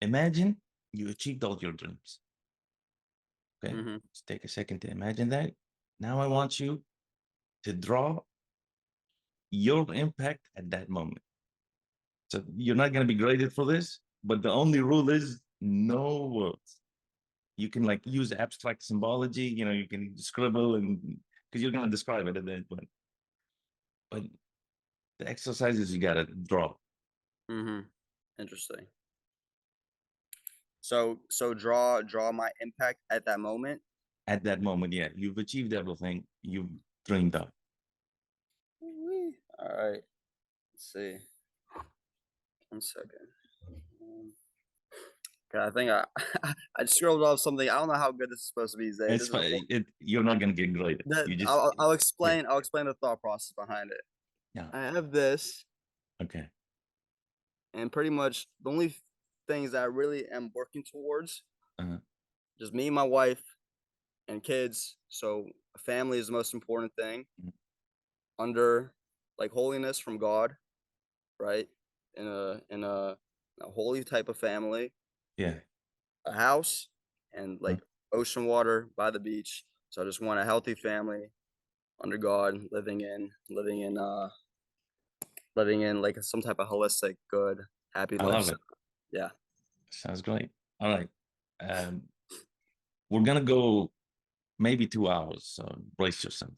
imagine you achieved all your dreams. Okay, Mm-hmm. just take a second to imagine that. Now I want you to draw your impact at that moment. So you're not going to be graded for this, but the only rule is no words. You can like use abstract symbology, you can scribble and because you're going to describe it at that point. But the exercises you got to draw. Mm-hmm. Interesting. So draw my impact at that moment. At that moment, yeah, you've achieved everything you've dreamed of. All right. Let's see. 1 second. Okay, I think I scrolled off something. I don't know how good this is supposed to be, Zay. It's This is fine. You're not going to get graded. You just, I'll yeah, explain. I'll explain the thought process behind it. yeah. I have this, Okay. and pretty much the only things that I really am working towards, Uh-huh. just me, my wife, and kids. So family is the most important thing. Mhm. Under like holiness from God, right? In a holy type of family, Yeah. a house, and Uh, like ocean water by the beach. So I just want a healthy family under God, living in like some type of holistic, good, happy I love lifestyle. it. Yeah. Sounds great. All right. Um, we're going to go maybe 2 hours. So brace yourself.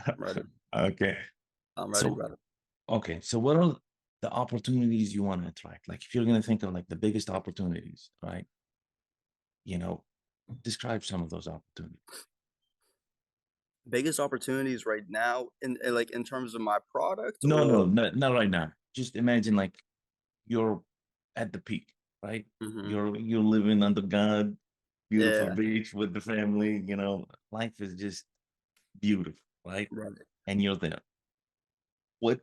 I'm ready. Okay. I'm ready, So, brother. okay. So what are the opportunities you want to attract? Like if you're going to think of like the biggest opportunities, right? You know, describe some of those opportunities. Biggest opportunities right now in like in terms of my product No, no, or not right now. Just imagine like you're at the peak, right? Mhm. You're living under God, beautiful Yeah, beach with the family, life is just beautiful, right? right. And you're there. What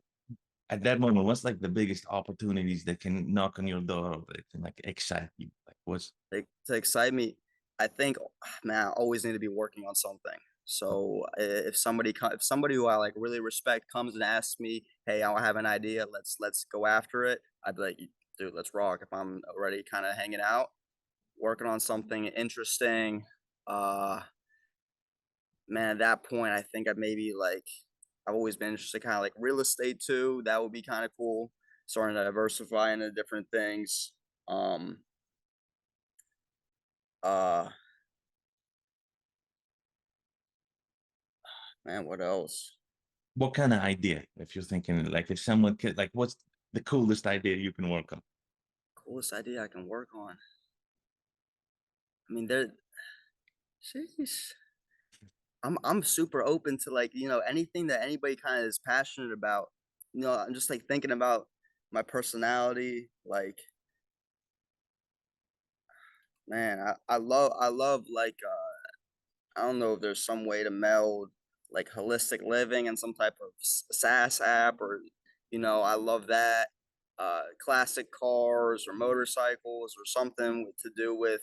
at that moment, what's like the biggest opportunities that can knock on your door that can like excite you? Like what's Like to excite me, I think, man, I always need to be working on something. So if somebody who I like really respect comes and asks me, "Hey, I have an idea. Let's go after it." I'd be like, "Dude, let's rock." If I'm already kind of hanging out, working on something interesting, uh, man, at that point, I think I've always been interested kind of like real estate too. That would be kind of cool. Starting to diversify into different things. Um, uh, man, what else? what kind of idea? If you're thinking like if someone could like what's the coolest idea you can work on? Coolest idea I can work on. I mean, there. Sheesh. I'm super open to like anything that anybody kind of is passionate about. I'm just like thinking about my personality. Like, man, I love like I don't know if there's some way to meld like holistic living and some type of SaaS app or I love that. Classic cars or motorcycles or something to do with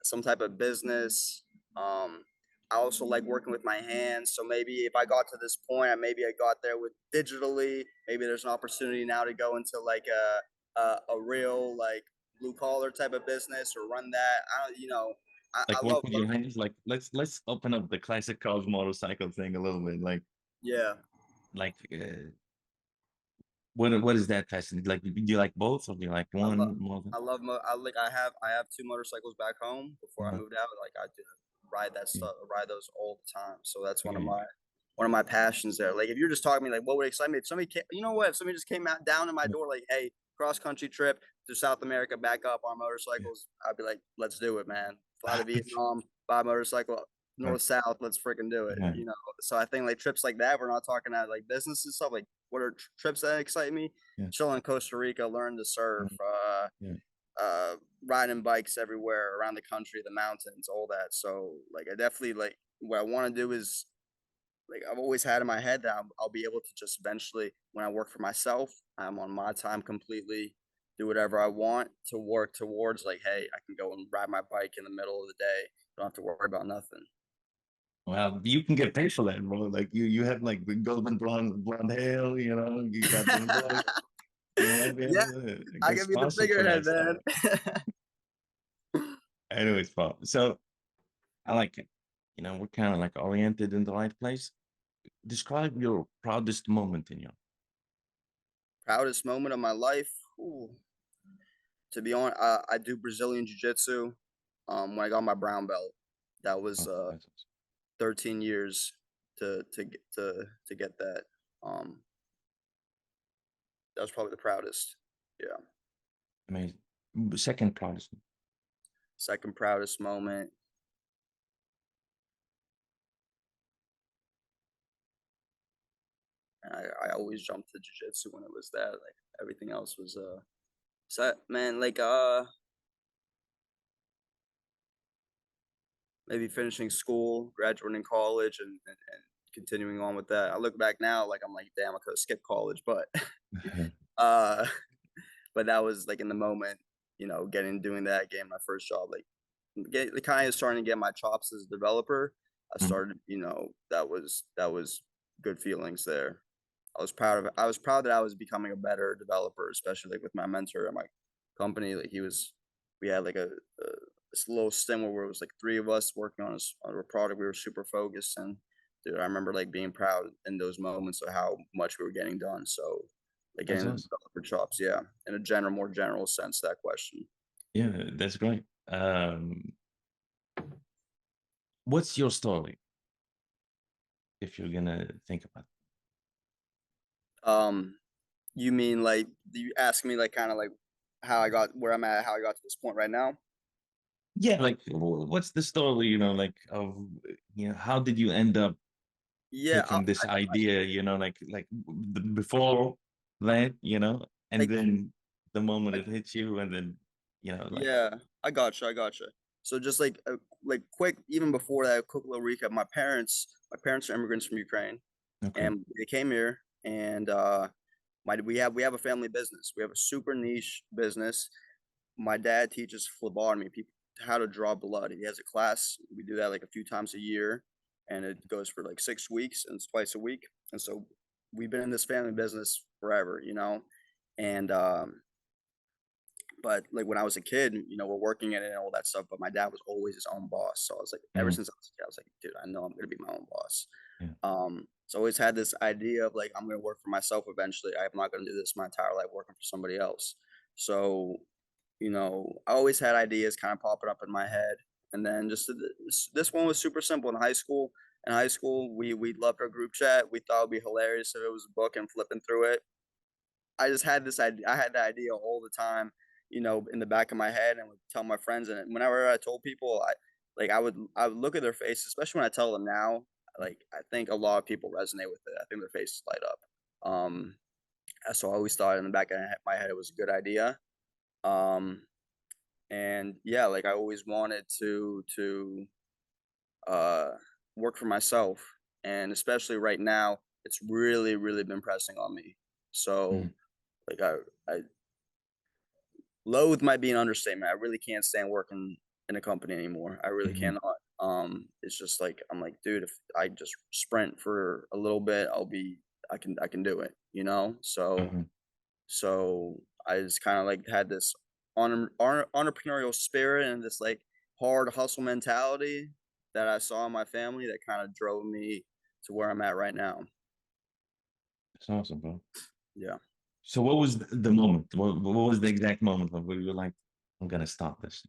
some type of business. Um, I also like working with my hands. So maybe if I got to this point, maybe I got there with digitally. Maybe there's an opportunity now to go into like a real like blue collar type of business or run that. I don't, I Like work love with your hands? Like let's open up the classic cars motorcycle thing a little bit. yeah. Like what is that fascinating? Like do you like both or do you like I love one more than I have two motorcycles back home before I uh, moved out. Like I do yeah, ride those all the time. So that's one of yeah, my passions there. Like if you're just talking to me like what would excite me if somebody came, if somebody just came out down in my yeah, door like, hey, cross country trip to South America, back up on yeah. motorcycles, I'd be like, let's do it, man. Fly to Vietnam, buy a motorcycle, Right. north south, let's freaking do it. Yeah, So I think like trips like that, we're not talking about like business and stuff. Like what are trips that excite me? yeah, Chill in Costa Rica, learn to surf, yeah. riding bikes everywhere around the country, the mountains, all that. So like I definitely like what I want to do is like I've always had in my head that I'll be able to just eventually when I work for myself, I'm on my time completely, do whatever I want to work towards like, hey, I can go and ride my bike in the middle of the day. Don't have to worry about nothing. Well, you can get paid for that, bro. Like you have like the golden blonde hair, you got the voice. You might be Yeah, able to I get can be the sponsored for figurehead, that man. stuff. I know it's fun. So I like it. You know, we're kind of like oriented in the right place. Describe your proudest moment in your. Proudest moment of my life. Ooh, to be honest, I do Brazilian jiu-jitsu. When I got my brown belt, that was Oh, that's 13 years to get that. Um, that was probably the proudest. Yeah. amazing. Second proudest. Second proudest moment. I always jumped to jiu-jitsu when it was that. Like everything else was so man, like maybe finishing school, graduating college and continuing on with that. I look back now, like I'm like, damn, I could have skipped college, but uh but that was like in the moment, doing that, getting my first job, like kind of starting to get my chops as a developer. I Mm, started, that was good feelings there. I was proud that I was becoming a better developer, especially like with my mentor at my company. Like we had like this little stint where it was like three of us working on a product. We were super focused, and dude, I remember like being proud in those moments of how much we were getting done. So like that's getting the awesome. developer chops, yeah, in a more general sense. That question. Yeah, that's great. What's your story if you're gonna think about it? Um, you mean like you ask me like kind of like how I got where I'm at, how I got to this point right now? Yeah, like what's the story, like of how did you end up Yeah, taking this idea, like before that, and like then the moment it hits you, and then like yeah, I gotcha, I gotcha. So just like quick, even before that, a quick little recap. My parents are immigrants from Ukraine, okay. and they came here, and we have a family business. We have a super niche business. My dad teaches phlebotomy, people how to draw blood. He has a class. We do that like a few times a year, and it goes for like 6 weeks, and it's twice a week. And so we've been in this family business forever. And but like when I was a kid, we're working in it and all that stuff. But my dad was always his own boss. So I was like, ever Mm, since I was a kid, I was like, dude, I know I'm gonna be my own boss. yeah. So I always had this idea of like I'm gonna work for myself eventually. I'm not gonna do this my entire life working for somebody else. So, I always had ideas kind of popping up in my head. And then just this one was super simple in high school. In high school, we loved our group chat. We thought it'd be hilarious if it was a book and flipping through it. I just had this idea. I had the idea all the time, in the back of my head, and would tell my friends. And whenever I told people, I would look at their face, especially when I tell them now. Like I think a lot of people resonate with it. I think their faces light up. So I always thought in the back of my head it was a good idea. Um, and yeah, like I always wanted to uh, work for myself, and especially right now, it's really really been pressing on me. So Mm, like I loathe might be an understatement. I really can't stand working in a company anymore. I really mhm, cannot. It's just like I'm like, dude, if I just sprint for a little bit, I can do it, mhm. So I just kind of like had this entrepreneurial spirit and this like hard hustle mentality that I saw in my family that kind of drove me to where I'm at right now. That's awesome, bro. Yeah. So what was the moment? What was the exact moment where you were like, I'm gonna stop this?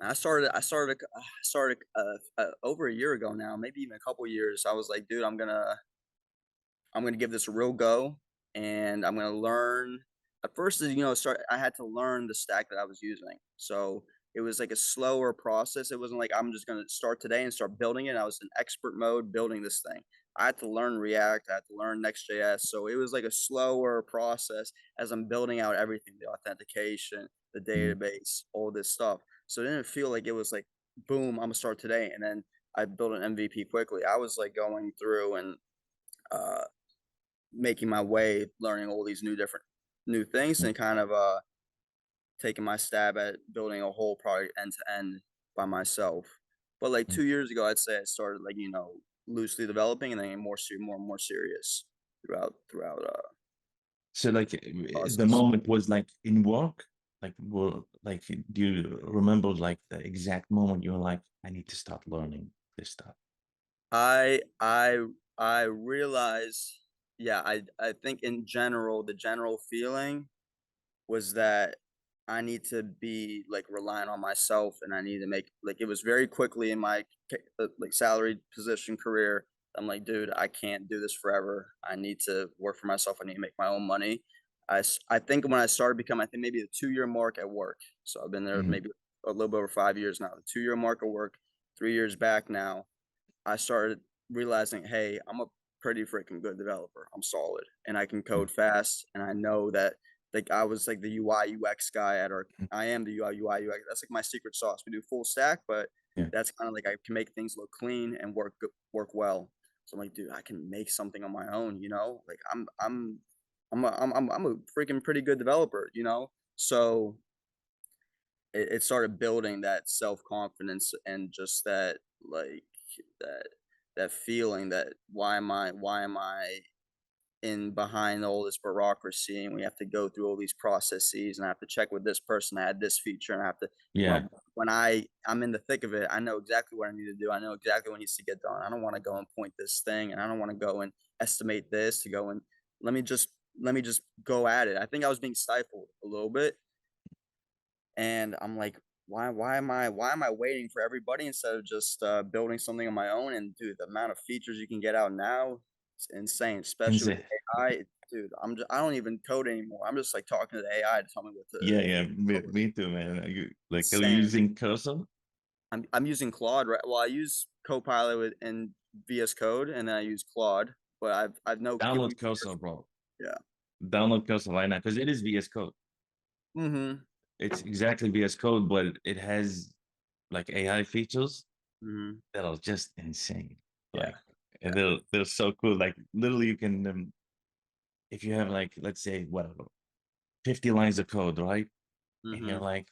I started over a year ago now, maybe even a couple years. I was like, dude, I'm gonna give this a real go, and I'm gonna learn. At first, I had to learn the stack that I was using, so it was like a slower process. It wasn't like I'm just gonna start today and start building it. I was in expert mode building this thing. I had to learn React. I had to learn Next.js. So it was like a slower process as I'm building out everything, the authentication, the Mm, database, all this stuff. So it didn't feel like it was like, boom, I'm gonna start today. And then I built an MVP quickly. I was like going through and uh, making my way, learning all these new things, mm, and kind of taking my stab at building a whole product end to end by myself. But like mm. 2 years ago, I'd say I started like loosely developing, and then more and more serious throughout So like the process. moment was like in work. Like, well, like, do you remember like the exact moment you were like, I need to start learning this stuff? I I I realize, yeah, I think in general, the general feeling was that I need to be, like, relying on myself, and I need to make like, it was very quickly in my like, salaried position career. I'm like, "Dude, I can't do this forever. I need to work for myself. I need to make my own money." I think when I started becoming, I think maybe the 2-year mark at work. So I've been there Mhm. maybe a little bit over 5 years now. The 2-year mark at work, 3 years back now, I started realizing, hey, I'm a pretty freaking good developer. I'm solid and I can Yeah. code fast. And I know that like I was like the UI UX guy at our Mhm. I am the UI UX. That's like my secret sauce. We do full stack, but Yeah. that's kind of like I can make things look clean and work well. So I'm like, dude, I can make something on my own, you know? Like I'm a freaking pretty good developer, you know? So it started building that self-confidence and just that like that that feeling that why am I in behind all this bureaucracy and we have to go through all these processes and I have to check with this person I had this feature and I have to Yeah. when I'm in the thick of it, I know exactly what I need to do. I know exactly what needs to get done. I don't want to go and point this thing and I don't want to go and estimate this to go and let me just let me just go at it. I think I was being stifled a little bit and I'm like, why am I waiting for everybody instead of just building something on my own? And dude, the amount of features you can get out now, it's insane, especially with Insane. AI. Dude, I don't even code anymore. I'm just like talking to the AI to tell me what to Yeah, yeah, code. me too, man. Are you Insane. using cursor? I'm using Claude, right? Well, I use Copilot in VS Code, and then I use Claude. But I've no Download QE. cursor, bro. Yeah. Download cursor right now because it is VS Code. Mm-hmm. It's exactly VS Code, but it has like AI features Mm-hmm. that are just insane. Yeah. Like, and Yeah. they're so cool. Like, literally, you can if you have like, let's say, whatever, 50 lines of code, right? And you're Mm-hmm. like,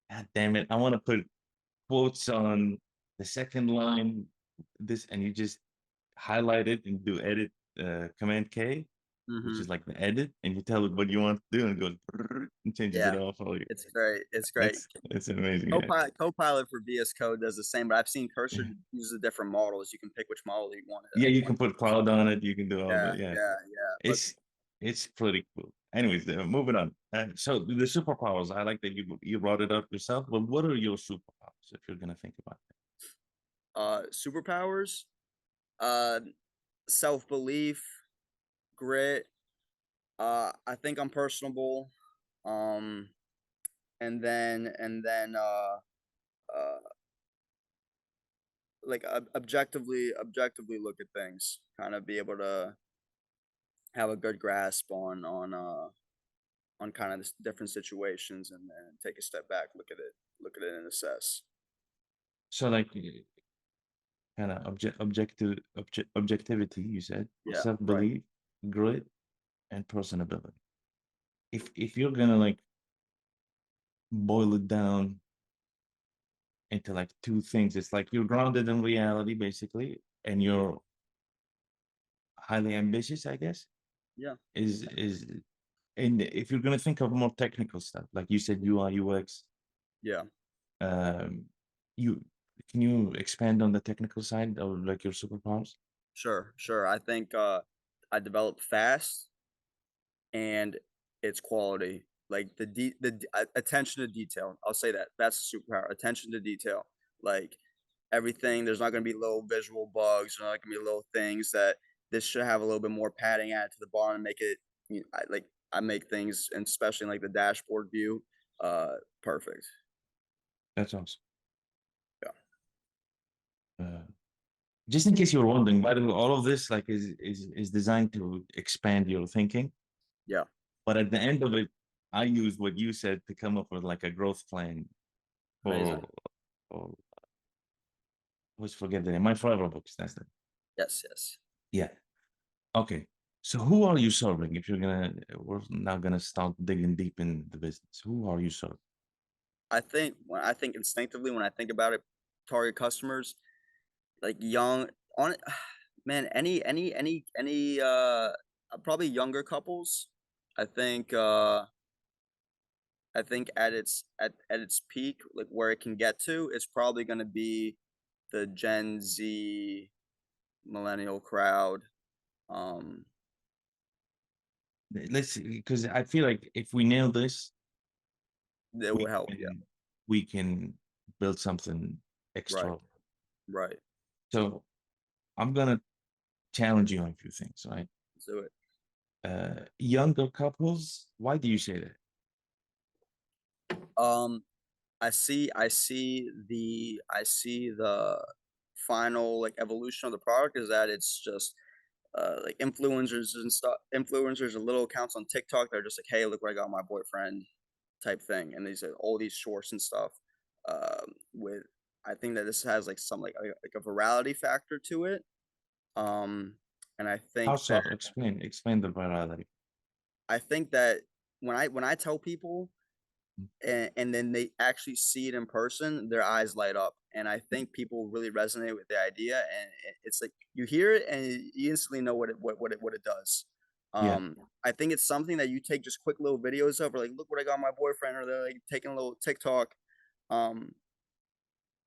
God damn it, I want to put quotes on the second line, this, and you just highlight it and do edit, Command K, which Mm-hmm. is like the edit, and you tell it what you want to do, and it goes and changes it Yeah. all for you. It's great. It's great. It's amazing. Yeah. Copilot for VS Code does the same, but I've seen Cursor Yeah. use the different models. You can pick which model you want Yeah, you want can put to use. cloud on it. You can do all Yeah, the, yeah. yeah. But It's it's pretty cool. Anyways, moving on. So the superpowers, I like that you brought it up yourself. But what are your superpowers if you're gonna think about superpowers, uh, self belief, grit. I think I'm personable. Um, and then uh, like objectively look at things, kind of be able to have a good grasp on kind of this different situations and then take a step back, look at it and assess. So like kind of objectivity, you said, Yeah, right. self-belief, grit, and personability. If you're gonna like boil it down into like two things, it's like you're grounded in reality basically, and you're highly ambitious, I guess. Yeah, Is and if you're gonna think of more technical stuff, like you said, UI, UX, yeah. um, you can you expand on the technical side of like your superpowers? Sure, sure. I think I develop fast and it's quality. Like attention to detail. I'll say that. That's a superpower. Attention to detail. Like everything, there's not going to be little visual bugs. There's not going to be little things that this should have a little bit more padding added to the bottom and make it. I make things, and especially in like the dashboard view, perfect. That's awesome. Yeah, Uh, just in case you're wondering, by the way, all of this like is designed to expand your thinking. yeah, But at the end of it, I use what you said to come up with like a growth plan amazing. for always forget the name. My forever books. That's it. Yes, yes. Yeah. Okay. So who are you serving? If you're gonna, we're now gonna start digging deep in the business. Who are you serving? I think instinctively when I think about it, target customers like young on man, any probably younger couples. I think I think at its peak, like where it can get to, it's probably gonna be the Gen Z millennial crowd. Um, Let's see, because I feel like if we nail this, it we would help. Yeah. can we can build something Right. extra. Right. So I'm gonna challenge you on a few things, right? Let's do it. Younger couples, why do you say that? Um, I see the final like evolution of the product is that it's just like influencers and stuff, influencers and little accounts on TikTok. They're just like, hey, look what I got my boyfriend type thing, and these all these shorts and stuff. With I think that this has like some like a virality factor to it. Um, and How so? Explain the virality. I think that when I tell people Mm, and then they actually see it in person, their eyes light up. And I think people really resonate with the idea. And it's like you hear it and you instantly know what it does. yeah. I think it's something that you take just quick little videos of, or like, look what I got my boyfriend, or they're like taking a little TikTok. Um,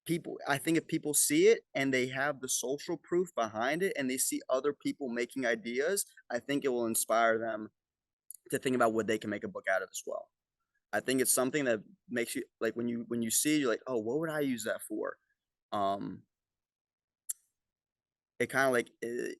people, I think if people see it and they have the social proof behind it, and they see other people making ideas, I think it will inspire them to think about what they can make a book out of as well. I think it's something that makes you like when you see it, you're like, "Oh, what would I use that for?" Um, it kinda like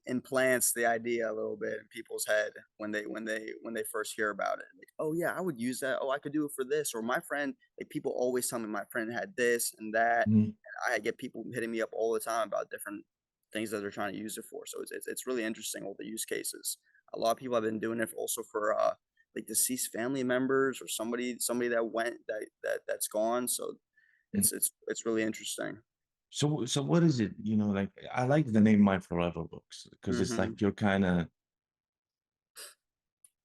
implants the idea a little bit in people's head when they first hear about it. Like, "Oh, yeah, I would use that. Oh, I could do it for this." Or my friend like, people always tell me my friend had this and that, Mhm. and I get people hitting me up all the time about different things that they're trying to use it for. So it's really interesting, all the use cases. A lot of people have been doing it also for, like, deceased family members or somebody that went that's gone. So Mm. it's really interesting. So what is it? Like I like the name My Forever Books because it's Mhm. like you're kind of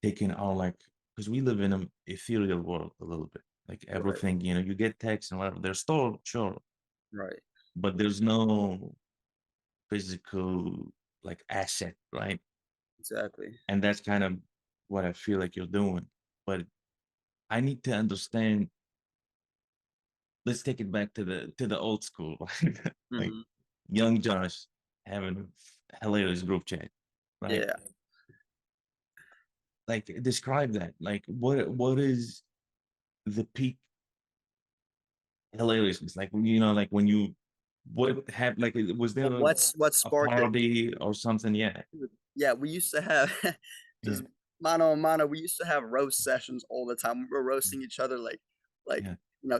taking all like because we live in an ethereal world a little bit. Like Right, everything, you get text and whatever. They're stored, sure, right. but there's no physical like asset, right? Exactly. And that's kind of what I feel like you're doing. But I need to understand. Let's take it back to the old school, right? Like Mhm. young Josh having a hilarious group chat, right? Yeah. Like describe that. Like what is the peak hilariousness? Like like when you what happened? Like was there What a sparked it? party or something? Yeah, Yeah, we used to have yeah, just mano a mano, we used to have roast sessions all the time. We were mm, roasting each other like, yeah.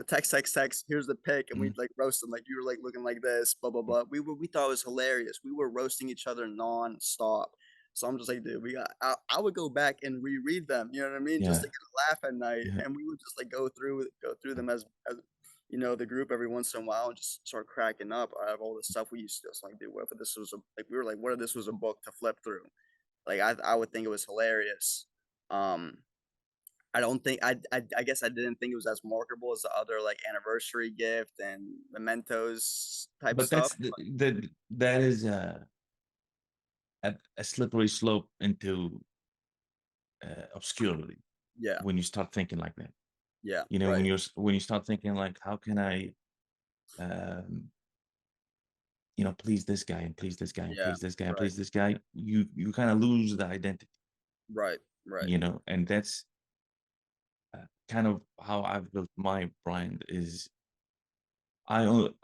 text, here's the pic, and Mm, we'd like roast them like you were like looking like this, blah blah mm, blah. We thought it was hilarious. We were roasting each other nonstop. So I'm just like, dude, I would go back and reread them, you know what I mean? Just yeah, to get a laugh at night. yeah. And we would just like go through them as the group every once in a while and just start cracking up out of all the stuff we used to just like, dude, what if this was a like we were like, what if this was a book to flip through? Like I would think it was hilarious. Um, I don't think I guess I didn't think it was as marketable as the other like anniversary gift and mementos type But stuff. that's that is a slippery slope into obscurity Yeah, when you start thinking like that. yeah, When right. when you start thinking like, how can I, um, please this guy and please this guy and Yeah, please this guy and right, please this guy, you kind of lose the identity, right, right. and that's kind of how I've built my brand. Is I, o-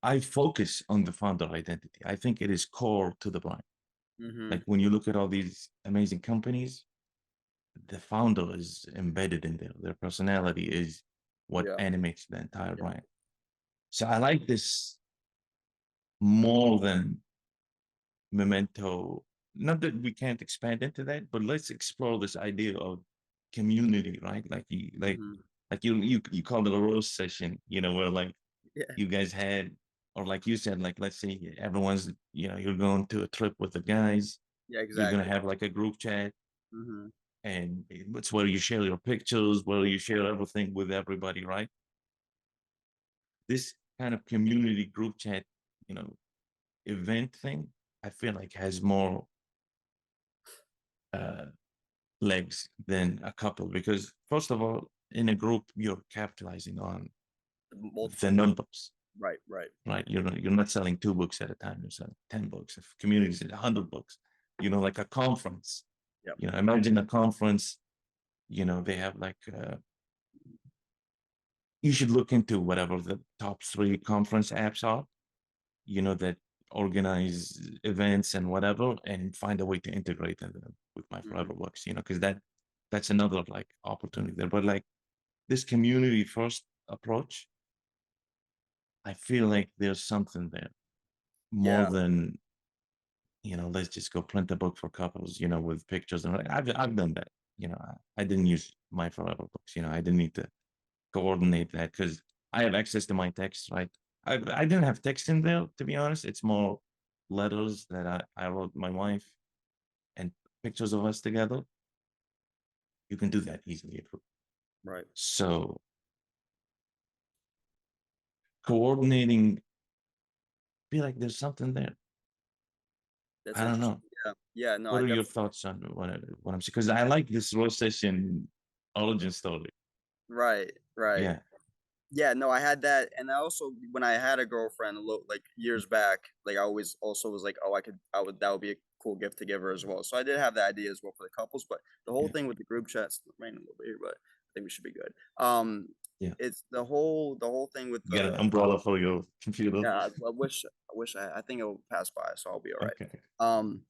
I focus on the founder identity. I think it is core to the brand. Like Mhm. when you look at all these amazing companies, the founder is embedded in there. Their personality is what Yeah, animates the entire yeah. brand. So I like this more than memento. Not that we can't expand into that, but let's explore this idea of community, right? Mhm. like you called it a roast session, where like Yeah, you guys had, or like you said, like let's say everyone's, you're going to a trip with the guys, yeah, you're gonna exactly. have like a group chat, Mhm. and it's where you share your pictures, where you share everything with everybody, right? This kind of community group chat, you know, event thing, I feel like has more uh, legs than a couple because, first of all, in a group, you're capitalizing on Multiple the people. numbers, Right, right. right? You're not selling 2 books at a time. You're selling 10 books. If communities is 100 books, like a conference. Yep. Imagine a conference. They have like you should look into whatever the top 3 conference apps are. That organize events and whatever, and find a way to integrate them with my Mhm. forever books. Because that's another like opportunity there. But like this community first approach, I feel like there's something there more Yeah, than let's just go print a book for couples, with pictures. And I've done that. I didn't use my forever books. I didn't need to coordinate that because I have access to my text, right? I didn't have text in there, to be honest. It's more letters that I wrote my wife and pictures of us together. You can do that easily. right. So coordinating, feel like there's something there. That's I don't interesting. know. Yeah, yeah. No, I What are your definitely. thoughts on what I'm saying? Because I like this recession origin story. Right, right. Yeah, Yeah, no, I had that, and I also when I had a girlfriend, like years back, like I always also was like, oh, that would be a cool gift to give her as well. So I did have the idea as well for the couples, but the whole yeah, thing with the group chats, raining a little bit here, but I think we should be good. yeah. It's the whole thing with You get an the umbrella for your computer. yeah. I think it'll pass by, so I'll be all right. Okay. Um,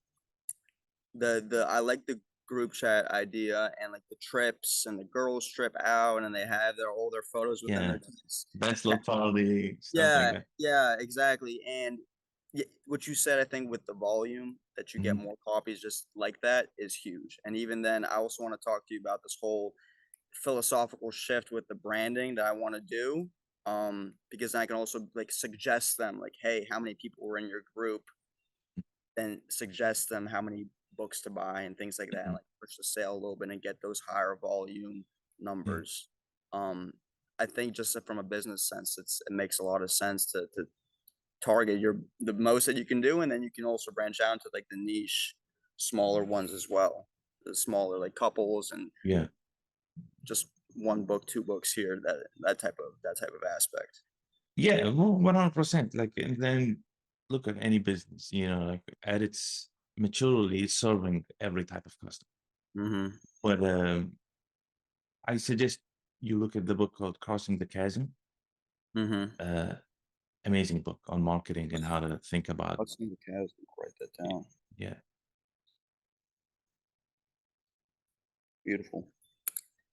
the I like the group chat idea and like the trips and the girls trip out and they have all their photos within Yeah. their teams. Bachelor party, stuff like Yeah, that. yeah, exactly. And what you said, I think, with the volume that you get Mhm. more copies just like that is huge. And even then, I also want to talk to you about this whole philosophical shift with the branding that I want to do. Because I can also like suggest them, like, hey, how many people were in your group, and suggest them how many books to buy and things like that, and Mhm. like push the sale a little bit and get those higher volume Yeah. numbers. Um, I think just from a business sense, it makes a lot of sense to target the most that you can do, and then you can also branch out into like the niche, smaller ones as well, the smaller like couples and Yeah. just 1 book, 2 books here, that type of aspect. Yeah, well, 100%. Like, and then look at any business, like at its maturity, it's serving every type of customer. Mm-hmm. But I suggest you look at the book called Crossing the Chasm. Mm-hmm. Uh, Amazing book on marketing and how to think about. Let's see the I'll write that down. Yeah. Beautiful.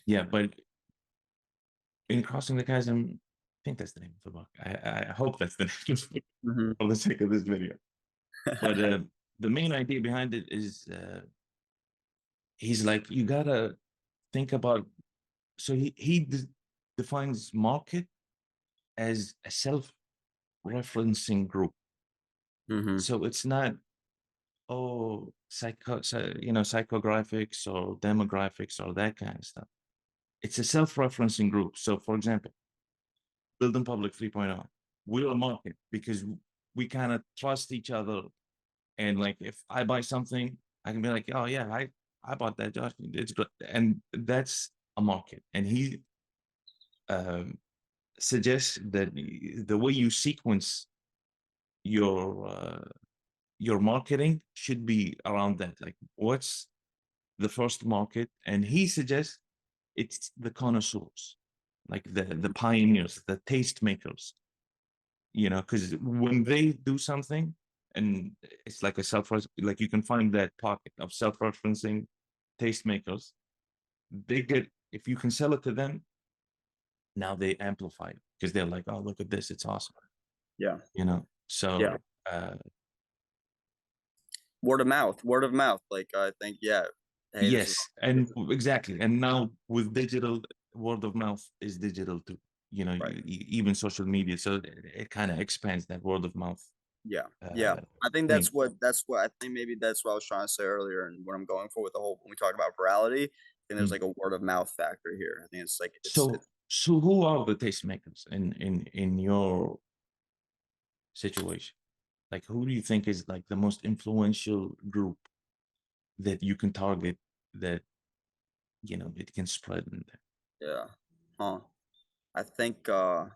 Yeah. But in Crossing the Chasm, I think that's the name of the book. I hope that's the name of the book Mm-hmm. for the sake of this video. But the main idea behind it is he's like, you gotta think about. So he defines market as a self-referencing group. Mm-hmm. So it's not psychographics or demographics or that kind of stuff. It's a self-referencing group. So for example, Building Public 3.0, we're a market because we kind of trust each other. And like if I buy something, I can be like, oh yeah, I bought that, Josh. It's good. And that's a market. And he um, suggests that the way you sequence your your marketing should be around that. Like, what's the first market? And he suggests it's the connoisseurs, like the pioneers, the tastemakers. Because when they do something, and it's like a like you can find that pocket of self-referencing tastemakers. They get if you can sell it to them, now they amplify it because they're like, oh, look at this, it's awesome. Yeah. Yeah. So Word of mouth. Like I think, yeah. Hey, this is yes, and exactly. And now with digital, word of mouth is digital too. right. Even social media. So it kind of expands that word of mouth Yeah. Yeah. uh, I think thing. that's what I think maybe that's what I was trying to say earlier and what I'm going for with the whole when we talk about virality. I think there's Mm. like a word of mouth factor here. I think it's like So, it's so who are the tastemakers in your situation? Like, who do you think is like the most influential group that you can target that it can spread in there? yeah. Huh. I think, man,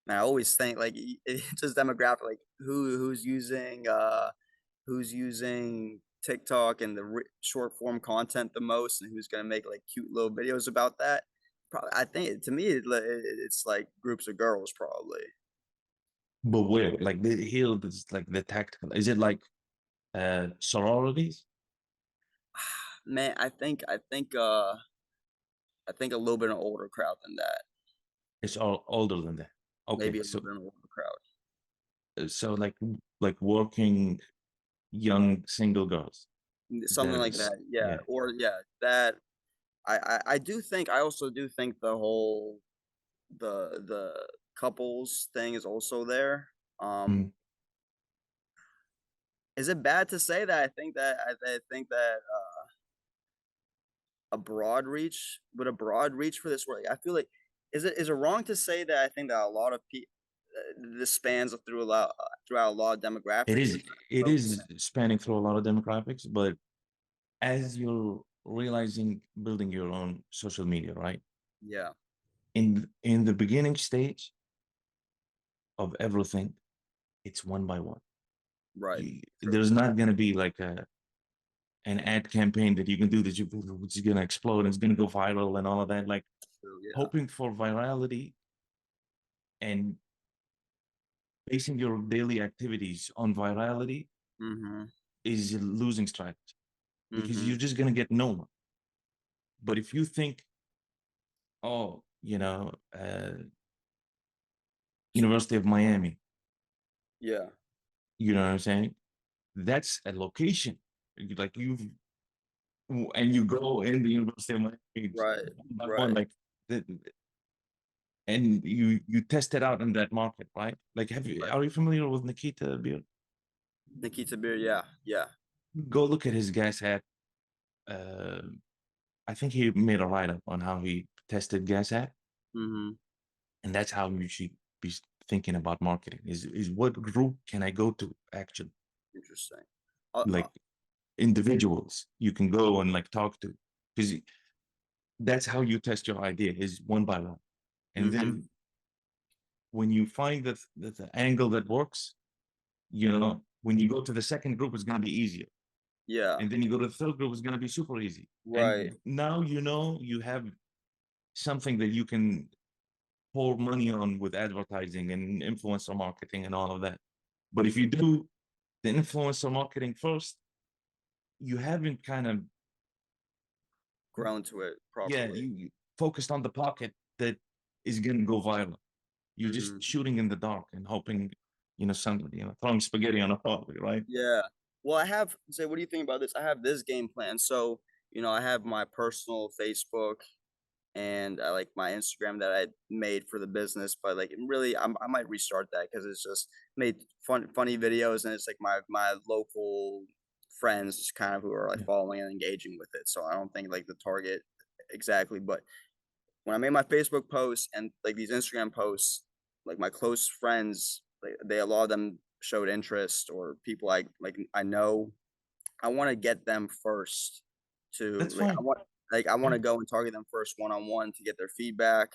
I always think like it's just demographic, like who's using TikTok and the short form content the most, and who's gonna make like cute little videos about that. Probably, I think to me it's like groups of girls probably. But where? Like the here, this like the tactical. Is it like sororities? Man, I think a little bit of an older crowd than that. It's all older than that. Okay, Maybe a little so bit of an older crowd. so like working young single girls. Something like There's that. Yeah. yeah. Or yeah, that I do think I also do think the whole the couples thing is also there. Mm. Is it bad to say that? I think that a broad reach would a broad reach for this work. I feel like is it wrong to say that I think that a lot of people this spans through a lot throughout a lot of It demographics. is it is spanning through a lot of demographics, but as you're realizing building your own social media, right? Yeah. In the beginning stage of everything, it's one by one. Right. True. There's not going to be like an ad campaign that you can do that which is going to explode and it's going to go viral and all of that. Like True. Yeah. hoping for virality and basing your daily activities on virality Mm-hmm. is a losing strategy because Mm-hmm. you're just going to get no one. But if you think, oh, University of Miami, Yeah. you know what I'm saying? That's a location. Like and you go in the University of Miami Right. one by one, Right. like the, and you test it out in that market, right? Like, Right. are you familiar with Nikita Beard? Nikita Beer. Yeah. Yeah. Go look at his gas app. Uh, I think he made a write up on how he tested gas app, Mm-hmm. and that's how you should be thinking about marketing. Is what group can I go to actually? Interesting. Uh, uh, Like individuals you can go and like talk to, because that's how you test your idea is one by one, and mm-hmm. then when you find that the angle that works, when you go to the second group, it's going to be easier. Yeah. And then you go to the third group, it's going to be super easy. Right. And now you have something that you can pour money on with advertising and influencer marketing and all of that. But if you do the influencer marketing first, you haven't kind of, Grown to it yeah, properly. you focused on the pocket that is going to go viral. You're just Mm-hmm. shooting in the dark and hoping, somebody, throwing spaghetti on a fire, right? Yeah. Well, I have say, what do you think about this? I have this game plan. So, I have my personal Facebook and I like my Instagram that I made for the business, but like really, I might restart that because it's just made funny videos, and it's like my local friends kind of who are like Yeah. following and engaging with it. So I don't think like the target exactly, but when I made my Facebook posts and like these Instagram posts, like my close friends, they a lot of them showed interest, or people I know. I want to get them first to That's like fine. I want Yeah, to go and target them first one on one to get their feedback,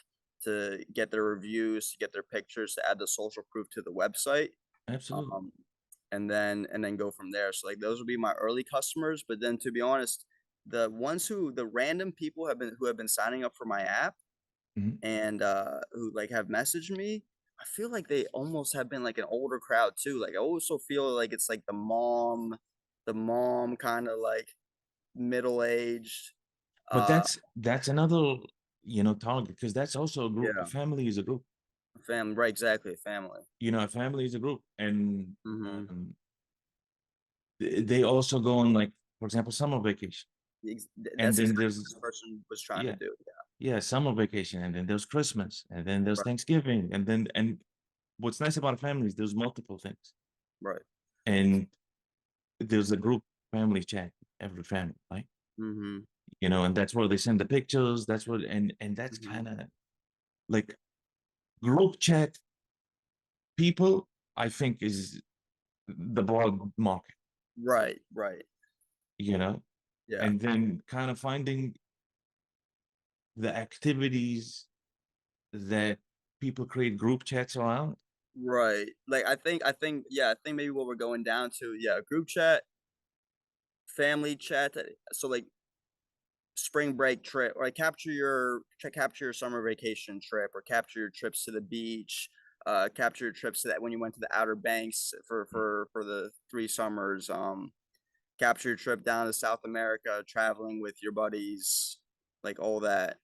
to get their reviews, to get their pictures, to add the social proof to the website. absolutely. Um, and then go from there. So like those will be my early customers. But then to be honest, the random people who have been signing up for my app Mhm. and who like have messaged me, I feel like they almost have been like an older crowd too. Like I also feel like it's like the mom kind of like middle aged. But Uh, that's another, target because that's also a group. A yeah, family is a group. family, right? Exactly, family. A family is a group, and Mm-hmm. they also go on like, for example, summer vacation, and That's then exactly what there's this person was trying to yeah, do. yeah, summer vacation, and then there's Christmas, and then there's Right, Thanksgiving, and what's nice about a family is there's multiple things, right. and there's a group family chat, every family, right? Mm-hmm. And that's where they send the pictures. That's what, and that's Mm-hmm. kind of like group chat people. I think is the broad market, Right, right. you know, Yeah. and then kind of finding the activities that people create group chats around. Right. Like I think maybe what we're going down to, yeah, group chat, family chat. So like spring break trip, or like capture your summer vacation trip, or capture your trips to the beach, capture your trips to that when you went to the Outer Banks for the 3 summers. Capture your trip down to South America, traveling with your buddies, like all that.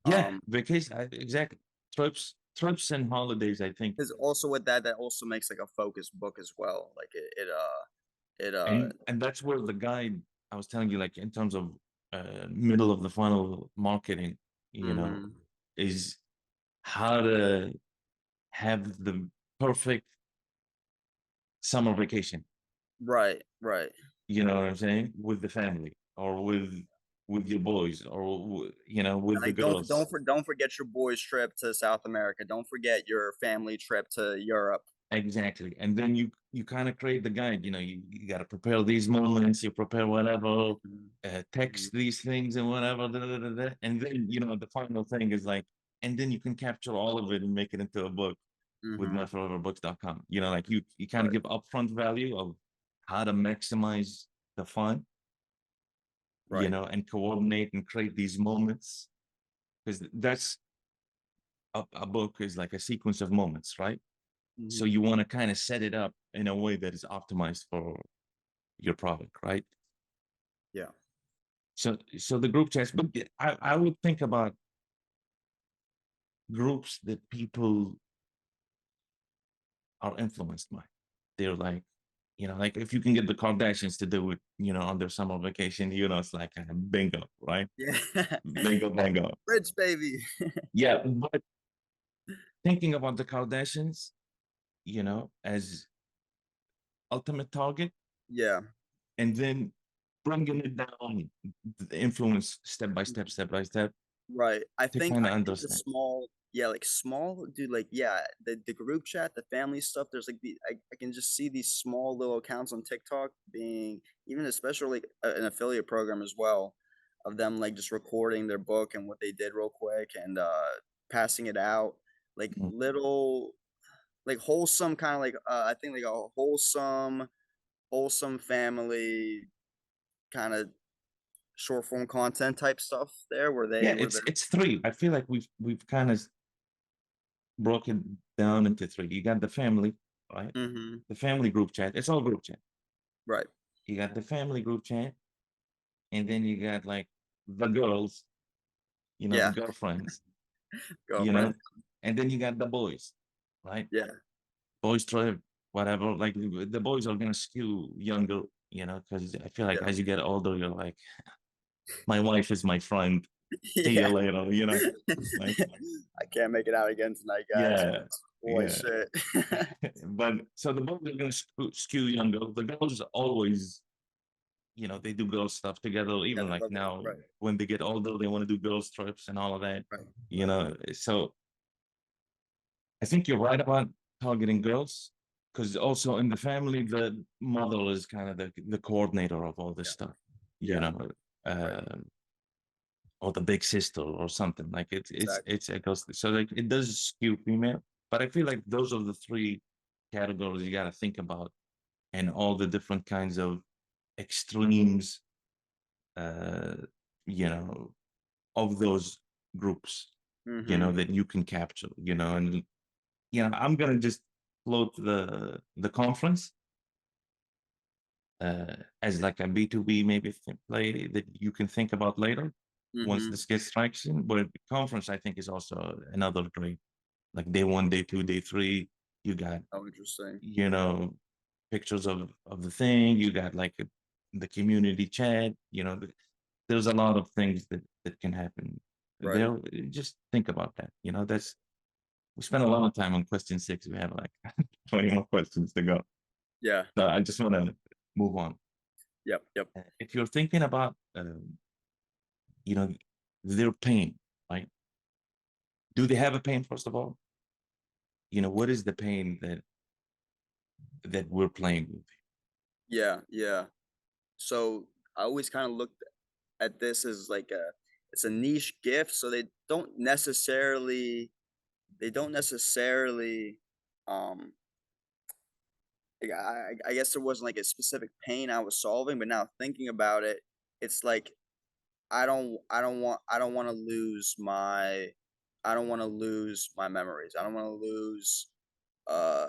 Yeah, Um, vacation, exactly. Trips and holidays, I think. Because also with that, that also makes like a focus book as well. Like And that's where the guide I was telling you, like in terms of middle of the funnel marketing, you know, mhm. is how to have the perfect summer vacation. Right, right. You know what I'm saying? With the family or with your boys or you know with the Like girls. don't forget your boys trip to South America. Don't forget your family trip to Europe. Exactly. And then you kind of create the guide, you know, you got to prepare these moments, you prepare whatever, Mhm, text these things and whatever, and then, you know, the final thing is like, and then you can capture all of it and make it into a book with mhm. myforeverbooks.com. You know, like you kind of Right, give upfront value of how to maximize the fun, you right. know, and coordinate and create these moments because that's a book is like a sequence of moments, right? So Mhm. you want to kind of set it up in a way that is optimized for your product, right? Yeah. So the group chats, but I would think about groups that people are influenced by. They're like, you know, like if you can get the Kardashians to do it, you know, on their summer vacation, you know, it's like kind of bingo, right? Yeah. Bingo, bingo. Rich baby. Yeah, but thinking about the Kardashians, you know, as ultimate target, Yeah. and then bringing it down, the influence step by step Right. to kind of I think the understand. small, yeah, like small, dude, like yeah, the group chat, the family stuff. There's like I can just see these small little accounts on TikTok being even especially an affiliate program as well, of them like just recording their book and what they did real quick, and passing it out, like Mm. little like wholesome kind of like I think like a wholesome family kind of short form content type stuff there where Yeah, they're it's three. I feel like we've kind of broken down into three. You got the family, right? Mhm. The family group chat. It's all group chat. Right. You got the family group chat, and then you got like the girls, you know, the Yeah, girlfriends, you girlfriend. know, and then you got the boys, right? Yeah, Boys trip, whatever. Like the boys are gonna skew younger, you know, because I feel like yeah. as you get older, you're like, my wife is my friend. See you Yeah. later, you know. Like, I can't make it out again tonight, guys. yeah, Boy, yeah. shit. But so the boys are gonna skew younger. The girls always, you know, they do girl stuff together. Yeah, Even they like love it. now, Right, when they get older, they want to do girls trips and all of that. right, You right, know, so I think you're right about targeting girls because also in the family, the mother is kind of the coordinator of all this yeah, stuff. You yeah, know, right, uh, or the big sister or something like exactly. it's a ghost. So like it does skew female, but I feel like those are the three categories you got to think about and all the different kinds of extremes, uh, you know, of those groups, you know, Mhm. that you can capture, you know, and you know, I'm gonna just float the conference as like a B2B maybe play that you can think about later once Mhm. this gets traction. But the conference I think is also another great like day one, day two, day three. You got, Oh, interesting. you know, pictures of the thing, you got like the community chat, you know, there's a lot of things that can happen Right. there. Just think about that, you know. That's we spent a lot of time on question six. We have like 20 more questions to go, Yeah. so I just want to move on. Yep. Yep. If you're thinking about you know, their pain, right? Do they have a pain first of all? You know, what is the pain that we're playing with? Yeah. Yeah. So I always kind of looked at this as like it's a niche gift, so they don't necessarily, um, like, I guess there wasn't, like, a specific pain I was solving, but now thinking about it, it's like, I don't wanna lose my memories. I don't wanna lose, uh,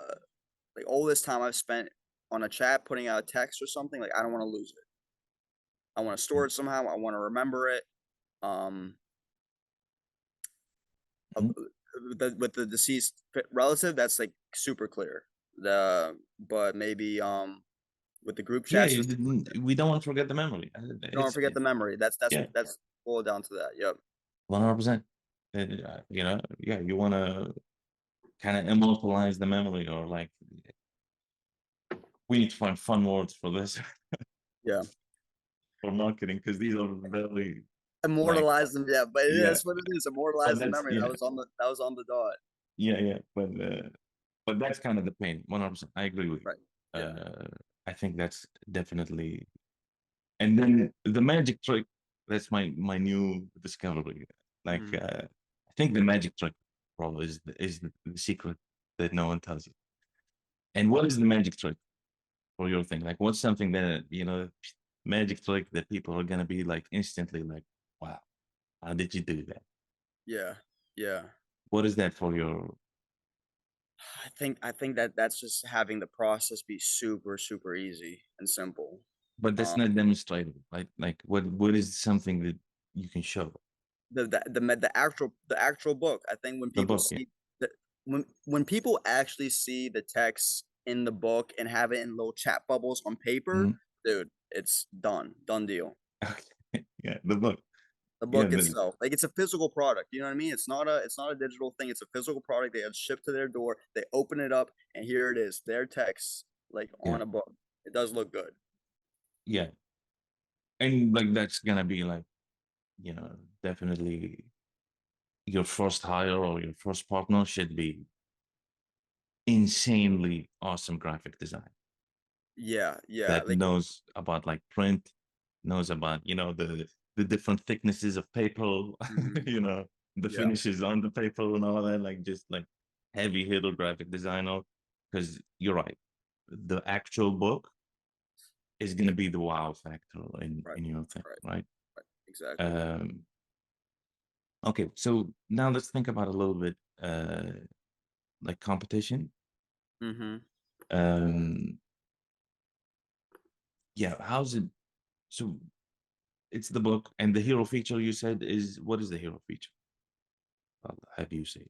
like, all this time I've spent on a chat, putting out a text or something, like, I don't wanna lose it. I wanna store Mhm. it somehow, I wanna remember it, um, Mhm. with the deceased relative, that's, like, super clear. But maybe, with the group Yeah, chats and stuff like that, we don't want to forget the memory. you don't It's forget the memory. yeah, That's boiled down to that, yep. 100%. You know, yeah, you want to kind of immortalize the memory, or like we need to find fun words for this Yeah. for marketing, because these are very like Immortalize them, yeah, but yeah, that's what it is, but immortalize the that's memory, yeah, that was on the dot. yeah, but that's kind of the pain. 100%. I agree with you. Right. Yeah. Uh, I think that's definitely. And then the magic trick, that's my new discovery. Like Mhm. I think the magic trick, bro, is the secret that no one tells you. And what is the magic trick for your thing? Like what's something that, magic trick that people are gonna be like instantly like, wow, how did you do that? Yeah. Yeah. What is that for your, I think that that's just having the process be super, super easy and simple. but that's Um, not demonstrable, right? Like what is something that you can show? the actual book, I think when The people book, yeah. see the when people actually see the text in the book and have it in little chat bubbles on paper, Mhm. dude, it's done. Done deal. Okay. Yeah, the book. The Yeah, book itself, like, it's a physical product, you know what I mean? It's not a digital thing, it's a physical product, they have shipped to their door, they open it up, and here it is, their text, like, yeah, on a book. It does look good. yeah. And like that's gonna be like, definitely your first hire or your first partner should be insanely awesome graphic design Yeah, yeah, that like knows about like print, knows about, the different thicknesses of paper, mhm, you know, the yeah, finishes on the paper and all that, like just like heavy hitter graphic designer. Because you're right, the actual book is gonna be the wow factor right, in your thing, right, right? right, exactly. Um, okay, so now let's think about a little bit like competition. Mhm. Um, yeah, how's it? So it's the book, and the hero feature you said is what is the hero feature? Have you say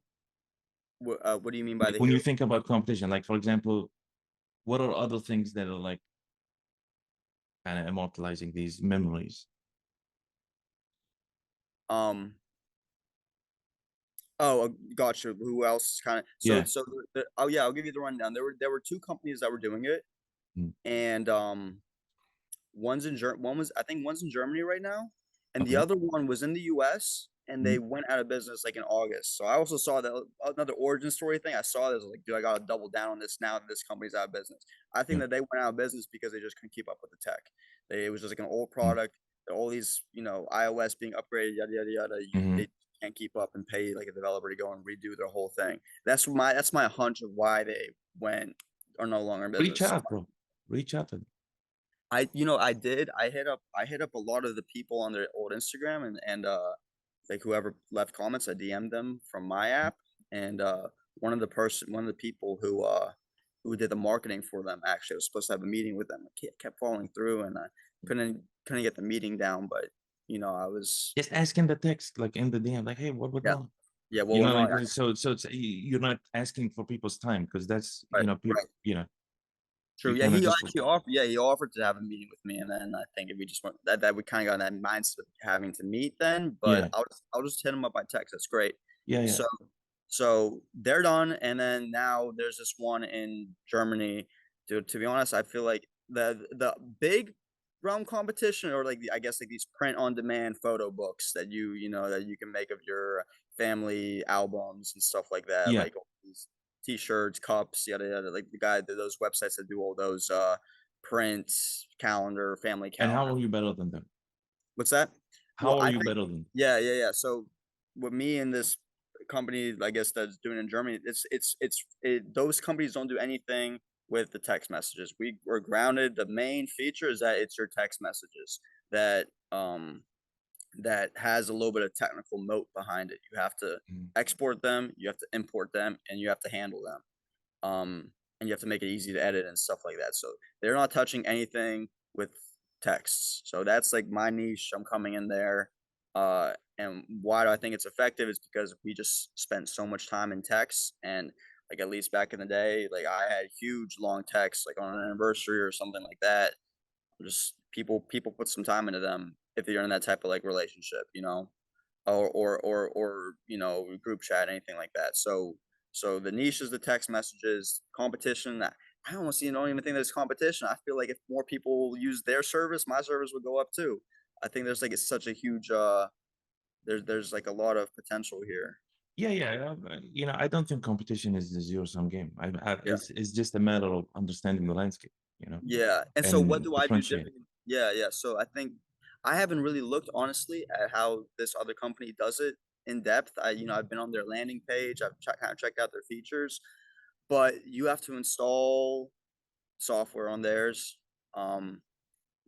What do you mean by like the when you hero? think about competition? Like for example, what are other things that are like kind of immortalizing these memories? Um, oh, gotcha, who else kinda Yeah. oh, yeah, I'll give you the rundown. There were 2 companies that were doing it, Mm, and, one was I think one's in Germany right now, and the okay. other one was in the US, and Mm, they went out of business, like, in August. So I also saw that another origin story thing. I saw this, like, "Dude, I gotta double down on this now that this company's out of business." I think yeah. that they went out of business because they just couldn't keep up with the tech. It was just, like, an old Mm, product, all these, iOS being upgraded, yada, yada, yada, hmm. they can't keep up and pay, like, a developer to go and redo their whole thing. That's my hunch of why they went are no longer in Reach business. out, bro. Reach out to them. I did. I hit up a lot of the people on their old Instagram and like whoever left comments, I DM'd them from my app and one of the people who did the marketing for them actually was supposed to have a meeting with them. Kept falling through and I couldn't get the meeting down, but I was Just ask in the text, like in the DM, like, hey, what went yeah. wrong? Yeah, what went wrong? So it's you're not asking for people's time because that's Right, people, right. True. you Yeah, kind of he just actually offered. Yeah, he offered to have a meeting with me, and then I think if we just went that we kind of got in that mindset of having to meet then. But yeah, I'll just hit him up by text. That's great. yeah, yeah. So so they're done, and then now there's this one in Germany. Dude, to be honest, I feel like the big realm competition, or like I guess like these print on demand photo books that that you can make of your family albums and stuff like that, Yeah. like all these t-shirts, cups, yada yada. Like those websites that do all those prints, calendar, family And how calendar. are you better than them? What's that? How Well, are I you think better than? yeah. So with me and this company, I guess that's doing in Germany, those companies don't do anything with the text messages. We're grounded. The main feature is that it's your text messages that that has a little bit of technical moat behind it. You have to Mm, export them, you have to import them, and you have to handle them. And you have to make it easy to edit and stuff like that. So they're not touching anything with texts. So that's like my niche. I'm coming in there. And why do I think it's effective is because we just spent so much time in text, and like at least back in the day, like I had huge long texts like on an anniversary or something like that. Just people put some time into them if you're in that type of like relationship, or group chat, anything like that. So the niche is the text messages. Competition, I almost don't even think there's competition. I feel like if more people use their service, my service would go up too. I think there's like it's such a huge there's like a lot of potential here. yeah, yeah. I don't think competition is a zero-sum game. Yeah. It's just a matter of understanding the landscape, Yeah. And so what and do I do differentiate. different? Yeah. So I think I haven't really looked honestly at how this other company does it in depth. I've been on their landing page. I've kind of checked out their features, but you have to install software on theirs. Um,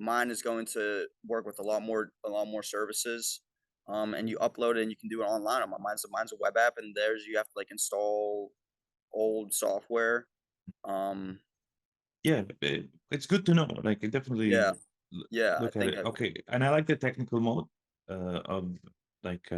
Mine is going to work with a lot more services. And you upload it and you can do it online. Mine's a web app, and theirs you have to like install old software. Um, Yeah, it's good to know. Like, I yeah, definitely yeah, I look at think it. Okay, and I like the technical mode of like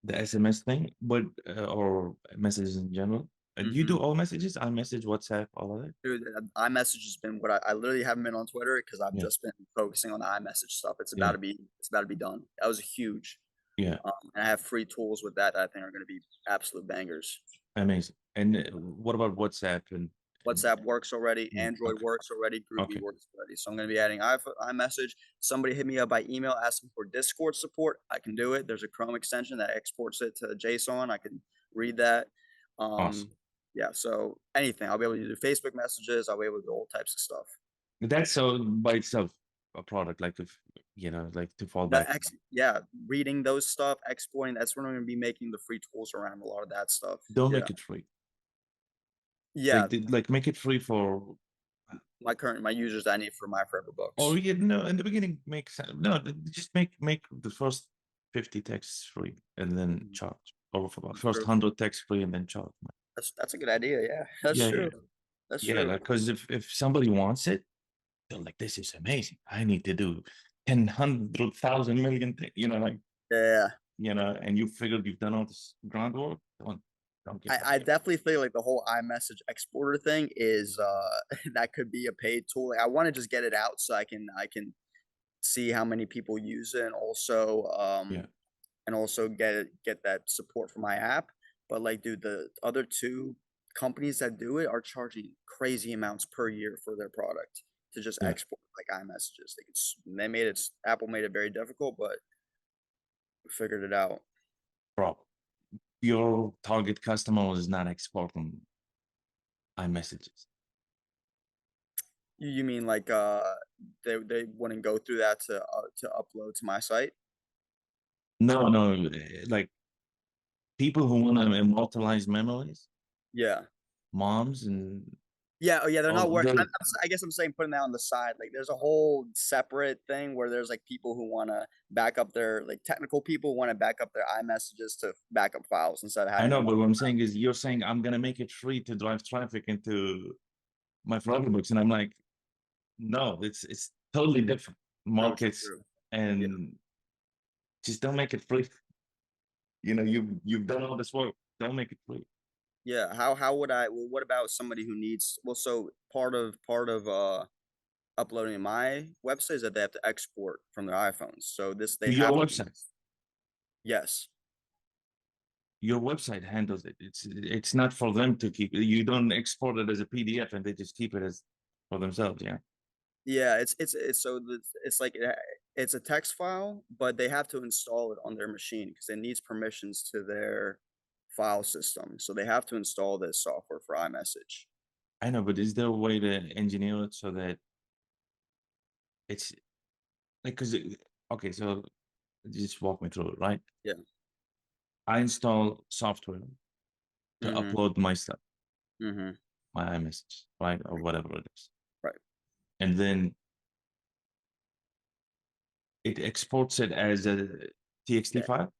the SMS thing, but or messages in general. Do you do mhm. all messages? iMessage, WhatsApp, all of it? Dude, iMessage has been what I literally haven't been on Twitter because I've Yeah, just been focusing on the iMessage stuff. yeah, It's about to be done. That was huge. yeah. And I have free tools with that I think are going to be absolute bangers. Amazing. And what about WhatsApp and WhatsApp works already, yeah, Android okay, works already, GroupMe okay, works already. So I'm going to be adding iMessage. Somebody hit me up by email asking for Discord support. I can do it. There's a Chrome extension that exports it to JSON. I can read that. awesome. Yeah, so anything. I'll be able to do Facebook messages. I'll be able to do all types of stuff. That's so by itself a product, like if like to fall back. Yeah, reading those stuff, exporting. That's when I'm going to be making the free tools around a lot of that stuff. Don't Yeah, make it free. yeah. Like make it free for, My users I need for my forever or books. in the beginning make no, just make the first 50 texts free and then Mhm. charge, or for the That's first true. 100 texts free and then charge. That's a good idea. Yeah, that's Yeah, yeah, true. That's yeah. true. Like, because if somebody wants it, they're like, this is amazing. I need to do 10, 100,000 million things, like, Yeah, and you figured you've done all this groundwork. Don't give up I yet. definitely feel like the whole iMessage exporter thing is that could be a paid tool. Like, I want to just get it out so I can see how many people use it, Yeah, and also get that support for my app. But like, dude, the other two companies that do it are charging crazy amounts per year for their product to just yeah. export like iMessages. They made it Apple made it very difficult, but we figured it out. Bro, your target customer is not exporting iMessages. You mean like they wouldn't go through that to upload to my site? No, no, like people who want to immortalize memories, Yeah. moms and Yeah, oh yeah, they're not all work the I guess I'm saying putting that on the side. Like there's a whole separate thing where there's like people who wanna back up their like technical people wanna back up their iMessages to backup files instead of I having know, them on. but what I'm saying is you're saying I'm gonna make it free to drive traffic into my Flutter books, and I'm like, no, it's totally different True, markets, true. Yeah. and just don't make it free. You've done all this work. Don't make it free. Yeah. How would I well, what about somebody who needs so part of uploading to my website is that they have to export from their iPhones. So this they To your have to website. yes. Your website handles it. It's not for them to keep. You don't export it as a PDF and they just keep it as for themselves. Yeah, Yeah, it's like it's a text file, but they have to install it on their machine because it needs permissions to their file system. So they have to install this software for iMessage. I know, but is there a way to engineer it so that it's like, because okay, so just walk me through it, right? Yeah. I install software to Mm-hmm. upload my stuff, Mm-hmm. my iMessage, right? Or whatever it is. Right. And then it exports it as a TXT Yeah. file.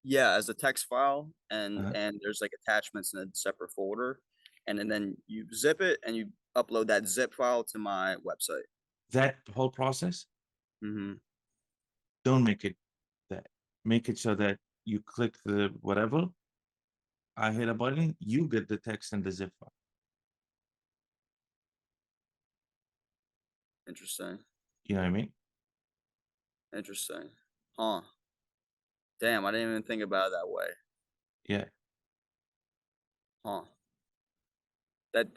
Yeah, as a text file, and Uh, there's like attachments in a separate folder, and then you zip it and you upload that zip file to my website. that whole process, Mm-hmm. don't make it that. Make it so that you click the whatever, I hit a button, you get the text and the zip file. Interesting. You know what I mean? Interesting. Huh. Damn, I didn't even think about it that way. Yeah. Huh. That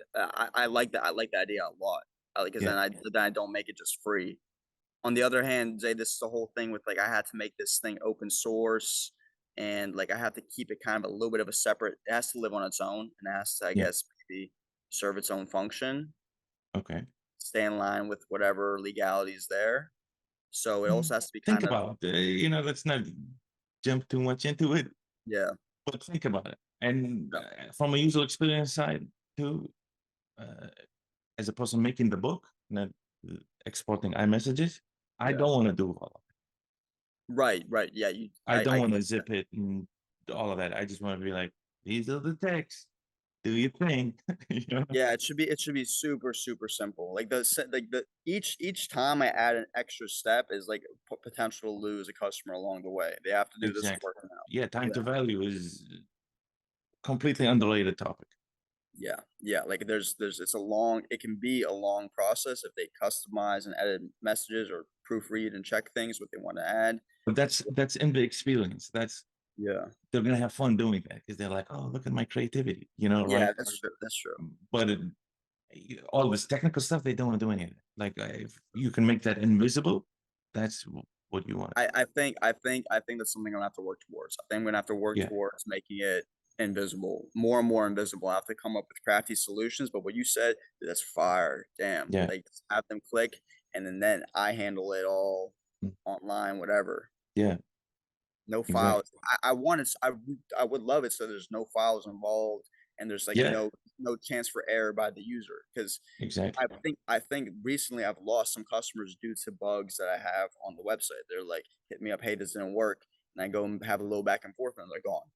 I like that. I like the idea a lot. Because Yeah. then I don't make it just free. On the other hand, Jay, this is the whole thing with like I had to make this thing open source, and like I have to keep it kind of a little bit of a separate. It has to live on its own, and it has to, I Yeah. guess, maybe serve its own function, Okay. stay in line with whatever legalities there. So it Mm. also has to be Think kind of, about it. Let's not jump too much into it, yeah, but think about it. And yeah, from a user experience side too, uh, as a person making the book, not exporting iMessages, I yeah. don't want to do all of it. Right, right. Yeah, I don't I want get to that. zip it and all of that. I just want to be like, these are the texts. Do your thing. you know? Yeah, it should be super super simple. Like the each time I add an extra step is like potential to lose a customer along the way. They have to do this Exactly. work now. Yeah, time to Yeah. value is completely underrated topic. Yeah, yeah, like there's it can be a long process if they customize and edit messages or proofread and check things what they want to add. But that's in the experience. That's Yeah. they're gonna have fun doing that because they're like, oh, look at my creativity, Yeah, right? that's true. That's true. But all this technical stuff, they don't want to do any of it. Like if you can make that invisible, that's what you want. I think that's something I'm gonna have to work towards. I think I'm gonna have to work Yeah, towards making it invisible, more and more invisible. I have to come up with crafty solutions. But what you said, that's fire. Damn. yeah, Like just have them click, and then I handle it all mm, online, whatever. yeah, No exactly. files. I want it. I would love it so there's no files involved, and there's like Yeah, no chance for error by the user. Because exactly. I think recently I've lost some customers due to bugs that I have on the website. They're like, hit me up, hey, this didn't work, and I go and have a little back and forth, and they're gone.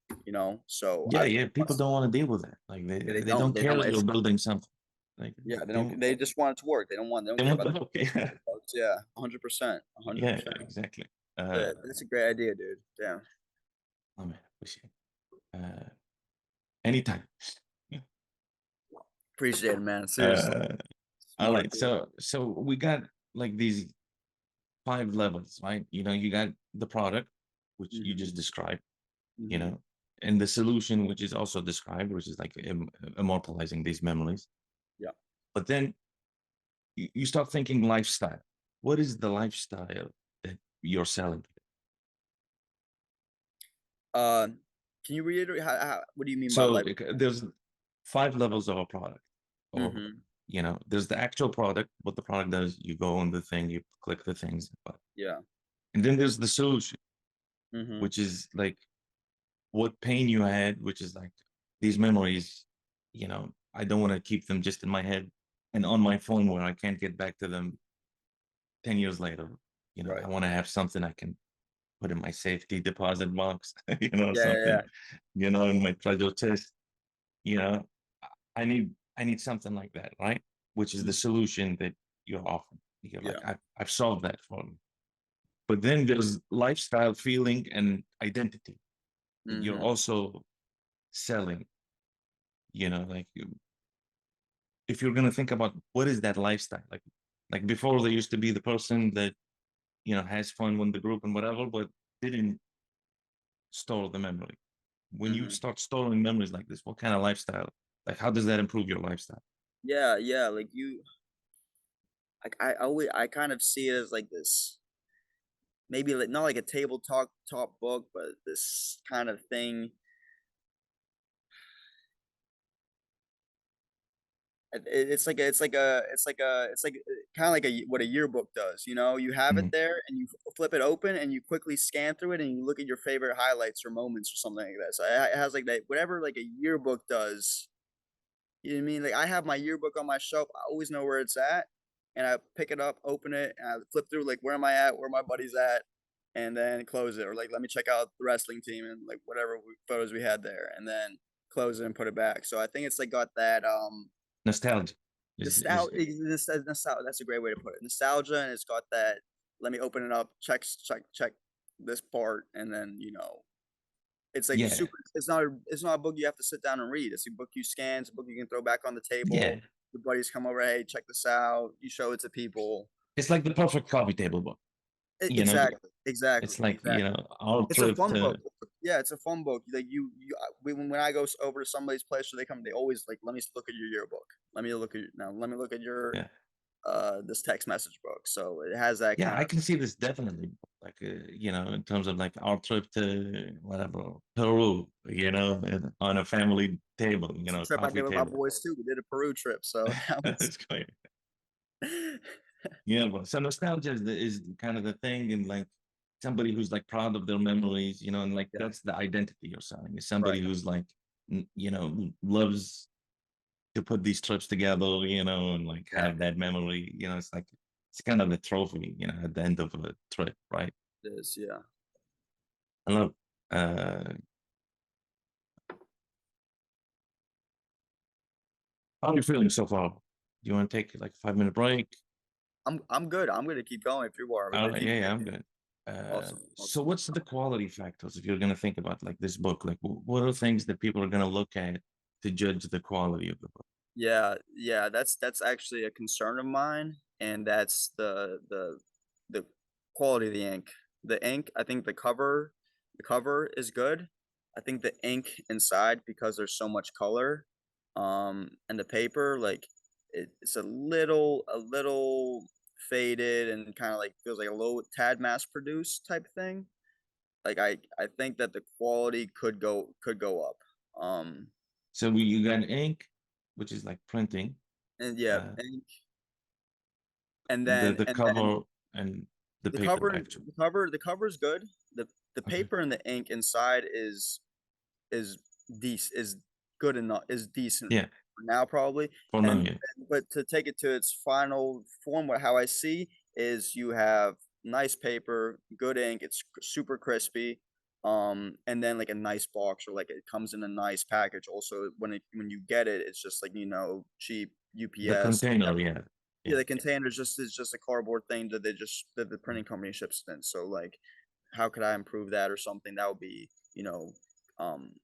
So Yeah, I've yeah. People don't want to deal with that. Like they don't they care don't. that you're It's building something. Like yeah, they they just want it to work. They they don't care want about the book. Yeah, the bugs. Yeah, 100%, yeah, 100%. exactly. Yeah, that's a great idea, dude. Damn, Oh man, appreciate it. Anytime. appreciate it, man. Seriously, Uh, all smart right. dude. So we got like these 5 levels, right? You got the product, which you Hmm. just described, you Hmm. know, and the solution, which is also described, which is like immortalizing these memories. Yeah. But then you start thinking lifestyle. What is the lifestyle that you're selling? Uh, can you reiterate what do you mean by So life? there's 5 levels of a product, or Hmm. there's the actual product. What the product does, you go on the thing, you click the things, Yeah. and then there's the solution, Hmm. which is like what pain you had, which is like these memories. I don't want to keep them just in my head and on my phone where I can't get back to them 10 years later. Right. I want to have something I can put in my safety deposit box, Yeah, yeah, something, yeah. in my treasure chest. You know, I need something like that, right? Which is the Mhm. solution that you're offering. You're like, Yeah. I've solved that for me. But then there's lifestyle, feeling, and identity that you're Mhm. also selling. Like if you're gonna think about what is that lifestyle, like before there used to be the person that has fun with the group and whatever, but didn't store the memory. When you Mhm. start storing memories like this, what kind of lifestyle? Like, how does that improve your lifestyle? Yeah, yeah, like I always I kind of see it as like this, maybe like not like a table talk book, but this kind of thing. It's like kind of like what a yearbook does. You know, you have it Mhm. there and you flip it open and you quickly scan through it and you look at your favorite highlights or moments or something like that. So it has like that whatever like a yearbook does. You know what I mean? Like I have my yearbook on my shelf. I always know where it's at, and I pick it up, open it, and I flip through like where am I at, where my buddy's at, and then close it. Or like let me check out the wrestling team and like whatever photos we had there, and then close it and put it back. So I think it's like got that Nostalgia is nostalgia. That's a great way to put it. Nostalgia, and it's got that. Let me open it up, check this part, and then it's like yeah, super. It's not a book you have to sit down and read. It's a book you scan. It's a book you can throw back on the yeah. table. Your buddies come over. Hey, check this out. You show it to people. It's like the perfect coffee table book. You know, Exactly, exactly, it's like exactly. our It's a trip fun to book. Yeah, it's a fun book. Like when I go over to somebody's place or they come, they always like, let me look at your yearbook. Let me look at now. Let me look at your yeah. this text message book. So it has that Yeah, kind I of can see this definitely, like, in terms of like our trip to whatever Peru, on a family table, it's a trip I coffee did with my table. boys too. We did a Peru trip, so that was It's great. Yeah, but so nostalgia is kind of the thing, and like somebody who's like proud of their memories, and like yeah, that's the identity you're selling. Is right. somebody who's like, loves to put these trips together, and like Yeah, have that memory. It's like it's kind of the trophy, at the end of a trip, right? it is. Yeah. I love. Uh, how are you feeling so far? Do you want to take like a 5 minute break? I'm good. I'm gonna keep going if you are. We're All gonna right, keep yeah, I'm good. awesome, So awesome. what's the quality factors if you're going to think about like this book? Like, what are things that people are going to look at to judge the quality of the book? Yeah, yeah, that's actually a concern of mine, and that's the quality of the ink. The ink, I think the cover is good. I think the ink inside, because there's so much color, and the paper, like it's a little faded and kind of like feels like a little tad mass produced type thing. Like I think that the quality could go up. So you got ink, which is like printing, And yeah, uh, and the then the and then cover and the the paper cover actually. the cover is good. The Okay. paper and the ink inside is is good enough, is decent Yeah. for now probably. For now, And yeah. but to take it to its final form, what how I see is you have nice paper, good ink, it's super crispy, and then like a nice box, or like it comes in a nice package. Also, when you get it, it's just like cheap The UPS. container, yeah. Yeah, Yeah. the container is just a cardboard thing that the printing company ships in. So like, how could I improve that or something? That would be, um,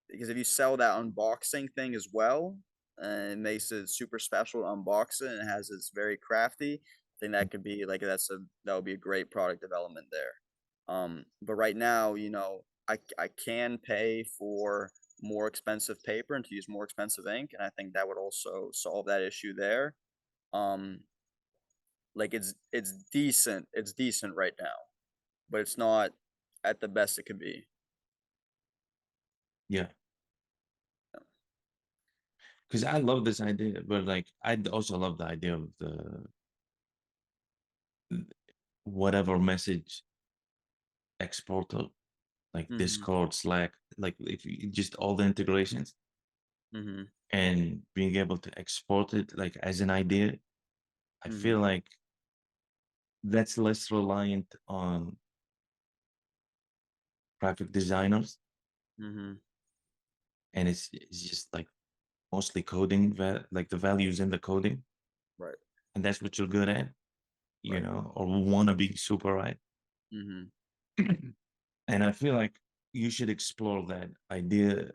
because if you sell that unboxing thing as well, and it makes it super special to unbox it and it has it's very crafty, I think that could be like that would be a great product development there. But right now, I can pay for more expensive paper and to use more expensive ink, and I think that would also solve that issue there. Um, like it's decent right now, but it's not at the best it could be. Yeah. Because I love this idea, but like I also love the idea of the whatever message exporter, like Mhm, Discord, Slack, like if you just all the integrations mhm, and being able to export it like as an idea, I feel mhm, like that's less reliant on graphic designers, mhm, and it's just like mostly coding, like the values in the coding, right, and that's what you're good at, right, or wanna be super right. mhm, And I feel like you should explore that idea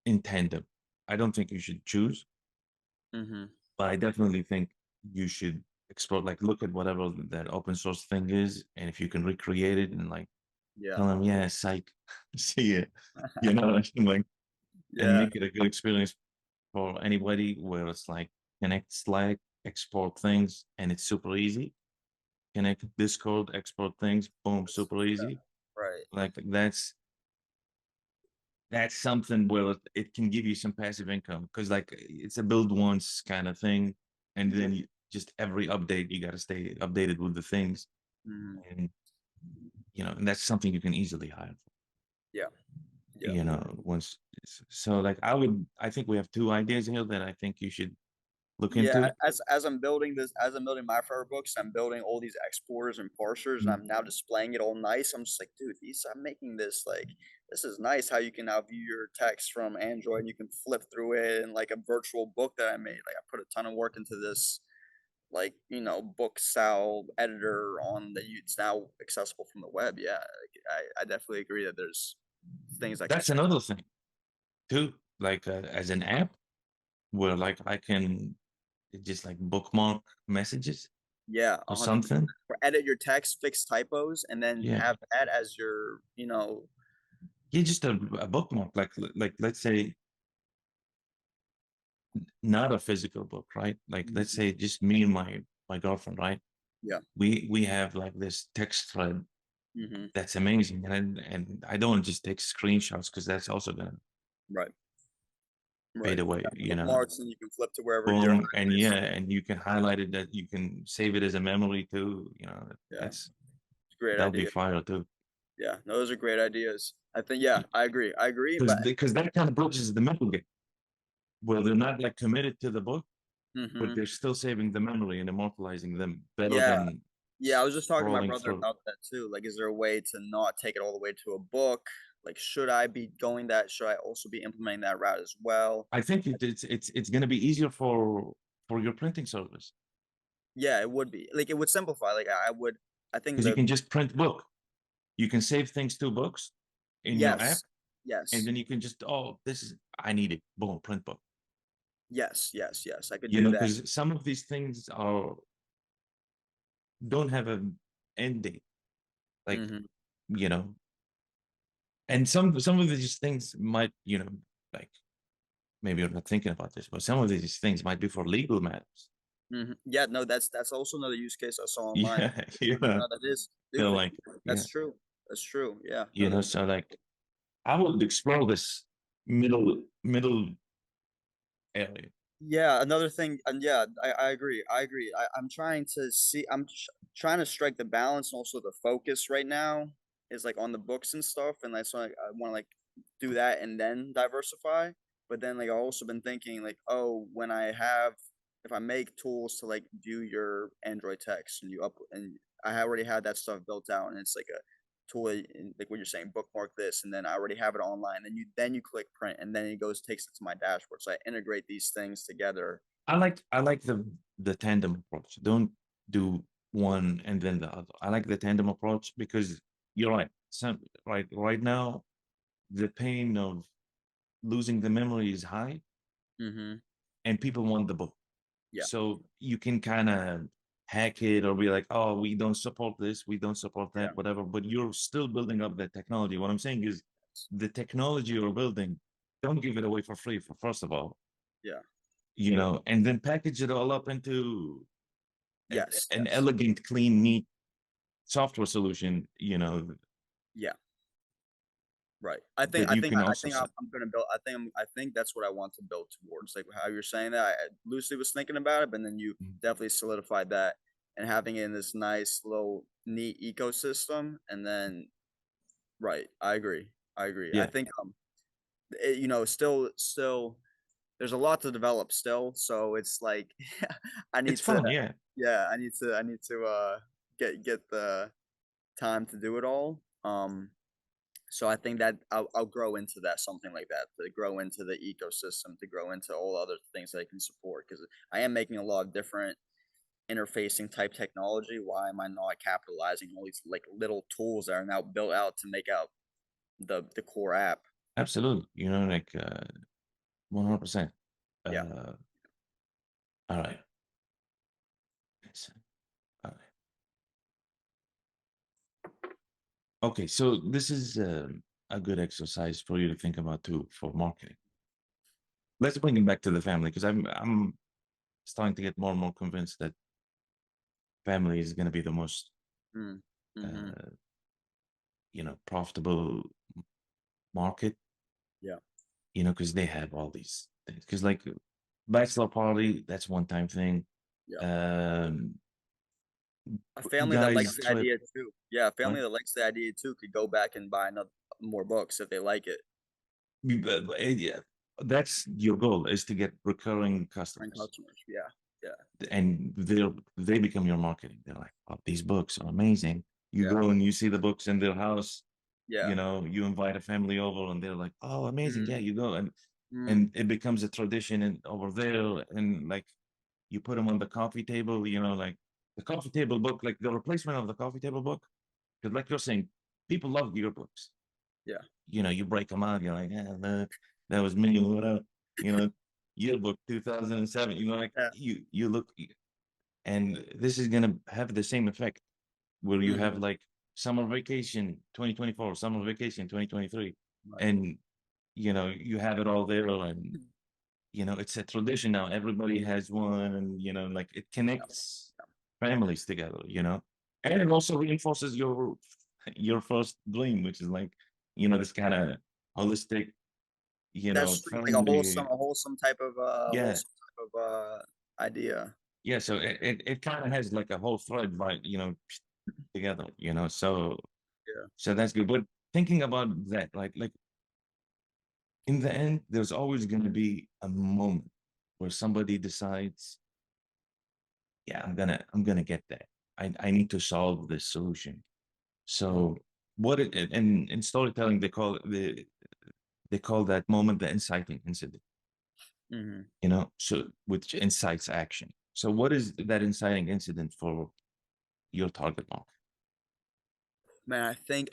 in tandem. I don't think you should choose, mhm, but I definitely think you should explore, like look at whatever that open source thing is, and if you can recreate it and like yeah, tell them, yeah, psych, see it, like, and yeah, make it a good experience for anybody where it's like connect Slack, export things, and it's super easy. Connect Discord, export things, boom, super yeah, easy. right, Like that's that's something where it can give you some passive income, because like it's a build once kind of thing, and then you, just every update you got to stay updated with the things, Mhm. and and that's something you can easily hire for, Yeah. Yeah. once. So like I think we have two ideas here that I think you should look Yeah, into. as I'm building this, as I'm building my favorite books, I'm building all these exporters and parsers, and Mm. I'm now displaying it all nice. I'm just like, dude, these I'm making this like this is nice how you can now view your text from Android and you can flip through it and like a virtual book that I made. Like I put a ton of work into this, like book style editor on that it's now accessible from the web. Yeah, like, I definitely agree that there's things that can That's change. another thing too, like as an app where like I can just like bookmark messages Yeah, or 100%. something. Or edit your text, fix typos, and then Yeah, have that as your, yeah, just a bookmark, like let's say not a physical book, right? Like let's Mhm. say just me and my girlfriend, right? Yeah. We have like this text thread Mhm. that's amazing, and I don't just take screenshots because that's also gonna Right. fade Right. away, Bookmarks, and you can flip to wherever your boom, and yeah, highlights. and you can highlight it, that you can save it as a memory too, Yeah, that's it's a great that'll be idea. fire too. Yeah, no, those are great ideas. I think, yeah, I agree. I agree, but Because that kind of bridges the middle gap where they're not like committed to the book, but mhm. they're still saving the memory and immortalizing them better Yeah. than Yeah, I was just talking to my scrolling brother through. about that too. Like, is there a way to not take it all the way to a book? Like, should I be going that? Should I also be implementing that route as well? I think it's going to be easier for your printing service, Yeah, it would be. Like, it would simplify. Like, I would. I think because you the can just print book. You can save things to books in your app, yes, and yes, then you can just, oh, this is, I need it, boom, print book. yes, yes, yes. I could do that. Because some of these things are don't have an end date, like Hmm. you know, and some of these things might, like maybe you're not thinking about this, but some of these things might be for legal matters. Hmm. Yeah, no, that's also another use case I saw online. Yeah, yeah, No, that is they're stupid. like, yeah, That's true. That's true. Yeah. No, so like I would explore this middle area. yeah, another thing, and yeah, I agree. I agree. I'm trying to see. Trying to strike the balance and also the focus right now is like on the books and stuff, and that's why I want to like do that and then diversify. But then like I've also been thinking like, oh, when I have, if I make tools to like view your Android text and you up and I already had that stuff built out, and it's like a tool, like what you're saying, bookmark this, and then I already have it online. Then you click print, and then it goes takes it to my dashboard. So I integrate these things together. I like the tandem approach. Don't do one and then the other. I like the tandem approach because you're right. Right now, the pain of losing the memory is high, Mm-hmm. and people want the book. Yeah. So you can kind of hack it or be like, oh, we don't support this, we don't support Yeah. that, whatever. But you're still building up the technology. What I'm saying is, the technology you're building, don't give it away for free. For first of all, Yeah. and then package it all up into Yes. an Yes. elegant, clean, neat software solution, Yeah. Right. I think. that I you think. can I also think sell. I'm gonna build. I think that's what I want to build towards. Like how you're saying that. I loosely was thinking about it, but then you Mm. definitely solidified that and having it in this nice little neat ecosystem. And then, right. I agree. I agree. I Yeah, think still there's a lot to develop still, so it's like I it's need to fun. Yeah, yeah, I need to get the time to do it all. So I think that I'll grow into that, something like that, to grow into the ecosystem, to grow into all other things that I can support, because I am making a lot of different interfacing type technology. Why am I not capitalizing on all these like little tools that are now built out to make out the core app? absolutely. Like 100%. Yeah. All right. Yes. All right. Okay, so this is a good exercise for you to think about too for marketing. Let's bring it back to the family, because I'm starting to get more and more convinced that family is going to be the most Mm. Mm-hmm. profitable market, Yeah. you know, because they have all these things. Because like bachelor party, that's one time thing. Yeah. Um, A family that likes guys the trip, idea too. Yeah, a family right? that likes the idea too could go back and buy another more books if they like it. Yeah, that's your goal is to get recurring And customers, customers. Yeah. Yeah. and they become your marketing. They're like, oh, these books are amazing. You Yeah. go and you see the books in their house, Yeah. you know, you invite a family over and they're like, oh, amazing. Mhm. Yeah, you go. Mhm. And it becomes a tradition and over there. And like you put them on the coffee table, you know, like the coffee table book, like the replacement of the coffee table book. Because like you're saying, people love your books. Yeah. You know, you break them out, you're like, look, that was me, whatever, you know, yearbook 2007, you know, like Yeah. you look, and this is gonna have the same effect where you have Mhm. like summer vacation 2024, summer vacation 2023, Right. and you know, you have it all there, and you know, it's a tradition now. Everybody has one, and you know, like it Yeah. connects families together, you know, and it also reinforces your first dream, which is like, you know, this kind of holistic, you know, That's true, like family. a Yeah, wholesome type of idea. yeah. So it kind of has like a whole thread, right? You know, together, you know. So Yeah. so that's good. But thinking about that, like in the end, there's always going to be a moment where somebody decides, yeah, I'm gonna get that. I need to solve this solution. Mhm. So what it in storytelling they call that moment the inciting incident, Mhm. you know, so which incites action. So what is that inciting incident for your target market? Man, I think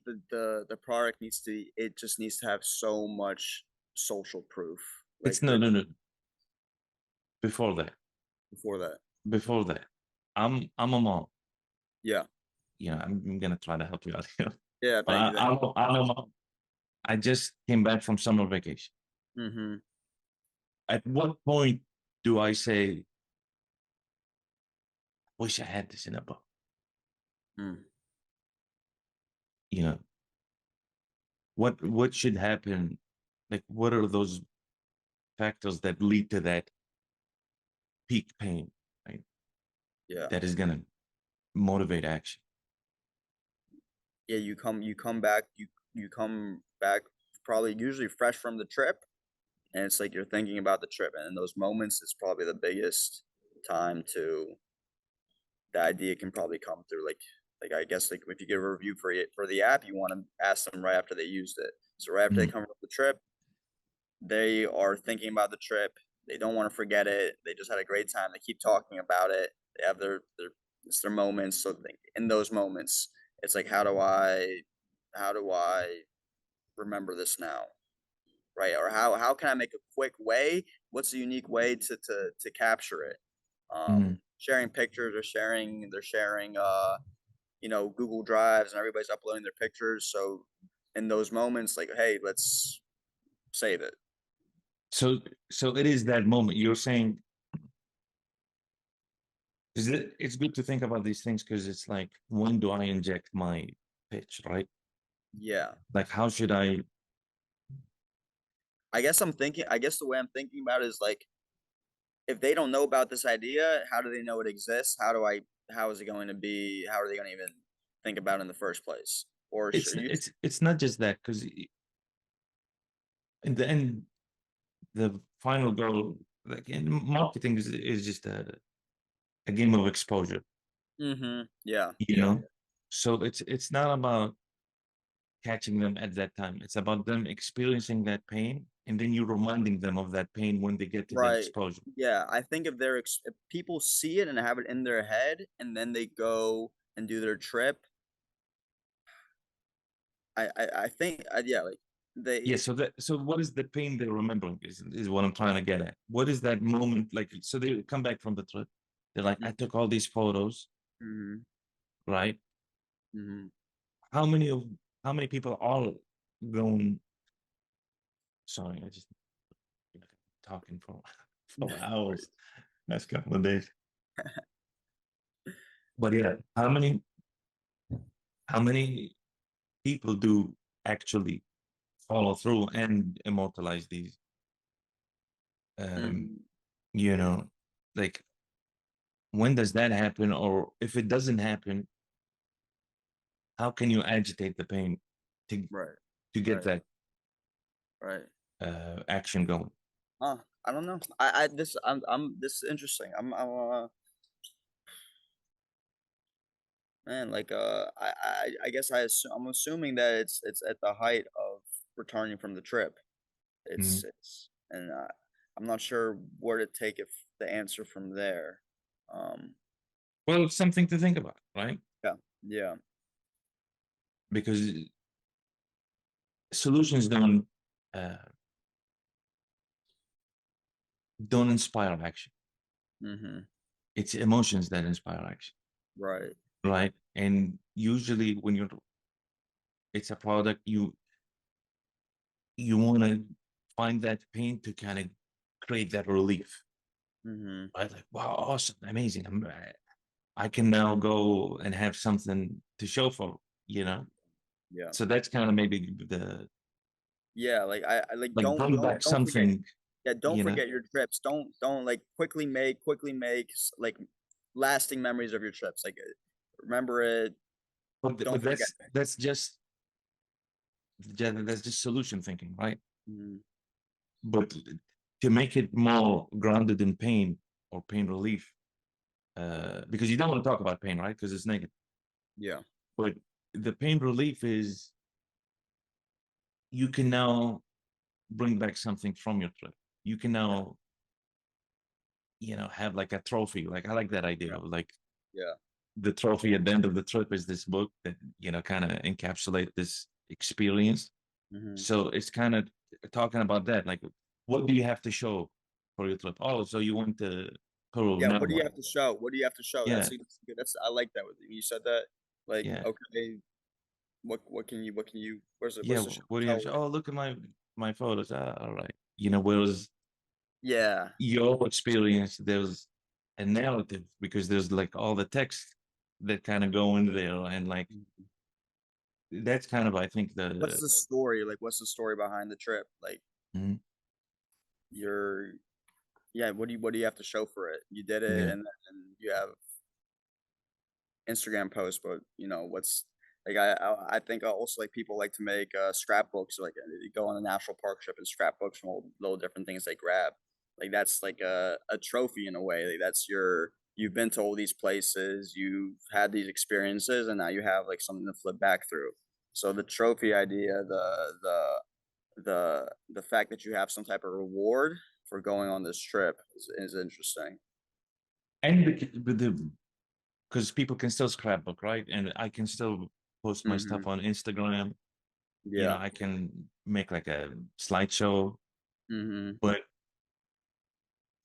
that the product needs to it just needs to have so much social proof. It's Like no, the no, no. Before that, before that. before that, I'm a mom. Yeah. You know, I'm gonna try to help you out here. Yeah, thank you, thank I'm a mom. I just came back from summer vacation. you. Mhm. At what point do I say, wish I had this in a book? Mm. You know, what should happen? Like, what are those factors that lead to that peak pain, right? Yeah. That is gonna motivate action. Yeah, you come back probably usually fresh from the trip, and it's like you're thinking about the trip, and in those moments, it's probably the biggest time to the idea can probably come through. Like I guess like if you give a review for it for the app, you want to ask them right after they used it. So right after they Mm, come from the trip, they are thinking about the trip. They don't want to forget it. They just had a great time. They keep talking about it. They have their it's their moments. So in those moments, it's like how do I remember this now? Right? Or how can I make a quick way? What's a unique way to capture it? mm. Sharing pictures or they're sharing Google Drives and everybody's uploading their pictures. So in those moments, like, hey, let's save it. So so it is that moment you're saying. Is it's good to think about these things because it's like, when do I inject my pitch, right? Yeah. Like, how should I? I guess the way I'm thinking about it is like if they don't know about this idea, how do they know it exists? How is it going to be how are they going to even think about it in the first place? Or should you It's not just that because in the end, the final goal, like in marketing, is just a game of exposure, Mhm. Yeah. you Yeah. know. So it's not about catching them at that time. It's about them experiencing that pain, and then you reminding them of that pain when they get to the Right. exposure. Yeah, I think if people see it and have it in their head and then they go and do their trip, I think yeah, like Yeah. they So what is the pain they're remembering is what I'm trying to get at. What is that moment like? So they come back from the trip. They're like, I took all these photos, Mhm. right? Mhm. How many of how many people are going? Sorry, I just talking for for hours. Last couple of days. But yeah, how many people do actually follow through and immortalize these. Mhm. You know, like when does that happen? Or if it doesn't happen, how can you agitate the pain to Right. to get Right. that Right. action going? I don't know. This is interesting. Man, like, I guess I'm assuming that it's at the height of returning from the trip. Mhm. And, I'm not sure where to take it the answer from there. Um, Well, it's something to think about, right? yeah, yeah, Because solutions uh, don't inspire action. mhm, It's emotions that inspire action, right, right? And usually, when it's a product, you want to find that pain to kind of create that relief, mhm, right? Like, wow, awesome, amazing. I can now go and have something to show for, you know. yeah. So that's kind of maybe the Yeah, like, I like, like bring back don't forget something, yeah, don't you know. forget your trips. Don't, like, quickly make like, lasting memories of your trips, like, remember it, But don't forget it. that's just solution thinking, right? Mhm, But to make it more grounded in pain or pain relief, because you don't want to talk about pain, right? Because it's negative. yeah, But the pain relief is you can now bring back something from your trip. You can yeah, now, have like a trophy. Like I like that idea yeah, of like yeah, the trophy at the end of the trip is this book that, kind of encapsulate this experience. mhm. So it's kind of talking about that. Like, what do you have to show for your trip? Oh, so you went to Peru. Yeah, Now what do you what? have to show? What do you have to show? Yeah, That's good. I like that with you said that. Like, yeah, okay, what can you yeah. what's the show What do you have? tell To, with? oh, look at my photos. All right. Whereas Yeah. your experience, there's a narrative because there's like all the text that kind of go in there, and like Mhm. that's kind of I think What's the the story? Like, what's the story behind the trip? Like, Mhm. you're yeah, what do you have to show for it? You did it, Yeah. and then you have Instagram posts, but, what's like, I think also, like, people like to make, scrapbooks, like, they go on a national park trip and scrapbooks from all little different things they grab. Like, that's like a trophy in a way, like, that's you've been to all these places, you've had these experiences, and now you have, like, something to flip back through. So the trophy idea, the fact that you have some type of reward for going on this trip is interesting. And the because people can still scrapbook, right? And I can still post my stuff Mhm. on Instagram. Yeah. I can make like a slideshow. Mhm. But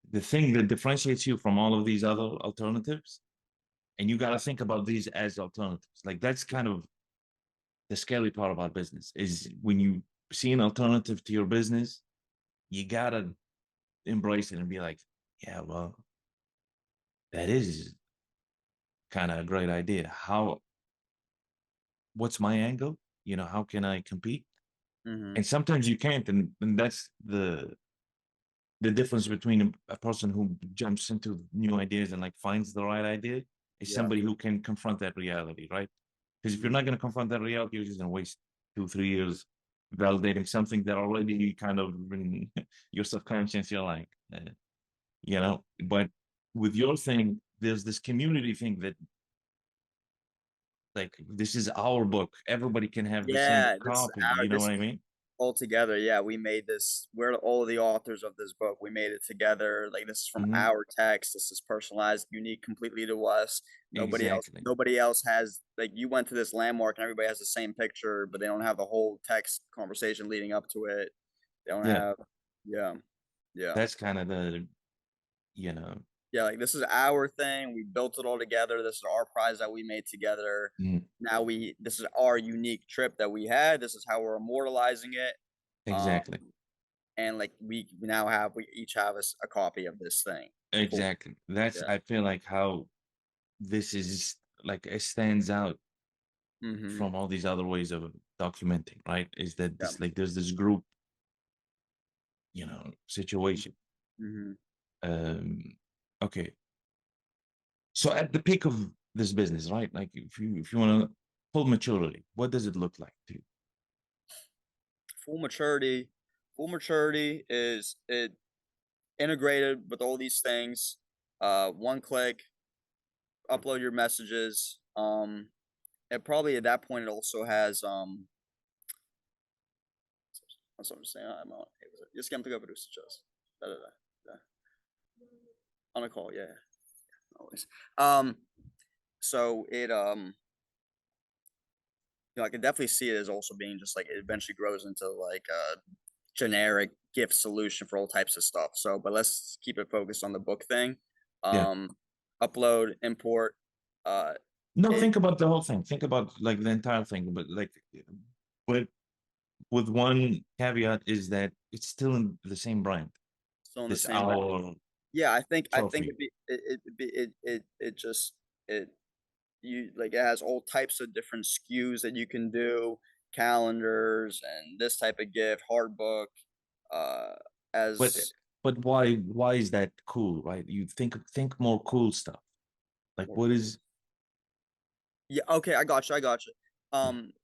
the thing that differentiates you from all of these other alternatives, and you got to think about these as alternatives. Like that's kind of the scary part about business is when you see an alternative to your business, you gotta embrace it and be like, yeah, well, that is kind of a great idea. What's my angle? How can I compete? Mhm. And sometimes you can't, and that's the difference between a person who jumps into new ideas and like finds the right idea is Yeah. somebody who can confront that reality, right? Because if you're Mhm. not going to confront that reality, you're just going to waste 2 3 years validating something that already kind of in your subconscious you're like, But with your thing, there's this community thing that like this is our book. Everybody can have the same Yeah, copy. You know this what I mean? all together, yeah, we made this we're all the authors of this book, we made it together, like, this is from Hmm. our text, this is personalized, unique completely to us, Exactly. nobody else has like, you went to this landmark and everybody has the same picture, but they don't have the whole text conversation leading up to it, they don't Yeah, have yeah, yeah. that's kind of the you know. Yeah, like, this is our thing, we built it all together, this is our prize that we made together. Mhm. Now this is our unique trip that we had, this is how we're immortalizing it, um, Exactly. and, like, we each have a copy of this thing. Cool. Exactly. That's Yeah. I feel like how this is like it stands out Mhm. from all these other ways of documenting, right? Is that Yeah. this like there's this group, situation. Mm-hmm. Um, okay. So at the peak of this business, right? Like if you want to full maturity, what does it look like to you? Full maturity. Full maturity is it integrated with all these things. One click, upload your messages. And probably at that point it also has that's what I'm saying. I'm on. Just get to go produce just. Da, da, da, da. On a call, yeah, always. So it I can definitely see it as also being just like it eventually grows into like a generic gift solution for all types of stuff. So, but let's keep it focused on the book thing. Yeah. Um, Upload, import. Uh, No, it think about the whole thing. Think about like the entire thing, but like with with one caveat is that it's still in the same brand. still in the This same brand. our Yeah, I think trophy. it just it you like it has all types of different SKUs that you can do, calendars and this type of gift, hard book, uh, But as why is that cool, right? You think more cool stuff. Like more what cool. is Yeah, okay, I got you. I got you.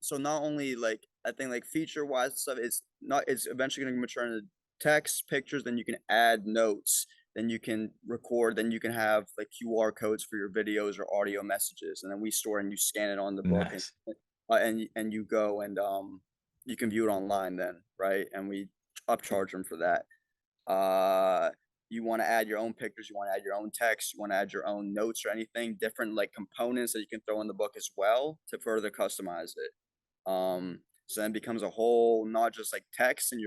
So not only like I think like feature wise and stuff, it's eventually going to mature into text, pictures. Then you can add notes. Then you can record. Then you can have like QR codes for your videos or audio messages, and then we store and you scan it on the book, nice? and you go and you can view it online then, right? And we upcharge them for that. Uh, you want to add your own pictures, you want to add your own text, you want to add your own notes or anything, different like components that you can throw in the book as well to further customize it. So then it becomes a whole, not just like text and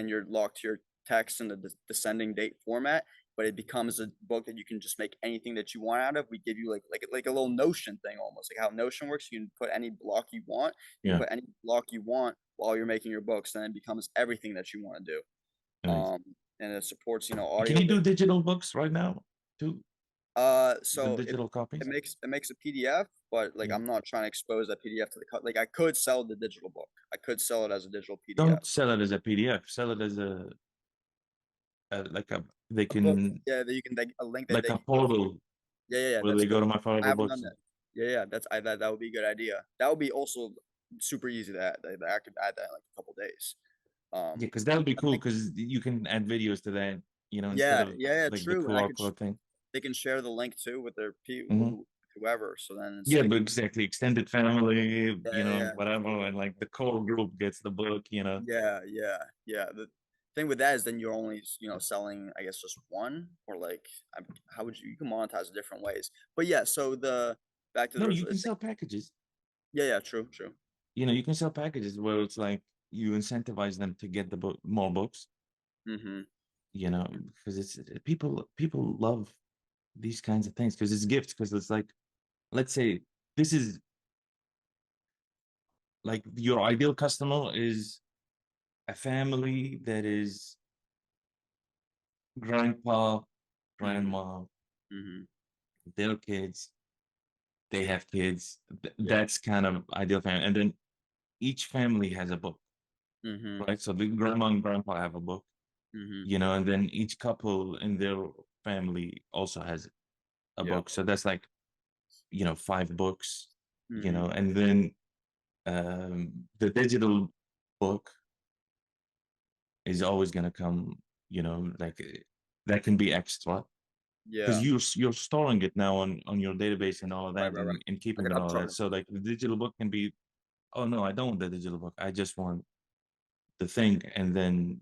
you're locked to your text in the descending date format, but it becomes a book that you can just make anything that you want out of. We give you like a little Notion thing almost, like how Notion works. You can put any block you want. You can Yeah, put any block you want while you're making your books, then it becomes everything that you want to do. nice. And it supports, Can audio. you do digital books right now too? Even So digital it copies? makes a PDF, but like Yeah. I'm not trying to expose that PDF to the cut. Like I could sell the digital book. I could sell it as a digital PDF. Don't sell it as a PDF. Sell it as like a they A book, can yeah, that you can like a link that like they a can go to. portal Yeah, yeah, yeah. where That's they go good. to my I forever haven't done books. that. Yeah, yeah. That would be a good idea. That would be also super easy to add. I could add that in like a couple days. Yeah, Um, because that would be I cool think because you can add videos to that, instead yeah, of yeah, yeah, like the true. And I QR could code thing. they can share the link too with their Hmm. whoever. So then it's Yeah, like but exactly. Extended family, yeah, yeah, whatever, and like the core group gets the book. yeah, yeah, yeah. The thing with that is then you're only, selling, I guess, just one or like, how would you can monetize it different ways. But yeah, so the back to the No, you original, can sell packages. yeah, yeah, true, true. You can sell packages where it's like you incentivize them to get the book more books, Mm-hmm. because it's people love these kinds of things because it's gifts, because it's like, let's say this is like your ideal customer is a family that is grandpa, Mm-hmm. grandma, Mm-hmm. their kids, they have kids. Yeah. That's kind of ideal family. And then each family has a book, Mm-hmm. right? So the grandma and grandpa have a book, Mm-hmm. and then each couple in their family also has a Yeah. book. So that's like, 5 books, Mm-hmm. and then the digital book is always going to come, like that can be extra because Yeah. you're storing it now on your database and all of Right, that, right, right. and I keeping could it all of upcharge that. them So for that. like the digital book can be, oh no, I don't want the digital book. I just want the thing. And then,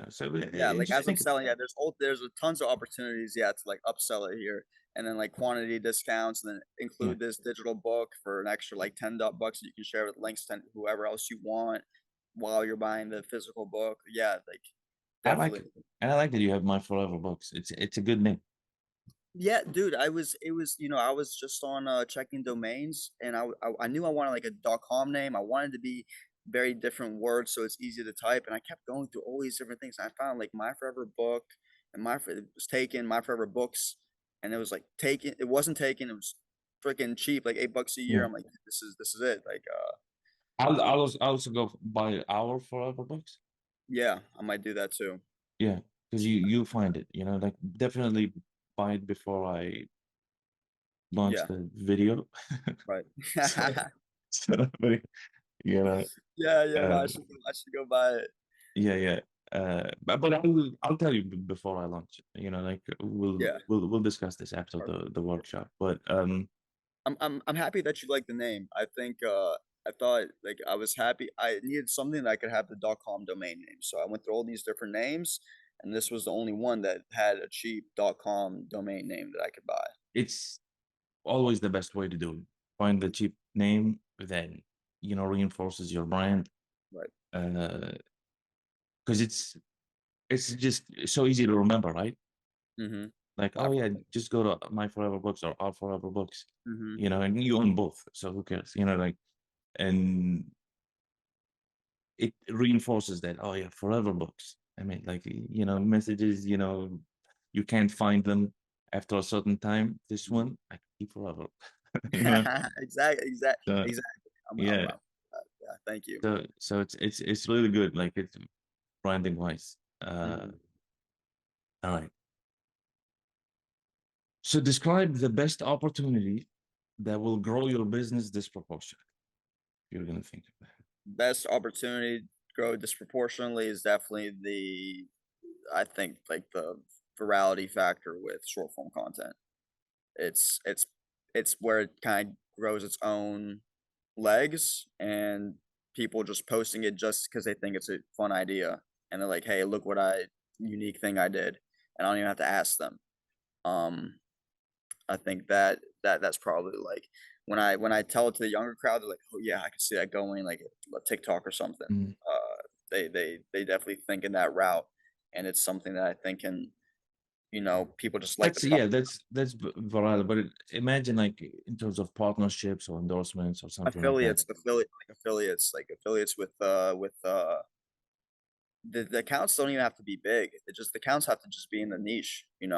so Yeah, like just as I'm think, selling, yeah, there's tons of opportunities, yeah, to like upsell it here, and then like quantity discounts, and then yeah. include this digital book for an extra like $10 that you can share with links to whoever else you want while you're buying the physical book. Yeah, like I like definitely. it. And I like that you have My Forever Books. It's a good name. Yeah, dude, it was, I was just on checking domains, and I knew I wanted like a .com name. I wanted to be very different words so it's easy to type, and I kept going through all these different things. I found like My Forever Book, and it was taken, My Forever Books, and it was like taken. It wasn't taken. It was freaking cheap, like $8 a year. Yeah. I'm like, this is it. Like, I'll also go buy our forever books. Yeah, I might do that too. Yeah, because you'll find it. You know, like definitely buy it before I launch Yeah, the video. right. So, so you know, Yeah, yeah, no, uh, I should go buy it. yeah, yeah. But I'll tell you before I launch it. You know, like Yeah. we'll discuss this after Perfect. the workshop. But I'm happy that you like the name. I think I thought like I was happy. I needed something that I could have the .com domain name. So I went through all these different names, and this was the only one that had a cheap .com domain name that I could buy. it's always the best way to do it. Find the cheap name that reinforces your brand. Right. Because it's just so easy to remember, right? Mm-hmm. Like, My oh yeah, just go to My Forever Books or Our Forever Books, mm-hmm. and you own both, so who cares? Like, and it reinforces that. Oh yeah, Forever Books. I mean, like, messages. You can't find them after a certain time. This one, I can keep forever. you know. So Exactly. yeah, Yeah, thank you. so it's really good. Like it's branding wise. Mhm. All right. So describe the best opportunity that will grow your business disproportionately. You're gonna think of that. Best opportunity to grow disproportionately is definitely I think like the virality factor with short form content. It's it's it's where it kind of grows its own legs and people just posting it just because they think it's a fun idea and they're like, "Hey, look what I unique thing I did," and I don't even have to ask them. Um, I think that's probably like when I tell it to the younger crowd, they're like, "Oh yeah, I can see that going like a TikTok or something." Mm. They definitely think in that route, and it's something that I think can people just like the That's yeah, product. that's viral. But imagine like in terms of partnerships or endorsements or something like that. Affiliates with the accounts don't even have to be big. The accounts have to just be in the niche, It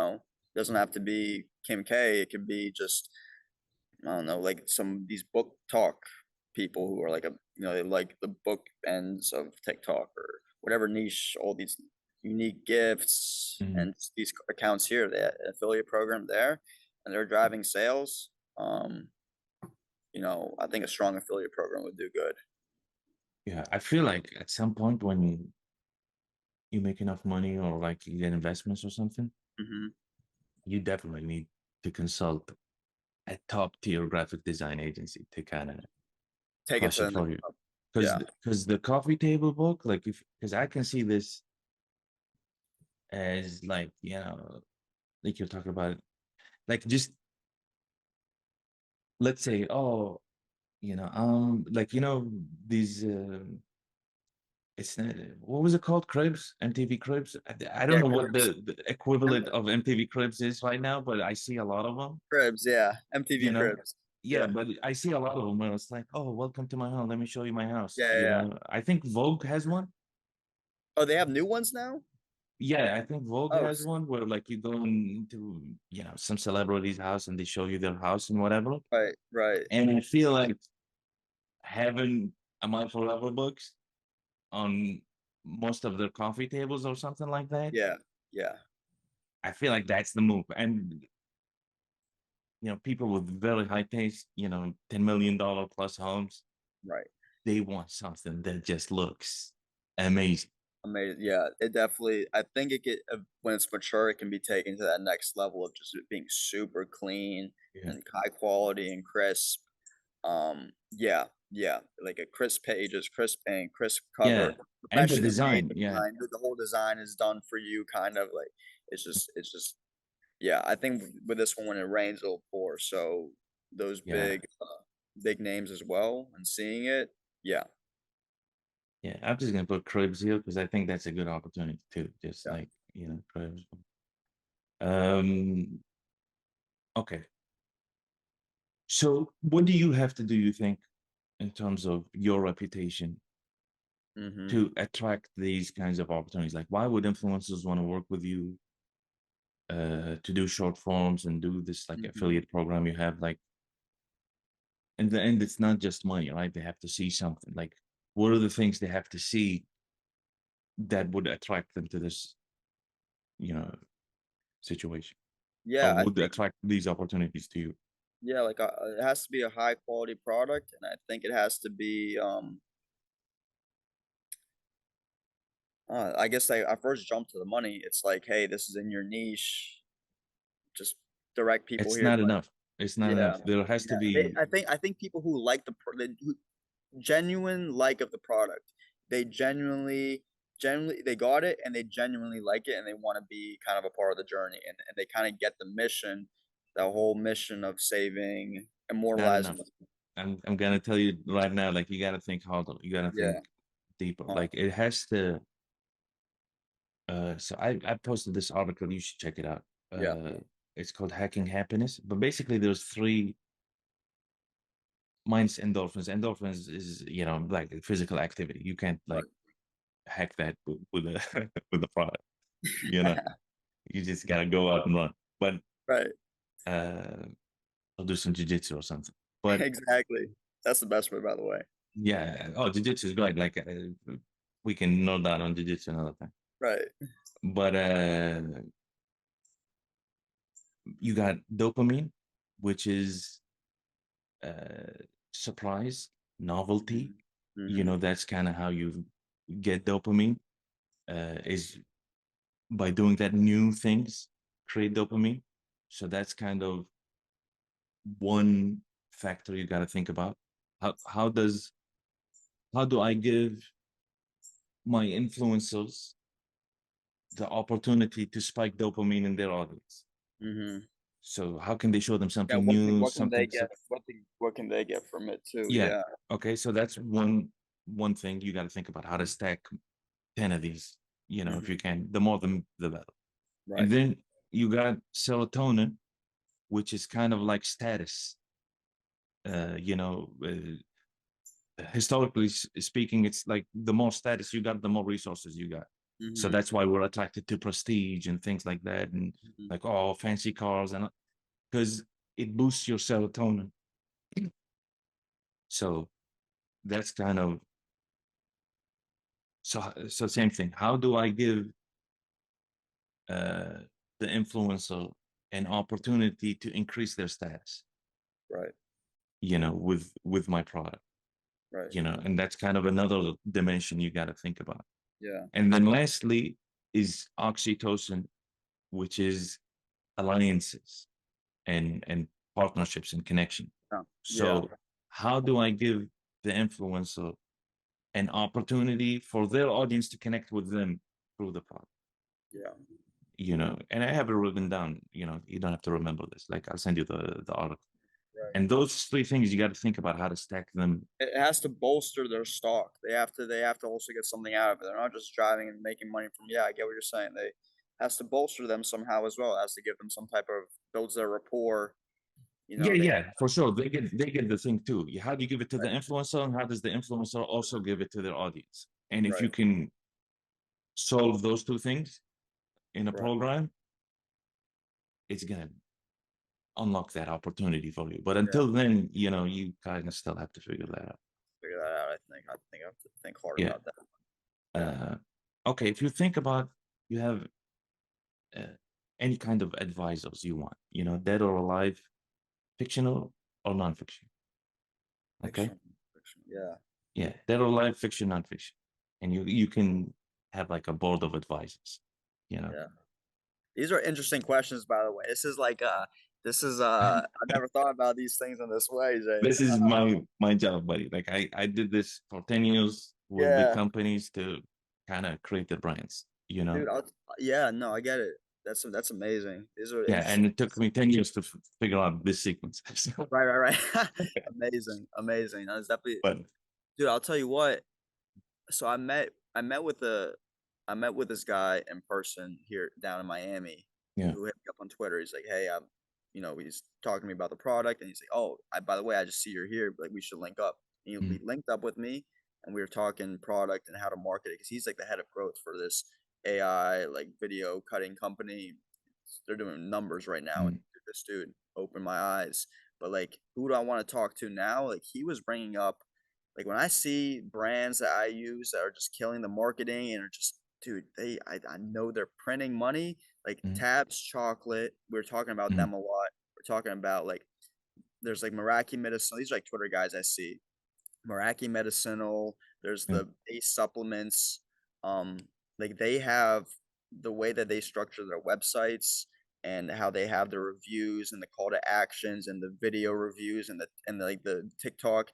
doesn't have to be Kim K. It could be just I don't know, like some these book talk people who are like they like the book ends of TikTok or whatever niche, all these unique gifts Mhm. and these accounts here, they have an affiliate program there and they're driving sales. I think a strong affiliate program would do good. Yeah, I feel like at some point when you make enough money or like you get investments or something, Hmm. you definitely need to consult a top tier graphic design agency to kind of Take it push to it the next for you. level. Because Yeah. because the coffee table book, like if because I can see this as like like you're talking about, like just let's say, oh, like these it's not, what was it called? Cribs, MTV Cribs. I don't Yeah, know what Cribs. the M- equivalent of MTV Cribs is right now, but I see a lot of them. Cribs, yeah. You MTV know, Cribs. yeah, Yeah. but I see a lot of them where it's like, oh, welcome to my home. Let me show you my house. Yeah, yeah, yeah. I think Vogue has one. Oh, they have new ones now? Yeah, I think Vogue Oh, has one where like you go into some celebrity's house and they show you their house and whatever. right, right. And I feel like having a My Forever books on most of their coffee tables or something like that. Yeah, yeah, I feel like that's the move. And people with very high taste, $10 million plus homes, right. they want something that just looks amazing. Amazing. Yeah, it definitely. I think when it's mature, it can be taken to that next level of just it being super clean Yeah. and high quality and crisp. Yeah, yeah, like a crisp pages, crisp ink, crisp Yeah. cover, And the professionally made design. Yeah. design. The whole design is done for you, kind of like it's just. Yeah, I think with this one, when it rains, it'll pour. So those Yeah. big names as well, and seeing it, yeah, Yeah. I'm just gonna put cribs here because I think that's a good opportunity too. Just yeah. like, cribs. Um, okay. So what do you have to do, you think, in terms of your reputation Hmm. to attract these kinds of opportunities? Like, why would influencers want to work with you to do short forms and do this like Hmm. affiliate program you have? Like, in the end, it's not just money, right? They have to see something. Like, what are the things they have to see that would attract them to this, you know, situation, or Yeah, I would think attract these opportunities to you? yeah, like it has to be a high quality product, and I think it has to be I guess I first jumped to the money. It's like, hey, this is in your niche. Just direct people It's here. not But enough. It's not yeah, enough. There has to yeah. be. I think people who like who genuine like of the product, they genuinely they got it and they genuinely like it and they want to be kind of a part of the journey and they kind of get the mission, the whole mission of saving, Not immortalizing. enough. I'm gonna tell you right now, like, you gotta think harder. You gotta think Yeah. deeper. Huh. Like, it has to. So I posted this article. You should check it out. Yeah. It's called Hacking Happiness. But basically, there's three. Mine's endorphins. Endorphins is, like physical activity. You can't like Right. hack that with a with the product. You know, you just gotta go out and run. But Right. uh, I'll do some jujitsu or something. But Exactly. That's the best way, by the way. yeah, oh, jujitsu is great. Like, we can know that on jujitsu another time. Right. But you got dopamine, which is uh, surprise, novelty. Mm-hmm. That's kind of how you get dopamine. Is by doing that new things create dopamine. So that's kind of one factor you got to think about. How do I give my influencers the opportunity to spike dopamine in their audience? Mm-hmm. So how can they show them Yeah, something new, what can they something? get? What can they get from it too? Yeah. Yeah. Okay. So that's one thing you got to think about, how to stack 10 of these. If Hmm. you can, the more the better. And Right. then you got serotonin, which is kind of like status. Uh, you know, Historically speaking, it's like the more status you got, the more resources you got. So Hmm. that's why we're attracted to prestige and things like that, and Hmm. like, oh, fancy cars, and because it boosts your serotonin. So that's kind of, so same thing. How do I give uh, the influencer an opportunity to increase their status? Right. With my product. Right. And that's kind of another dimension you got to think about. Yeah. And then lastly is oxytocin, which is alliances and partnerships and connection. Yeah. Yeah. So how do I give the influencer an opportunity for their audience to connect with them through the product? Yeah. And I have it written down. You don't have to remember this. Like, I'll send you the article. Right. And those three things, you got to think about how to stack them. It has to bolster their stock. They have to also get something out of it. They're not just driving and making money from. Yeah, I get what you're saying. They has to bolster them somehow as well. It has to give them some type of builds their rapport. Yeah, They yeah, for sure. They get the thing too. How do you give it to the right, influencer, and how does the influencer also give it to their audience? And if you right, can solve those two things in a right. program, it's gonna unlock that opportunity for you. But Yeah, until then, you kind of still have to figure that out. figure that out. I think I have to think hard Yeah. about that. Yeah. Uh, okay. If you think about, you have uh, any kind of advisors you want, dead or alive, fictional or nonfiction. Okay. Fiction. Fiction. Yeah. Yeah, dead or alive, fiction, nonfiction, and you can have like a board of advisors. You know, Yeah. These are interesting questions, by the way. I never thought about these things in this way, Zaid. this is my job, buddy. Like, I did this for 10 years with big Yeah, companies to kind of create the brands. dude. Yeah, no, I get it. That's amazing. These are Yeah, and interesting. it took me 10 years to figure out this sequence. Right, right, right. Amazing, amazing. That's definitely, But dude. I'll tell you what. So I met with this guy in person here down in Miami, yeah, who hit me up on Twitter. He's like, "Hey, he's talking to me about the product, and he's like, "Oh, by the way, I just see you're here. Like, we should link up." And he mm, linked up with me, and we were talking product and how to market it because he's like the head of growth for this AI like video cutting company. They're doing numbers right now, and mm, this dude opened my eyes. but like, who do I want to talk to now? Like, he was bringing up, like, when I see brands that I use that are just killing the marketing and are just, dude, I know they're printing money. Like Mhm. Tabs Chocolate, we're talking about Mhm. them a lot. We're talking about like, there's like Meraki Medicinal. These are like Twitter guys I see. Meraki Medicinal. There's Yeah. the Ace supplements. Um, like they have the way that they structure their websites and how they have the reviews and the call to actions and the video reviews and like the TikTok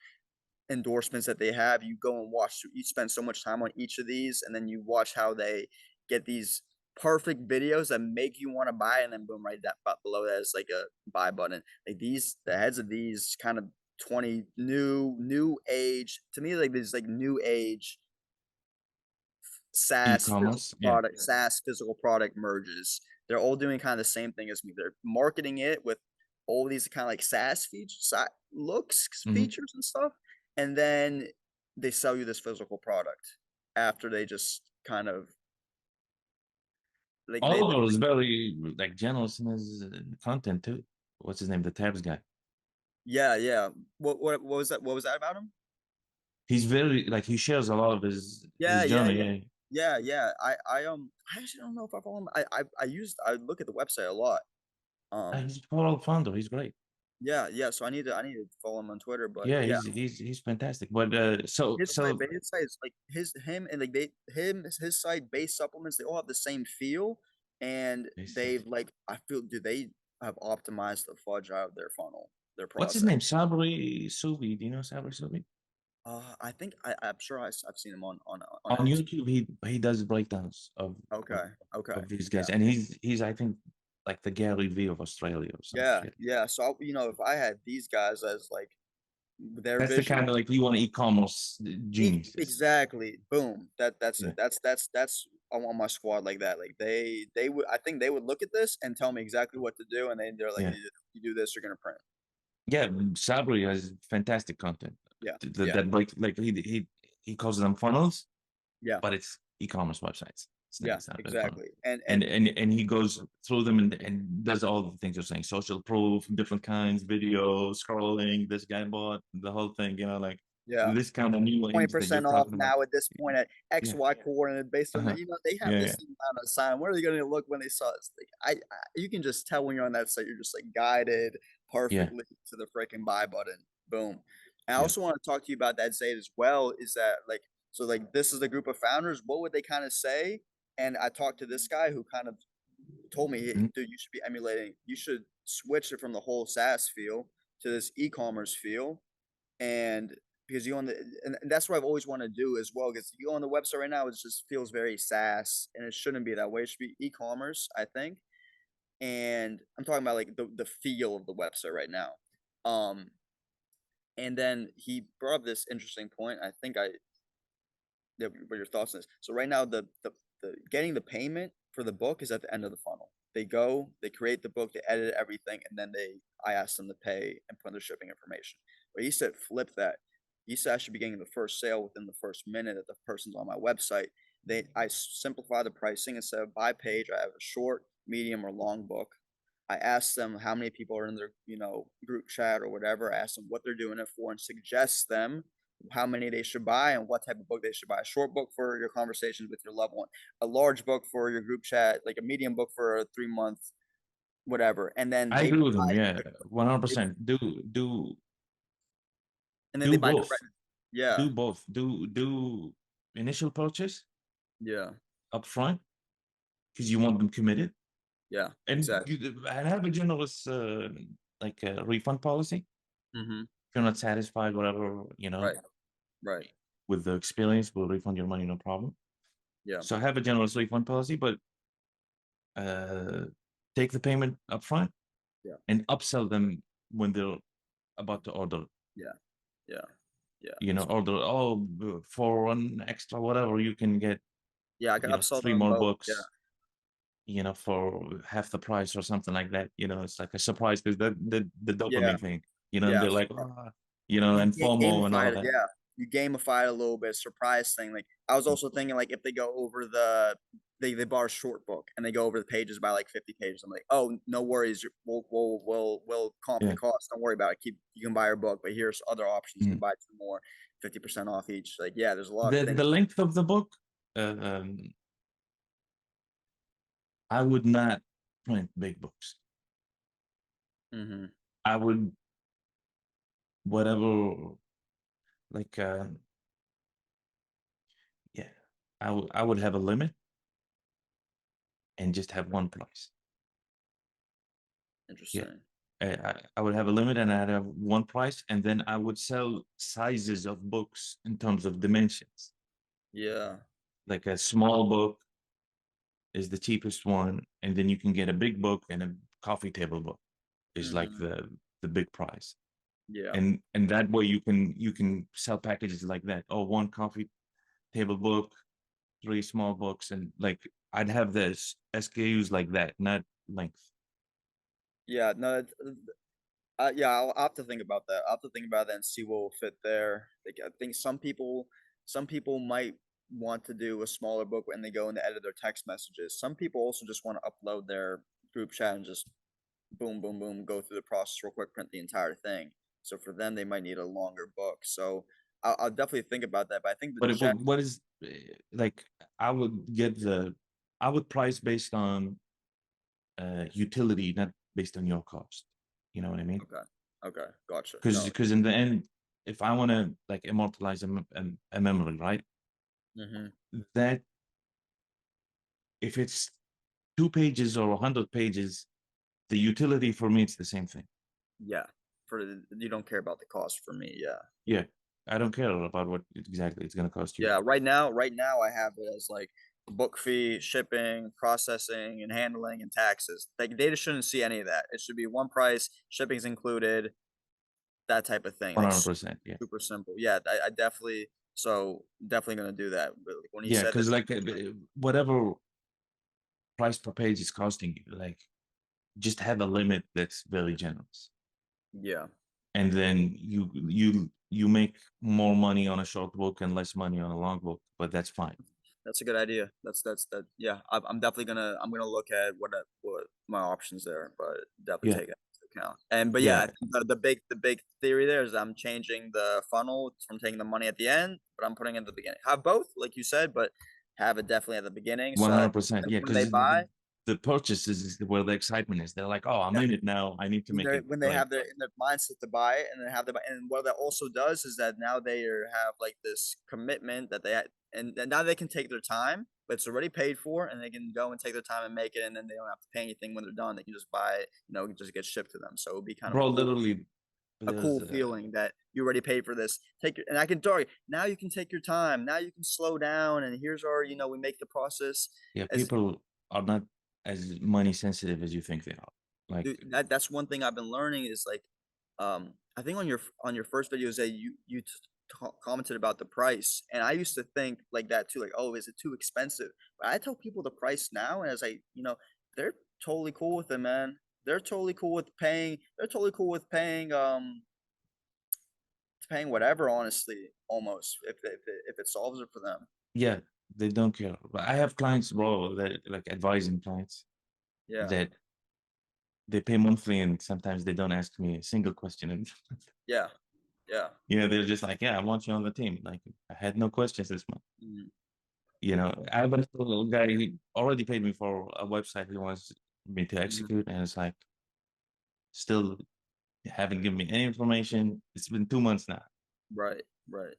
endorsements that they have. You go and watch, you spend so much time on each of these, and then you watch how they get these perfect videos that make you want to buy, and then boom, right that below that is like a buy button. Like these, the heads of these kind of 20 new age to me, like these like new age E-commerce. Yeah. SaaS physical product merges. They're all doing kind of the same thing as me. They're marketing it with all these kind of like SaaS features, looks, Mhm. features and stuff, and then they sell you this physical product after they just kind of like Oliver is very like generous in his content too. What's his name? The tabs guy. yeah. What was that? What was that about him? He's very like he shares a lot of Yeah, his yeah, journey. yeah. Yeah. Yeah. I actually don't know if I follow him. I look at the website a lot. Um, He's a total founder. He's great. yeah. So I need to follow him on Twitter, but Yeah, yeah. he's fantastic. But so His site is like him and like his site base supplements, they all have the same feel, and they've like I feel do they have optimized the fudge out of their funnel, their what's his process. name? Sabri Subi. Do you know Sabri Subi? I think I'm sure I've seen him on On Insta. YouTube, he does breakdowns Okay, okay, of these yeah, guys, and he's I think like the Gary V of Australia or some shit. yeah. So if I had these guys as like their That's the vision. kind of like you want e-commerce geniuses. Exactly. Boom. That's Yeah, it. That's I want my squad like that. Like they would I think they would look at this and tell me exactly what to do, and they're like, yeah, you do this, you're gonna print. yeah. Sabri has fantastic content. Yeah. Yeah. That like he calls them funnels, Yeah. but it's e-commerce websites. Yeah. It's not a funnel. Exactly. And And he goes through them and does all the things you're saying: social proof, different kinds, video, scrolling. This guy bought the whole thing, like yeah. this kind of new age that you're 20% off talking about. now at this point at Yeah, XY coordinate based on uh-huh. that. They have Yeah, this yeah, thing on a sign. Where are they going to look when they saw this? Like, you can just tell when you're on that site, you're just like guided yeah, perfectly to the freaking buy button. Boom. And I yeah. also want to talk to you about that Zaid as well. Is that like, so like this is a group of founders. What would they kind of say? And I talked to this guy who kind of told me, hey, Mhm. dude, you should be emulating, you should switch it from the whole SaaS feel to this e-commerce feel. And because you on the and that's what I've always wanted to do as well. Because you go on the website right now, it just feels very SaaS, and it shouldn't be that way. It should be e-commerce, I think. And I'm talking about like the feel of the website right now. Um, and then he brought up this interesting point. I think what your thoughts on this. So right now, the getting the payment for the book is at the end of the funnel. They go, they create the book, they edit everything, and then I ask them to pay and put in their shipping information. But he said flip that. He said I should be getting the first sale within the first minute that the person's on my website. I simplify the pricing instead of by page. I have a short, medium, or long book. I ask them how many people are in their group chat or whatever. I ask them what they're doing it for and suggest them how many they should buy and what type of book they should buy. A short book for your conversations with your loved one, a large book for your group chat, like a medium book for a 3 month, whatever. And then I they agree with him. buy, Yeah, they, 100%. Do and then they do buy both. credit. Yeah, Do both. Do initial purchase yeah, upfront because you want them committed, yeah, and exactly. and have a generous like refund policy. Mm-hmm. If you're not satisfied, whatever, Right, right. with the experience, we'll refund your money, no problem. Yeah, So have a generous refund policy, but uh, take the payment upfront yeah, and upsell them when they're about to order. yeah, yeah, yeah. Order for one extra whatever you can get, Yeah, I can upsell three them more both. Yeah, books, for half the price or something like that. It's like a surprise because the yeah, dopamine thing, and yeah. they're like, and FOMO and Gamify all it. that. Yeah, you gamify it a little bit. Surprise thing, like I was also thinking like if they go over they bought a short book and they go over the pages by like 50 pages. I'm like, oh, no worries, we'll comp the Yeah. cost. Don't worry about it. You can buy your book, but here's other options. You can Mm. buy two more, 50% off each. Like, yeah, there's a lot of The things. length of the book, I would not print big books. Hmm. I would whatever like yeah, I would have a limit and just have one price. Yeah. Interesting. I would have a limit and I'd have one price, and then I would sell sizes of books in terms of dimensions. Yeah. Like a small book is the cheapest one, and then you can get a big book, and a coffee table book is like Hmm. the big price. Yeah. And that way you can sell packages like that. Oh, one coffee table book, three small books, and like I'd have this SKUs like that, not length. Yeah. No, yeah, I'll have to think about that. I'll have to think about that and see what will fit there. Like, I think some people might want to do a smaller book when they go and they edit their text messages. Some people also just want to upload their group chat and just boom, boom, boom, go through the process real quick, print the entire thing. So for them, they might need a longer book. So I'll definitely think about that. But I think the But jet, what is like I would get I would price based on utility, not based on your cost. You know what I mean? okay, okay, gotcha. Because No, in the end, if I want to like immortalize a memory, right? hmm, That if it's 2 pages or 100 pages, the utility for me it's the same thing. yeah. You don't care about the cost for me, yeah. Yeah, I don't care about what exactly it's going to cost you. Yeah, right now I have it as like book fee, shipping, processing, and handling, and taxes. Like data shouldn't see any of that. It should be one price, shipping's included, that type of thing. Like 100%. Yeah, super simple. Yeah, I definitely definitely gonna do that. But like, when you yeah, said because that, like whatever price per page is costing you, like just have a limit that's very generous, yeah. and then you make more money on a short book and less money on a long book, but that's fine. That's a good idea. That. Yeah, I'm definitely gonna look at what my options there, but definitely Yeah, take that into account. And but yeah, yeah, I think the big theory there is I'm changing the funnel from taking the money at the end, but I'm putting it at the beginning. Have both, like you said, but have it definitely at the beginning, so that 100%. Yeah, when they because buy, the purchase is where the excitement is. They're like, oh, I'm yeah, in it now. I need to make it when they like have their in their mindset to buy it, and then have the and what that also does is that now have like this commitment that and now they can take their time, but it's already paid for, and they can go and take their time and make it, and then they don't have to pay anything when they're done. They can just buy it, it just get shipped to them. So it would be kind of bro, literally a there's cool feeling that you already paid for this. And I can tell you now you can take your time. Now you can slow down, and here's our we make the process yeah, as people are not as money sensitive as you think they are. Like, dude, that's one thing I've been learning is like, I think on your first videos that commented about the price, and I used to think like that too, like, oh, is it too expensive? But I tell people the price now, and as they're totally cool with it, man. They're totally cool with paying. They're totally cool with paying whatever, honestly, almost if it solves it for them. yeah, they don't care. But I have clients, bro, that like advising clients Yeah, that they pay monthly and sometimes they don't ask me a single question. And yeah, yeah. yeah, they're just like, yeah, I want you on the team. Like, I had no questions this month. Mhm. I have a little guy, he already paid me for a website he wants me to Mhm. execute, and it's like, still haven't given me any information. It's been 2 months now. Right, right.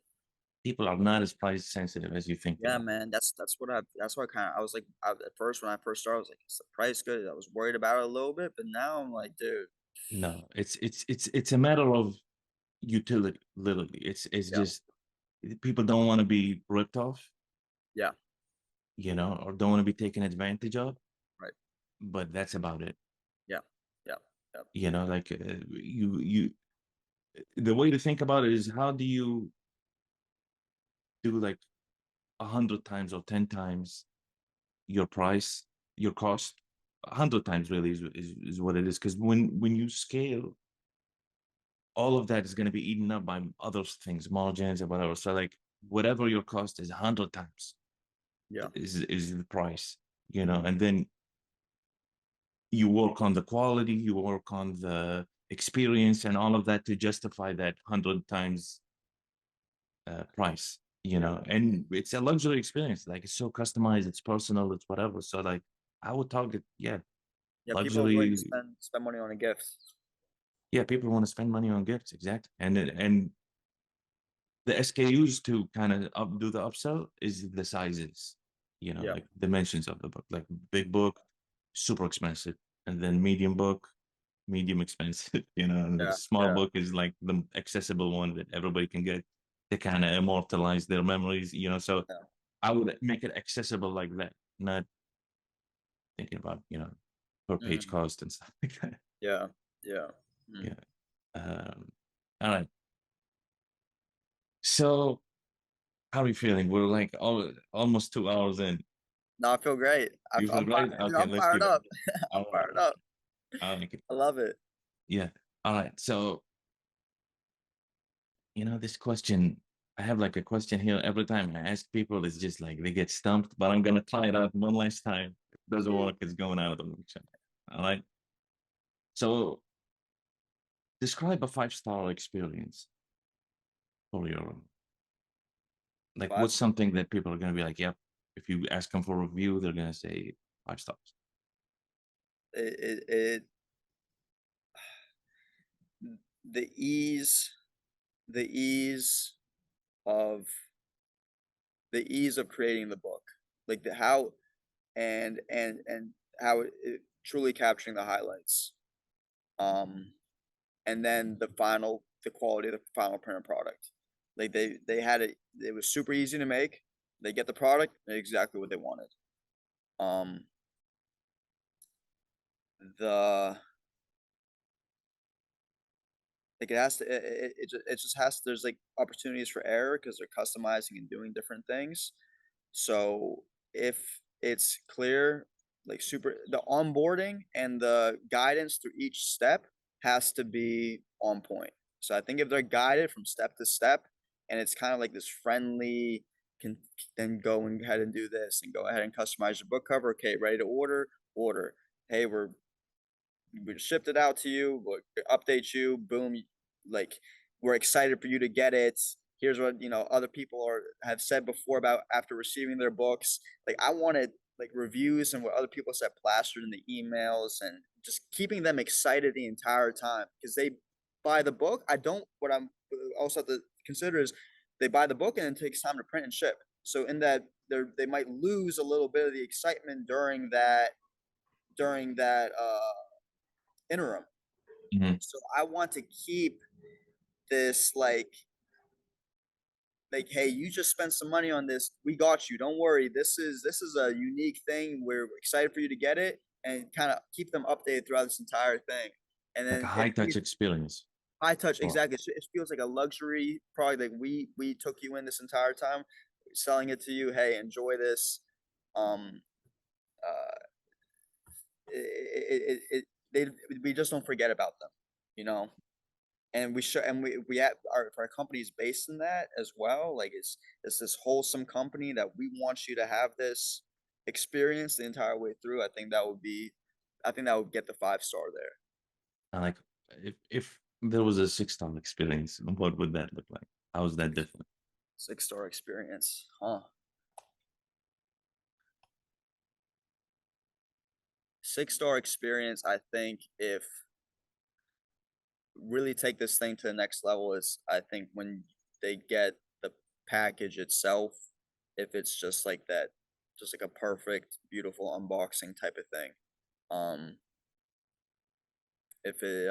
People are not as price sensitive as you think they Yeah, are. man, that's what I was like, at first when I first started, I was like, "Is the price good?" I was worried about it a little bit, but now I'm like, "Dude." No, it's a matter of utility, literally. It's Yeah, just people don't want to be ripped off, yeah, or don't want to be taken advantage of, right. but that's about it. Yeah, yeah, yeah. Like the way to think about it is how do you do like 100 times or 10 times your price, your cost, 100 times really is what it is. Because when you scale, all of that is going to be eaten up by other things, margins and whatever. So like whatever your cost is 100 times Yeah. is the price, you know, and then you work on the quality, you work on the experience and all of that to justify that 100 times price, you know. And it's a luxury experience, like it's so customized, it's personal, it's whatever. So like I would target, yeah, Yeah, people are willing to luxury. spend money on a gift. Yeah, people want to spend money on gifts, exactly. And the SKUs to kind of do the upsell is the sizes, you know, Yeah, like dimensions of the book. Like big book, super expensive, and then medium book, medium expensive. You know, and the yeah, small yeah, book is like the accessible one that everybody can get to kind of immortalize their memories. You know, so yeah. I would make it accessible like that, not thinking about per page Mhm. cost and stuff like that. Yeah, yeah. Mm. Yeah. All right. So how are you feeling? We're like almost 2 hours in. No, I feel great. You feel I'm fired, great? dude, Okay, I'm let's fired keep it. up. I'm All right. fired up. I like it. I love it. Yeah. All right. So, this question, I have like a question here every time I ask people, it's just like they get stumped, but I'm going to try it out one last time. If it doesn't work, it's going out of the lecture. All right. So, describe a 5-star experience for your, like, Five. what's something that people are going to be like, yep, if you ask them for a review, they're going to say 5 stars. It the ease, the ease of the ease of creating the book, like the how and how it truly capturing the highlights. Um, and then the quality of the final printed product. Like they had it. It was super easy to make. They get the product exactly what they wanted. Um, the like it has to it just has there's like opportunities for error because they're customizing and doing different things. So if it's clear, like super the onboarding and the guidance through each step has to be on point. So I think if they're guided from step to step and it's kind of like this friendly, can then go and ahead and do this and go ahead and customize your book cover. Okay, ready to order. Hey, we shipped it out to you. We'll update you. Boom. Like we're excited for you to get it. Here's what other people have said before about after receiving their books. Like I wanted like reviews and what other people said plastered in the emails and just keeping them excited the entire time because they buy the book. I don't. What I'm also have to consider is they buy the book and it takes time to print and ship. So in that they might lose a little bit of the excitement during that interim. Mhm. So I want to keep this like hey, you just spent some money on this. We got you. Don't worry. This is a unique thing. We're excited for you to get it and kind of keep them updated throughout this entire thing. And Like a then high touch experience. high touch Well, exactly. It feels like a luxury product. Like we took you in this entire time, selling it to you. Hey, enjoy this. Um, uh, they we just don't forget about them, you know. And we have our company is based in that as well. Like it's this wholesome company that we want you to have this experience the entire way through. I think that would get the 5 star there. like if there was a 6-star experience, what would that look like? How is that different? 6 star experience, huh? 6 star experience. I think if really take this thing to the next level is I think when they get the package itself, if it's just like that, just like a perfect, beautiful unboxing type of thing. Um, if it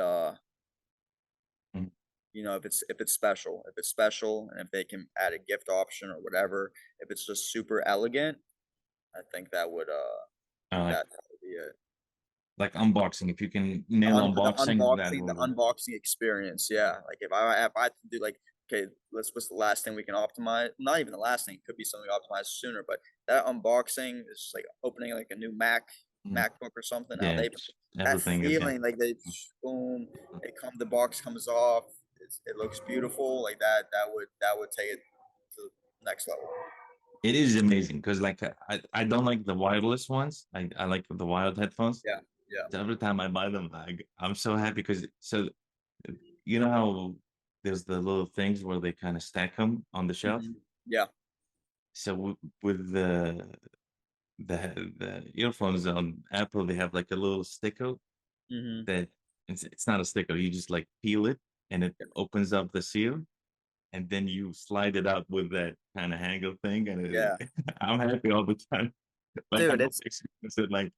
Mhm. if it's special, and if they can add a gift option or whatever, if it's just super elegant, I think I think Like that would be it. unboxing. If you can nail unboxing, that The will. unboxing experience, yeah. Like if I had to do like, okay, what's the last thing we can optimize? Not even the last thing, it could be something optimized sooner, but that unboxing is just like opening like a new Mhm. MacBook or something. How Yeah, they that everything is gonna. feeling like they boom, the box comes off, it looks beautiful, like that would take it to next level. It is amazing because like I don't like the wireless ones. I like the wired headphones. Yeah, yeah. So every time I buy them, I'm so happy because you know how there's the little things where they kind of stack them on the shelf. Yeah. So with the earphones on Apple, they have like a little sticker Hmm. that it's not a sticker. You just like peel it and it opens up the seal, and then you slide it out with that kind of hanger thing, and Yeah. I'm happy all the time. Like I Dude, don't experience it like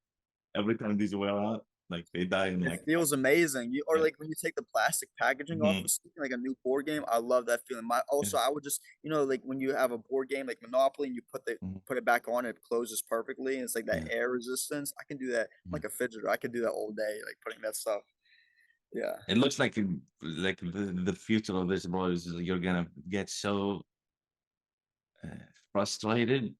every time these wear out, like they die in it like feels amazing. You or yeah, like when you take the plastic packaging off mhm, of something like a new board game. I love that feeling. yeah, I would just like when you have a board game like Monopoly and you mhm, put it back on, it closes perfectly, and it's like that yeah, air resistance. I can do that. I'm yeah. like a fidgeter. I could do that all day, like putting that stuff. Yeah. It looks like like the future of this boy is you're gonna get so uh, frustrated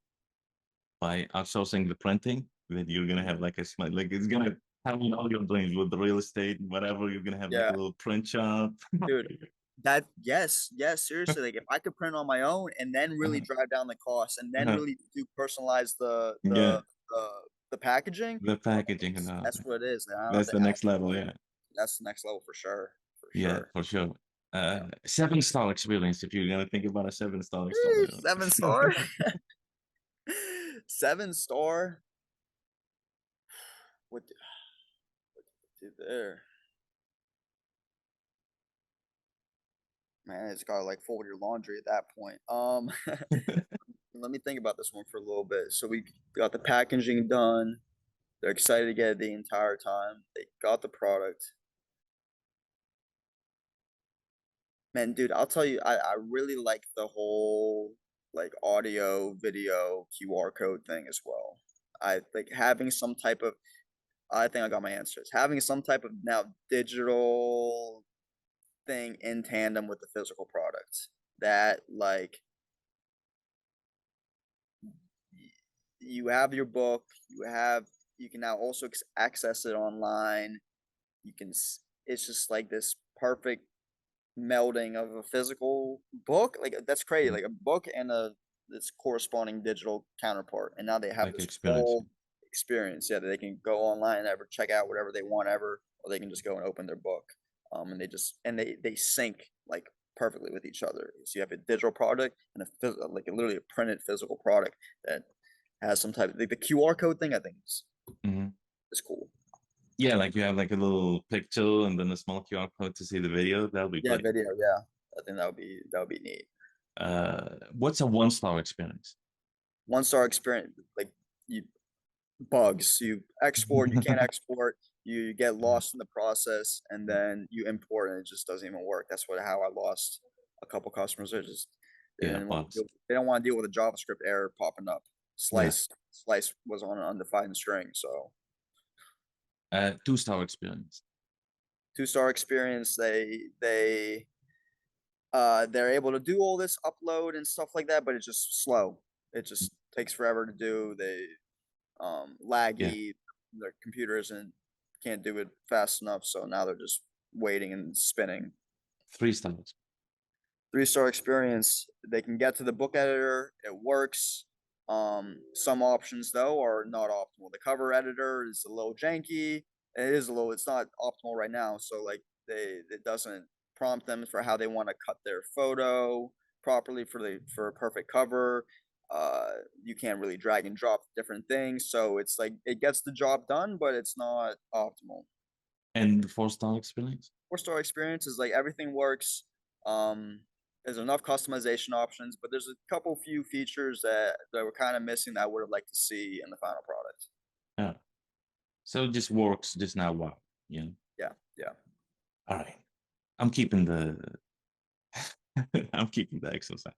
by outsourcing the printing that you're gonna have like a smart like it's gonna happen all your dreams with the real estate and whatever. You're gonna have like a Yeah. little print shop. Dude, that yes, seriously. Like if I could print on my own and then really Uh-huh, drive down the cost and then uh-huh. really do personalize Yeah, the the packaging, the oh, packaging and all that's that. what it is. I don't That's think the next level. Yeah, that's the next level for sure. For yeah, sure. for sure. Yeah. 7-star experience if you're gonna think about a 7-star experience. 7 star. 7 star. What did there? Man, it's got like fold your laundry at that point. Let me think about this one for a little bit. So we got the packaging done. They're excited to get it the entire time. They got the product. Man, dude, I'll tell you, I really like the whole like audio, video, QR code thing as well. I like having some type of I think I got my answers. Having some type of now digital thing in tandem with the physical product that like you have your book, you can now also access it online. You can it's just like this perfect melding of a physical book. Like that's crazy. Like a book and a this corresponding digital counterpart. And now they have Like this experience. full experience. Yeah, that they can go online and ever check out whatever they want ever, or they can just go and open their book. And they sync like perfectly with each other. So you have a digital product and like literally a printed physical product that has some type of like the QR code thing. I think Hmm. is cool. Yeah, like you have like a little picture and then a small QR code to see the video. That'll be Yeah, great. video. Yeah, I think that would be neat. What's a 1-star experience? 1 star experience, like you bugs. You export, you can't export, you get lost in the process, and then you import and it just doesn't even work. That's how I lost a couple customers. Yeah, bugs. They don't want to deal with a JavaScript error popping up. Yeah. Slice was on an undefined string. So 2-star experience. 2 star experience, they're able to do all this upload and stuff like that, but it's just slow. It just takes forever to do. They Yeah. laggy. Their computer isn't can't do it fast enough, so now they're just waiting and spinning. 3 stars. 3 star experience. They can get to the book editor. It works. Some options though are not optimal. The cover editor is a little janky. It is a little. It's not optimal right now. So like it doesn't prompt them for how they want to cut their photo properly for a perfect cover. You can't really drag and drop different things. So it's like it gets the job done, but it's not optimal. And the 4-star experience? 4 star experience is like everything works. Um, there's enough customization options, but there's a couple few features that were kind of missing that I would have liked to see in the final product. Yeah. So it just works, just not wow. Yeah. Yeah, yeah. All right. I'm keeping the I'm keeping the exercise.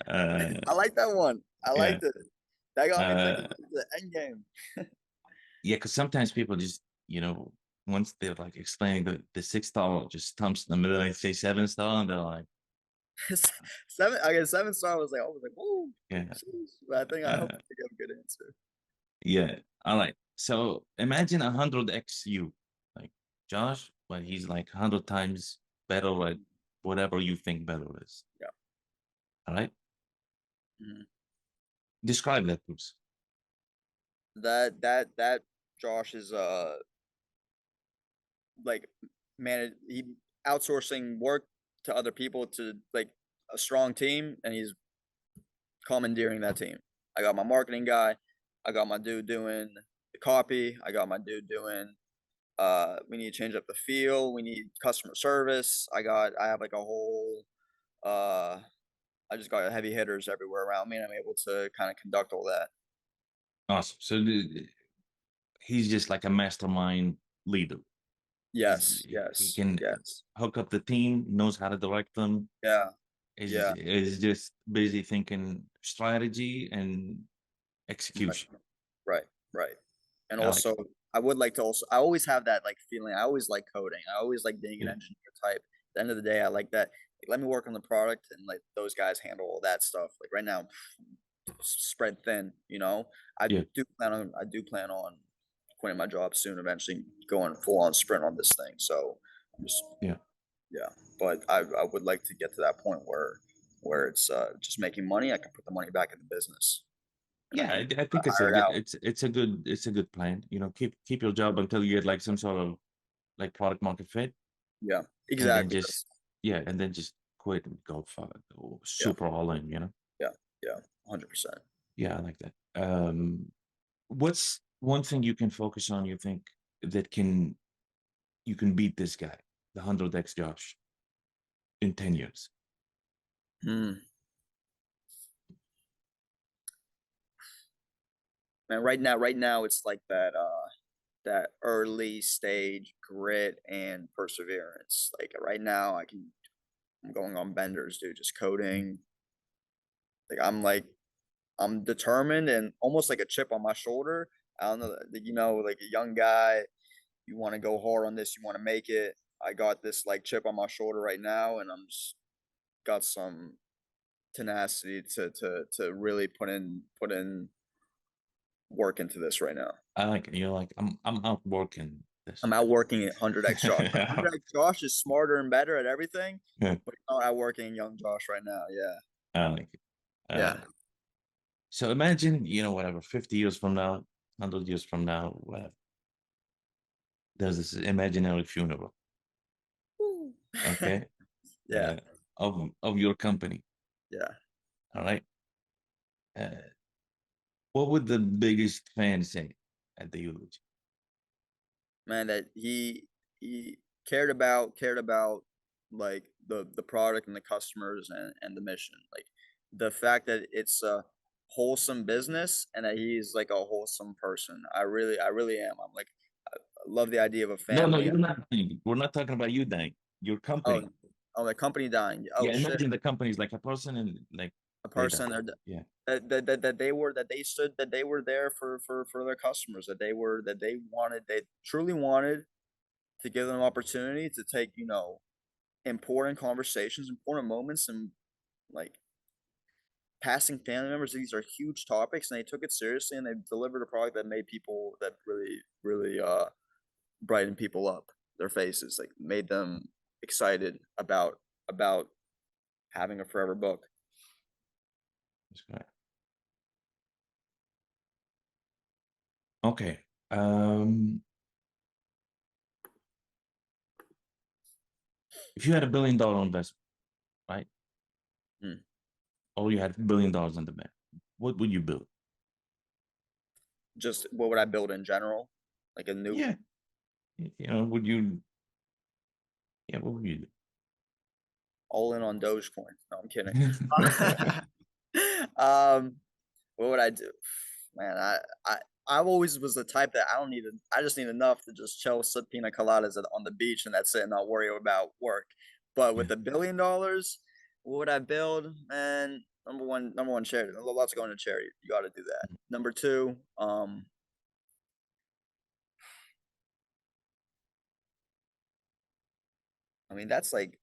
Uh I like that one. I yeah. liked it. That got me Uh thinking the end game. yeah, because sometimes people just, once they're like explaining the 6-star just stumps in the middle, they say 7-star and they're like, Seven. I guess 7 star I was like, whoa. yeah. But I hope Uh I get a good answer. yeah. All right. So imagine 100x you, like Josh, but he's like 100 times better at whatever you think better is. Yeah. All right. Mhm. Describe that, please. That Josh is like he outsourcing work to other people to like a strong team, and he's commandeering that team. I got my marketing guy, I got my dude doing the copy, I got my dude doing we need to change up the feel, we need customer service. I have like a whole uh I just got heavy hitters everywhere around me, and I'm able to kind of conduct all that. Awesome. So he's just like a mastermind leader. Yes, He yes, can yes. hook up the team, knows how to direct them. Yeah, Is yeah. is just busy thinking strategy and Right, execution. right, right. And I like also, it. I would like to also I always have that like feeling. I always like coding. I always like being an Yeah, engineer type. At the end of the day, I like that. Like, let me work on the product and let those guys handle all that stuff. Like right now, spread thin, you know. yeah, I do plan on quitting my job soon, eventually going full on sprint on this thing. So I'm just yeah, yeah. But I would like to get to that point where it's just making money. I can put the money back in the business and I yeah. can I think it's a hire it good out. it's a good plan. You know, keep your job until you get like some sort of like product market fit, Yeah, and then exactly. just yeah, and then just quit and go for it. Go Yeah, super all in. You know. yeah, yeah, 100%. Yeah, I like that. What's one thing you can focus on? You think that you can beat this guy, the 100x Josh, in 10 years? Hmm. Man, right now, it's like that early stage grit and perseverance. Like right now, I'm going on benders, dude, just coding. Like I'm determined and almost like a chip on my shoulder. I don't know, like a young guy, you want to go hard on this, you want to make it. I got this like chip on my shoulder right now, and I'm just got some tenacity to really put in work into this right now. I like it. You're like, I'm out working this. I'm out working at 100x Josh. Like Yeah. 100x Josh is smarter and better at everything, Yeah, but I'm out working young Josh right now. Yeah, I like it. yeah. So imagine, whatever, 50 years from now, 100 years from now, whatever, there's this imaginary funeral, Woo. okay, Yeah, of your company. yeah. All right. Uh, what would the biggest fan say at the eulogy? Man, that he cared about like the product and the customers and the mission. Like the fact that it's a wholesome business and that he's like a wholesome person. I really am. I'm like I love the idea of a No, no, family. you're not dying. We're not talking about you dying. Your Oh, company. oh, the company dying. Oh Yeah, shit, imagine the company is like a person and like a they die. person there Yeah. that they stood that they were there for their customers, that they wanted, they truly wanted to give them an opportunity to take, important conversations, important moments, and like passing family members. These are huge topics, and they took it seriously, and they delivered a product that made people that really, really brightened people up, their faces, like made them excited about having a forever book. That's great. Okay. Um, if you had $1 billion investment, right? Hmm. Or you had $1 billion in the bank, what would you build? Just what would I build in general? Like a new Yeah. Would you, yeah, what would you all in on Dogecoin. No, I'm kidding. do? um, what would I do? Man, I always was the type that I just need enough to just chill, sip pina coladas on the beach, and that's it, and not worry about work. But Yeah. with $1 billion, what would I build? Man, number one, charity. Lots going to charity. You got to do that. Number two, I mean that's like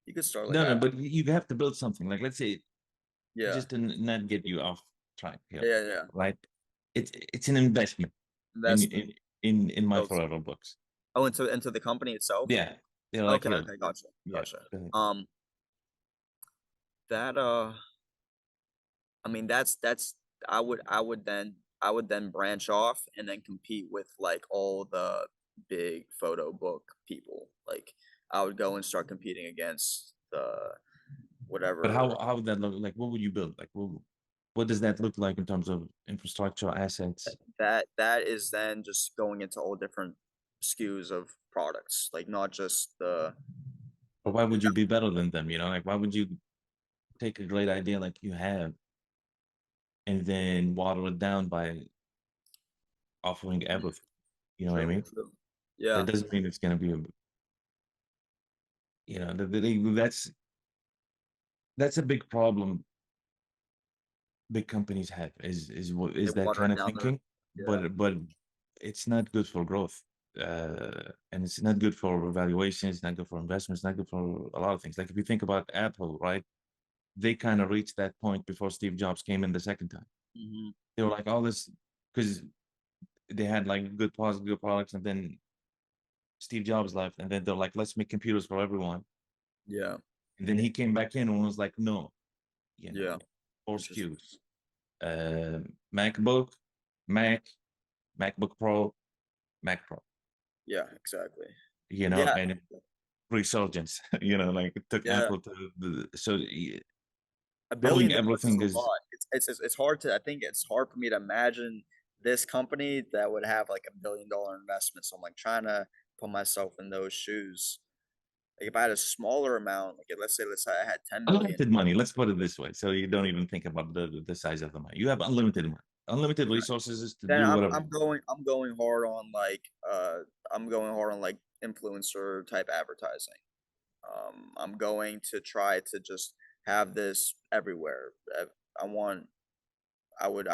you could start like No, no, a but you have to build something. Like, let's say, yeah, just to not get you off track here, yeah, yeah. right? It's an investment in Investment in my builds. forever books. Oh, into the company itself. Yeah, they're like Okay, here. okay, gotcha, Yeah, gotcha. go ahead. That I mean, that's I would then branch off and then compete with, like, all the big photo book people. Like, I would go and start competing against the But whatever how would that look? Like, what would you build? Like, what does that look like in terms of infrastructure, assets? that is then just going into all different SKUs of products, like, not just the Or why would you be better than them? You know, like why would you take a great idea like you have and then water it down by offering everything? You know what I true, mean? true. That Yeah. doesn't mean it's gonna be a, you know, that's a big problem big companies have They is that water kind it of down their thinking, yeah. but it's not good for growth, and it's not good for valuation. It's not good for investments. Not good for a lot of things. Like if you think about Apple, right? They kind of reached that point before Steve Jobs came in the second time. Mhm. They were like all this because they had like good products, and then Steve Jobs left, and then they're like, let's make computers for everyone. Yeah, And then he came back in and was like, no, you know, yeah. four It's just SKUs, MacBook, Mac, MacBook Pro, Mac Pro, yeah, exactly. you know, Yeah, and resurgence, you know, like it took yeah. Apple to so $1 having billion is everything a is lot. It's hard to I think it's hard for me to imagine this company that would have, like, $1 billion investment, so I'm, like, trying to put myself in those shoes. Like, if I had a smaller amount, like, let's say I had 10,000,000. unlimited money. Let's put it this way. So you don't even think about the size of the money. You have unlimited money, unlimited Right. resources to Then do whatever. I'm going hard on, like, influencer type advertising. I'm going to try to just have this everywhere. I want I would,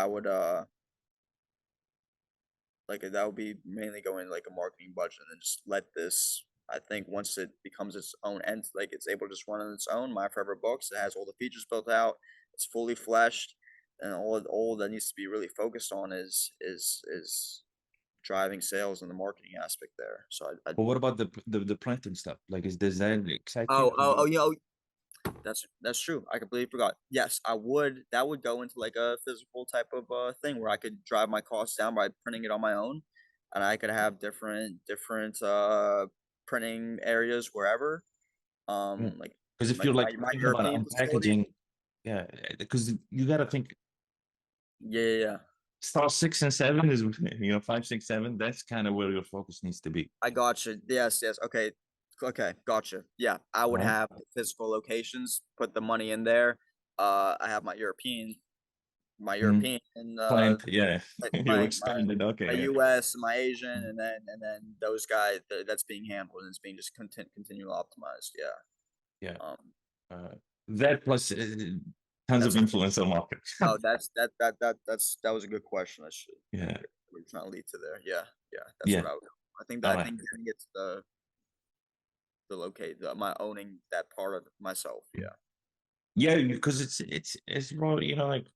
like, that would be mainly going, like, a marketing budget and then just let this I think once it becomes its own like, it's able to just run on its own, My Forever Books, it has all the features built out, it's fully fleshed, and all that needs to be really focused on is driving sales and the marketing aspect there. So I But what about the printing stuff? Like, does that excite you oh, to oh, oh, do? you know, that's true. I completely forgot. Yes, I would that would go into, like, a physical type of, thing where I could drive my costs down by printing it on my own, and I could have different, printing areas wherever, like Because if you're like my thinking about European facility. unpackaging, yeah, because you got to think Yeah, yeah, yeah. star 6 and 7 is you know 5, 6, 7. That's kind of where your focus needs to be, I gotcha. Yes, yes. Okay. Okay, gotcha. Yeah, I would right? have physical locations, put the money in there. I have my Mhm. European, Client, yeah, like, you expanded. my Okay, US, my Asian, yeah. and then those guys that's being handled and it's being just continue optimized. Yeah. Yeah. Um, Uh, that plus tons of that's influencer marketing. oh, that was a good question. I should Yeah. we're trying to lead to there. Yeah, yeah. That's what Yeah. All I right. think getting it to my owning that part of myself. Yeah. Yeah, because it's more, you know, like,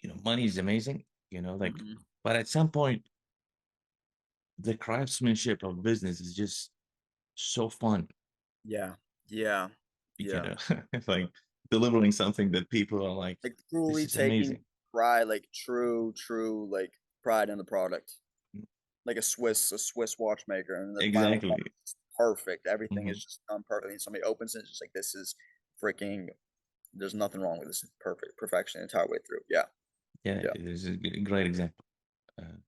you know, money is amazing, you know, like, Hmm. but at some point, the craftsmanship of business is just so fun, Yeah. Yeah. you Yeah. know, it's like delivering something that people are like, Like, this truly is taking amazing. pride, like, true, like, pride in the product. Like a Swiss watchmaker, and the final Exactly. product is perfect. Everything Mhm. is just done perfectly, and somebody opens it, it's just like, "This is freaking there's nothing wrong with this. It's perfect. Perfection the entire way through." Yeah. Yeah, Yeah. it is a great example. Uh,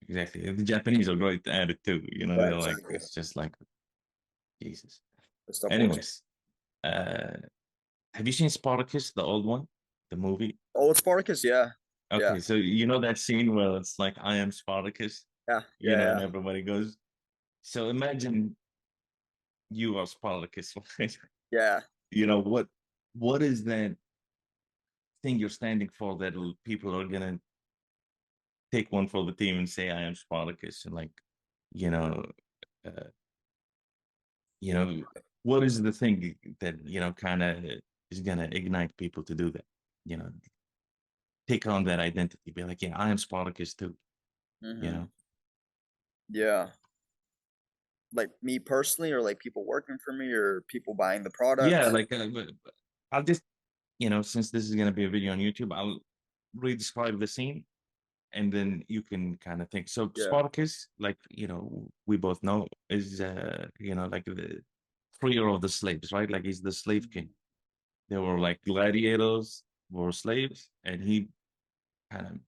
exactly. The Japanese are great at it too. You know, Yeah, they're like, exactly. it's just like Jesus. The stuff works. Anyways, uh, have you seen Spartacus, the old one, the movie? Oh, it's Spartacus? Yeah. Yeah. Okay, so you know that scene where it's like, I am Spartacus, Yeah. you Yeah, know, and yeah. everybody goes. So imagine you are Spartacus, right? Yeah. You know what is that thing you're standing for that people are gonna take one for the team and say, I am Spartacus, and like, you know, uh, you know, what is the thing that kind of is gonna ignite people to do that? You know, take on that identity, be like, yeah, I am Spartacus too. You Mhm. know, Yeah. Like, me personally or, like, people working for me or people buying the yeah, product? like, I'll just since this is going to be a video on YouTube, I'll re-describe the scene, and then you can kind of think. So Yeah. Spartacus, like, we both know, is like the freer of the slaves, right? Like, he's the slave king. They were like gladiators, were slaves, and he kind of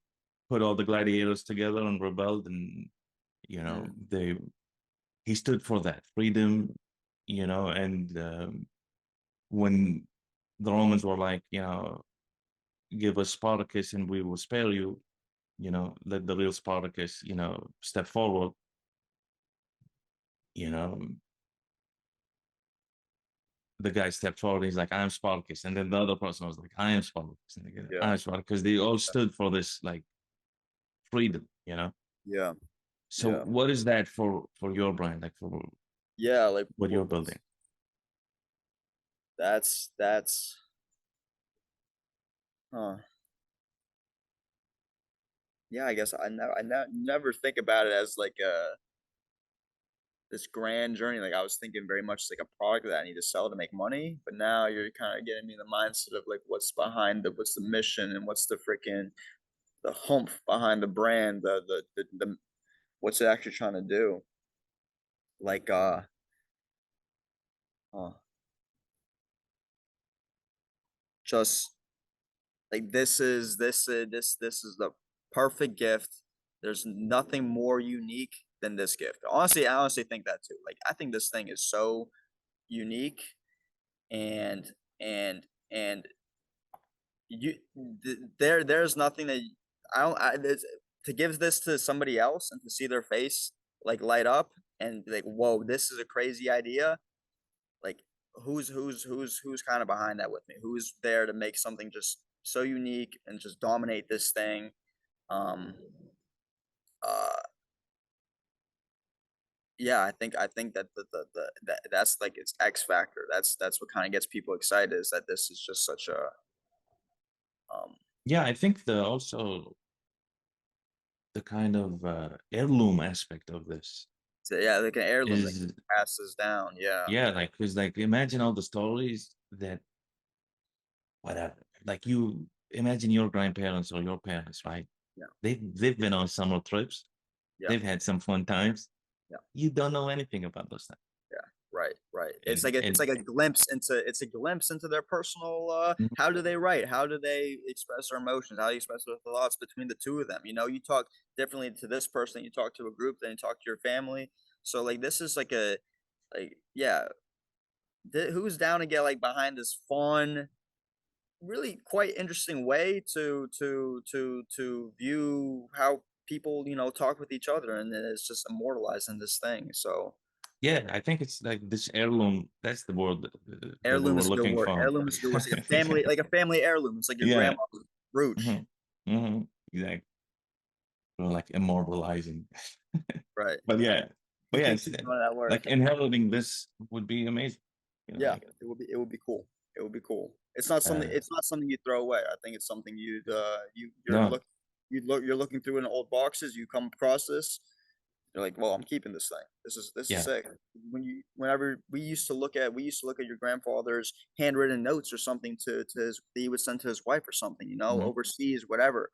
put all the gladiators together and rebelled, and Mm. they he stood for that freedom, and when the Romans were like, give us Spartacus and we will spare you, let the real Spartacus, step forward, you know, the guy stepped forward. He's like, I'm Spartacus. And then the other person was like, I am Spartacus. And they go, Yeah. I'm Spartacus. Because they all stood for this like freedom. Yeah. So Yeah. what is that for your brand, like for Yeah. Like what you're building? that's huh. Yeah, I guess I never think about it as like this grand journey. Like I was thinking very much like a product that I need to sell to make money. But now you're kind of getting me in the mindset of like what's the mission and what's the freaking the humph behind the brand, the what's it actually trying to do. Like uh just like this is the perfect gift. There's nothing more unique than this gift. Honestly, I honestly think that too. Like I think this thing is so unique and and and you there's nothing that I don't to give this to somebody else and to see their face like light up and be like, whoa, this is a crazy idea. Like who's kind of behind that with me? Who's there to make something just so unique and just dominate this thing? Um, uh, yeah, I think that that's like its X factor. That's what kind of gets people excited is that this is just such a um Yeah, I think the also the kind of heirloom aspect of this so yeah, like an heirloom that is, passes down. Yeah, yeah, like, because like imagine all the stories that whatever, like, you imagine your grandparents or your parents, right? yeah, They've been on summer trips, yeah, they've had some fun times. yeah. You don't know anything about those things. Yeah, right, right. It's And like it's like a glimpse into their personal how do they write? How do they express their emotions? How do you express their thoughts between the two of them? You know, you talk differently to this person, you talk to a group, then you talk to your family. So like this is like a like yeah, who's down to get like behind this fun, really quite interesting way to view how people, talk with each other and then it's just immortalized in this thing. So yeah, I think it's like this heirloom. That's the word that we heirloom were is a good looking word. for. Heirloom is a good word. It's like a family heirloom. It's like your Yeah. grandma's brooch. Hmm. Hmm. Exactly. Like immortalizing. Right. But yeah, You but yeah, can it's keep going that word. like inheriting this would be amazing. Yeah, Like, it would be cool. It would be cool. It's not something uh, it's not something you throw away. I think it's something no, you're looking through in old boxes, you come across this, you're like, well, I'm keeping this thing. This is yeah. sick. Whenever we used to look at your grandfather's handwritten notes or something to his that he would send to his wife or something, Hmm. overseas, whatever.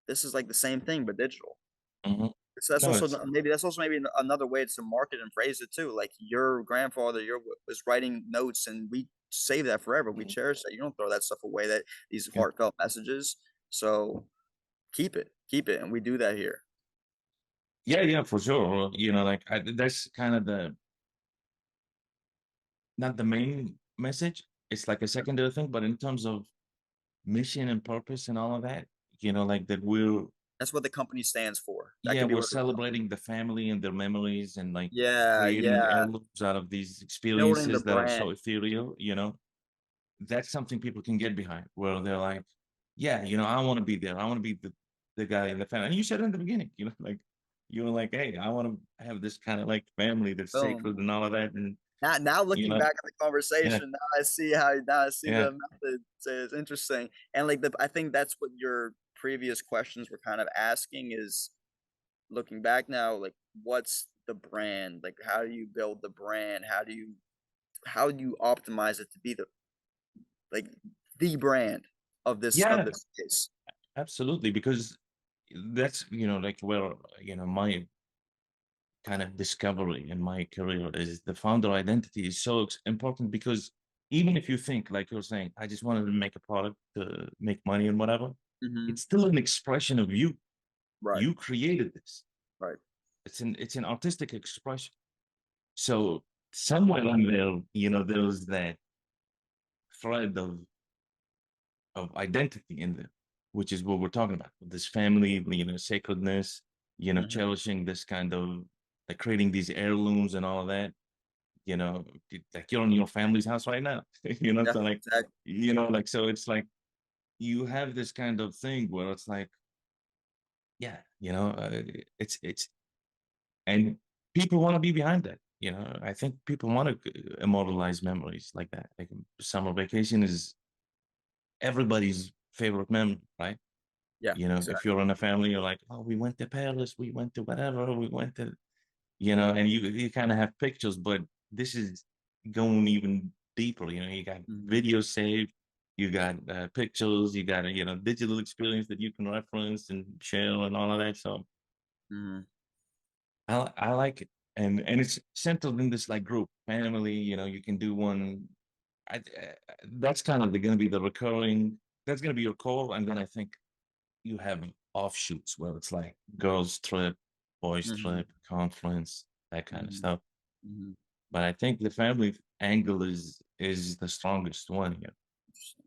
This is like the same thing but digital. Hmm. So that's No, also it's maybe another way to market and phrase it too. Like your grandfather, was writing notes, and we save that forever. We mhm, cherish that. You don't throw that stuff away. That these yeah, heartfelt messages. So keep it, and we do that here. yeah, yeah, for sure. Like, that's kind of not the main message. It's like a secondary thing, but in terms of mission and purpose and all of that, like that That's what the company stands for. That yeah, could be we're what. celebrating the family and their memories, and like Yeah, creating yeah. heirlooms out of these Building the experiences that are brand. so ethereal. That's something people can get behind, where they're like, yeah, I want to be there. I want to be the guy in the family. And you said in the beginning, like, you were like, hey, I want to have this kind of like family that's Boom. sacred and all of that. And, Now you looking know, back at the yeah, conversation, now I see yeah, the method. So it's interesting. And like I think that's what your previous questions were kind of asking is looking back now, like what's the brand? Like how do you build the brand? How do you optimize it to be the like the brand of Yeah, this space. absolutely. Because that's, like where, my kind of discovery in my career is the founder identity is so important because even if you think, like you're saying, I just wanted to make a product to make money and whatever, Mhm. it's still an expression of you. Right, You created this. right. It's an artistic expression. So somewhere in there, there's that thread of identity in there, which is what we're talking about. This family, sacredness, Mhm. cherishing this kind of like creating these heirlooms and all of that. Like you're in your family's house right now. Yeah, So like, exactly. like so it's like you have this kind of thing where it's like, yeah, it's and people want to be behind that. I think people want to immortalize memories like that. Like summer vacation is everybody's favorite memory, right? Yeah, If exactly. you're in a family, you're like, oh, we went to Paris, we went to whatever, we went to, and you kind of have pictures, but this is going even deeper. You got Mhm. video saved, you got pictures, you got a digital experience that you can reference and share and all of that. So Mhm. I like it, and it's centered in this like group family. You can do one. That's kind of going to be the recurring. That's going to be your core, and then I think you have offshoots where it's like girls trip, boys Mhm. trip, conference, that kind of Mhm. stuff. Mhm. But I think the family angle is the strongest one here. Interesting.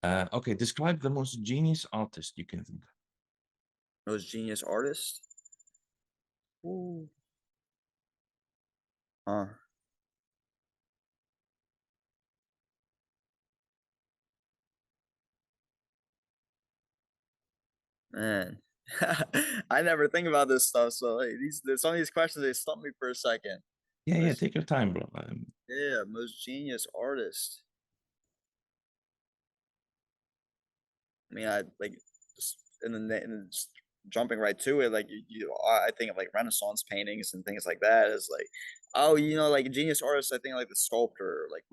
Yeah. Okay, describe the most genius artist you can think of. Most genius artist? Ooh. Huh. Man. I never think about this stuff, so, like, some of these questions, they stump me for a second. Yeah, yeah, Most take your time, bro. Yeah, most genius artist. I mean, I like just just jumping right to it, like I think of like Renaissance paintings and things like that as like, oh, like a genius artist. I think like the sculptor, like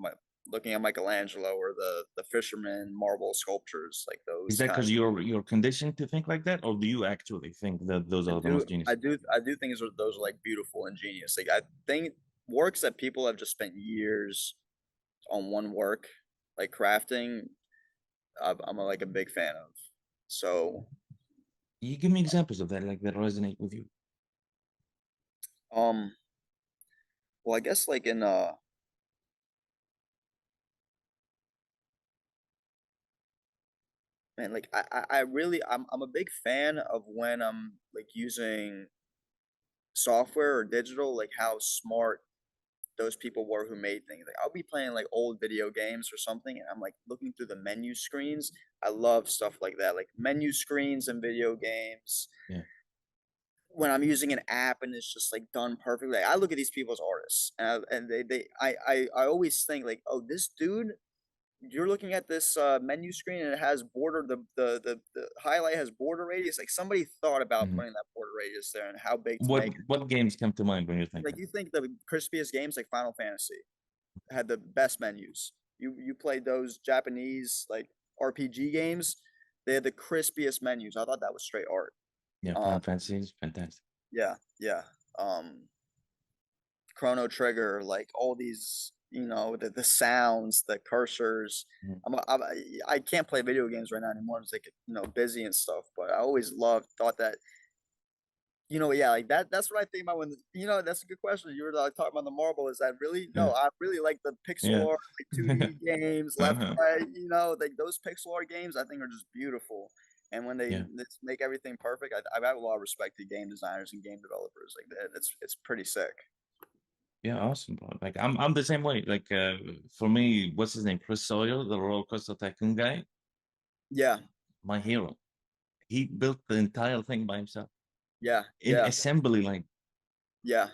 looking at Michelangelo or the fisherman marble sculptures, like Is those that kind because of. you're conditioned to think like that, or do you actually think that those I are the do, most genius? I do think those are like beautiful and genius. Like I think works that people have just spent years on one work, like crafting. Like a big fan of. So, You give me examples of that, like that resonate with you. um, well, I guess like in man, like I really I'm a big fan of when I'm like using software or digital, like how smart those people were who made things. Like I'll be playing like old video games or something, and I'm like looking through the menu screens. I love stuff like that, like menu screens and video games. Yeah. When I'm using an app and it's just like done perfectly, like, I look at these people as artists, and I always think like, oh, this dude, you're looking at this menu screen and it has border the highlight has border radius. Like somebody thought about Mhm. putting that border radius there and how big to What make it. what games come to mind when you think Like that? you think the crispiest games like Final Fantasy had the best menus. You played those Japanese like RPG games, they had the crispiest menus. I thought that was straight art. Yeah, Um, Final Fantasy is fantastic. yeah, yeah. Um, Chrono Trigger, like all these, the sounds, the cursors. Mhm. I can't play video games right now anymore. It's like busy and stuff. But I always thought that yeah, like that's what I think about when that's a good question. You were like talking about the marble. Is that really no? Yeah, I really like the pixel yeah. art, like 2D games, left, Uh-huh. right. Like those pixel art games, I think are just beautiful. And when they Yeah, just make everything perfect, I've got a lot of respect to game designers and game developers like that. It's pretty sick. yeah, awesome, bro. Like I'm the same way. Like for me, what's his name? Chris Sawyer, the roller coaster tycoon guy, Yeah, my hero. He built the entire thing by himself yeah, in yeah, assembly line. yeah,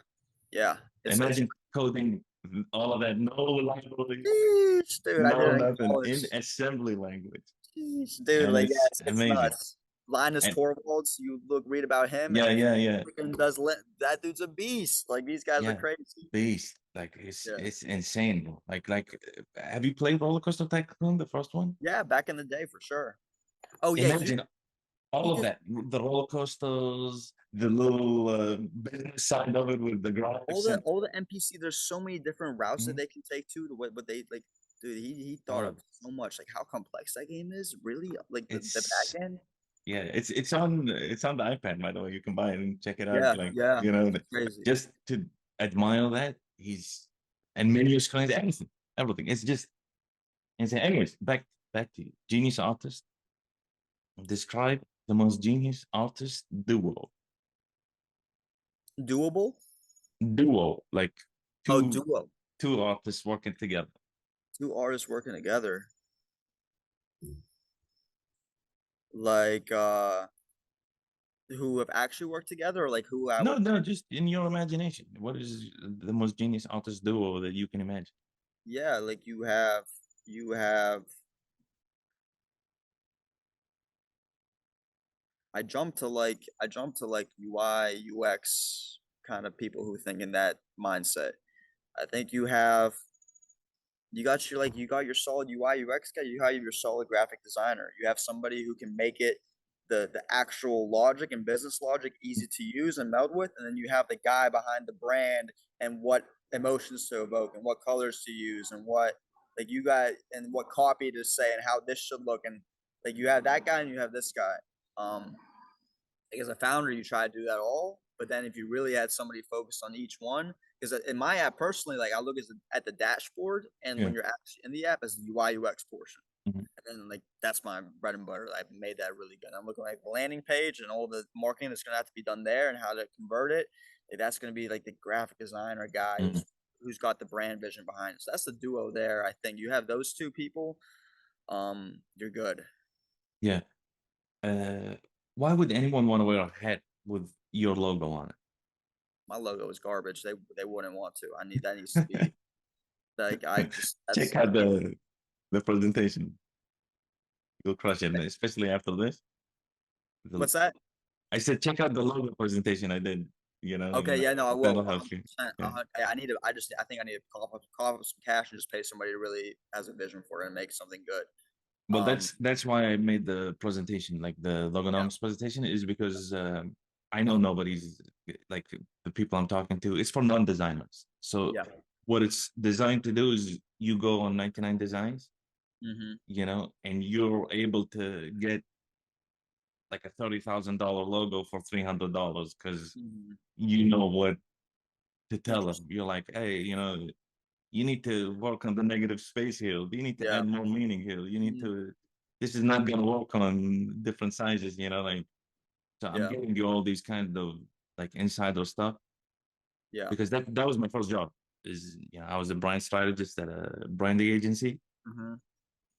yeah. It's Imagine coding all of that, no libraries, sheesh, dude. I did no it in nothing in college. assembly language, Sheesh, dude, and like, yeah, it's it's amazing. nuts. Linus And Torvalds, you read about him, and yeah, like yeah, yeah, freaking that dude's a beast. Like these guys are yeah, crazy. beast. Like Yeah. it's insane, bro. Have you played Roller Coaster Tycoon, the first one? Yeah, back in the day for sure. Oh yeah, Imagine he all of just that, the roller coasters, the little business side of it with the graphics and all the NPC. There's so many different routes that Mhm. they can take to what they like. Dude, he thought Oh, of so much, like how complex that game is. Really, like the it's back end. yeah, it's on the iPad, by the way. You can buy it and check it out. Yeah, yeah, it's crazy. Just to admire that and menu screens, everything. It's just insane. Anyways, back to you. Genius artist. Describe the most genius artist duo. Doable. Duo, like Oh, two duo. two artists working together. Two artists working together. Like who have actually worked together, or like who I No, would no, pick. just in your imagination. What is the most genius artist duo that you can imagine? Yeah, like you have I jump to like UI UX kind of people who think in that mindset. I think you got your solid UI UX guy, you have your solid graphic designer. You have somebody who can make it the actual logic and business logic easy to use and meld with, and then you have the guy behind the brand and what emotions to evoke and what colors to use and what like you got and what copy to say and how this should look, and like you have that guy and you have this guy. Um, like as a founder, you try to do that all, but then if you really had somebody focused on each one, because in my app personally, like I look at the dashboard, and Yeah. when you're actually in the app, is the UI UX portion, Mhm. and then like that's my bread and butter. I've made that really good. I'm looking at the landing page and all the marketing that's gonna have to be done there and how to convert it. Like, that's gonna be like the graphic designer guy Mhm. who's got the brand vision behind it. So that's the duo there. I think you have those two people, you're good. Yeah. Uh, why would anyone want to wear a hat with your logo on My logo is garbage. They wouldn't want to. I need that needs to be it? like I just Check that's out the presentation. You'll crush it, especially after this. The- what's that? I said, check out the logo presentation I did. Okay, And yeah, no, I will. that'll help you. 100%. Yeah. I need to. I think I need to call up some cash and just pay somebody who really has a vision for it and make something good. Well, Um, that's why I made the presentation, like the yeah, logonomics presentation, is because I know nobody's like the people I'm talking to. It's for non-designers. So yeah, what it's designed to do is you go on 99 Designs, mm-hmm, and you're able to get like a $30,000 logo for $300 because mm-hmm. you know what to tell them. You're like, hey, you need to work on the negative space here. You need to Yeah, add more meaning here. You need mhm, to. This is not going to work on different sizes. Like so. I'm yeah, giving you all these kind of like insider stuff yeah, because that was my first job. I was a brand strategist at a branding agency, mm-hmm.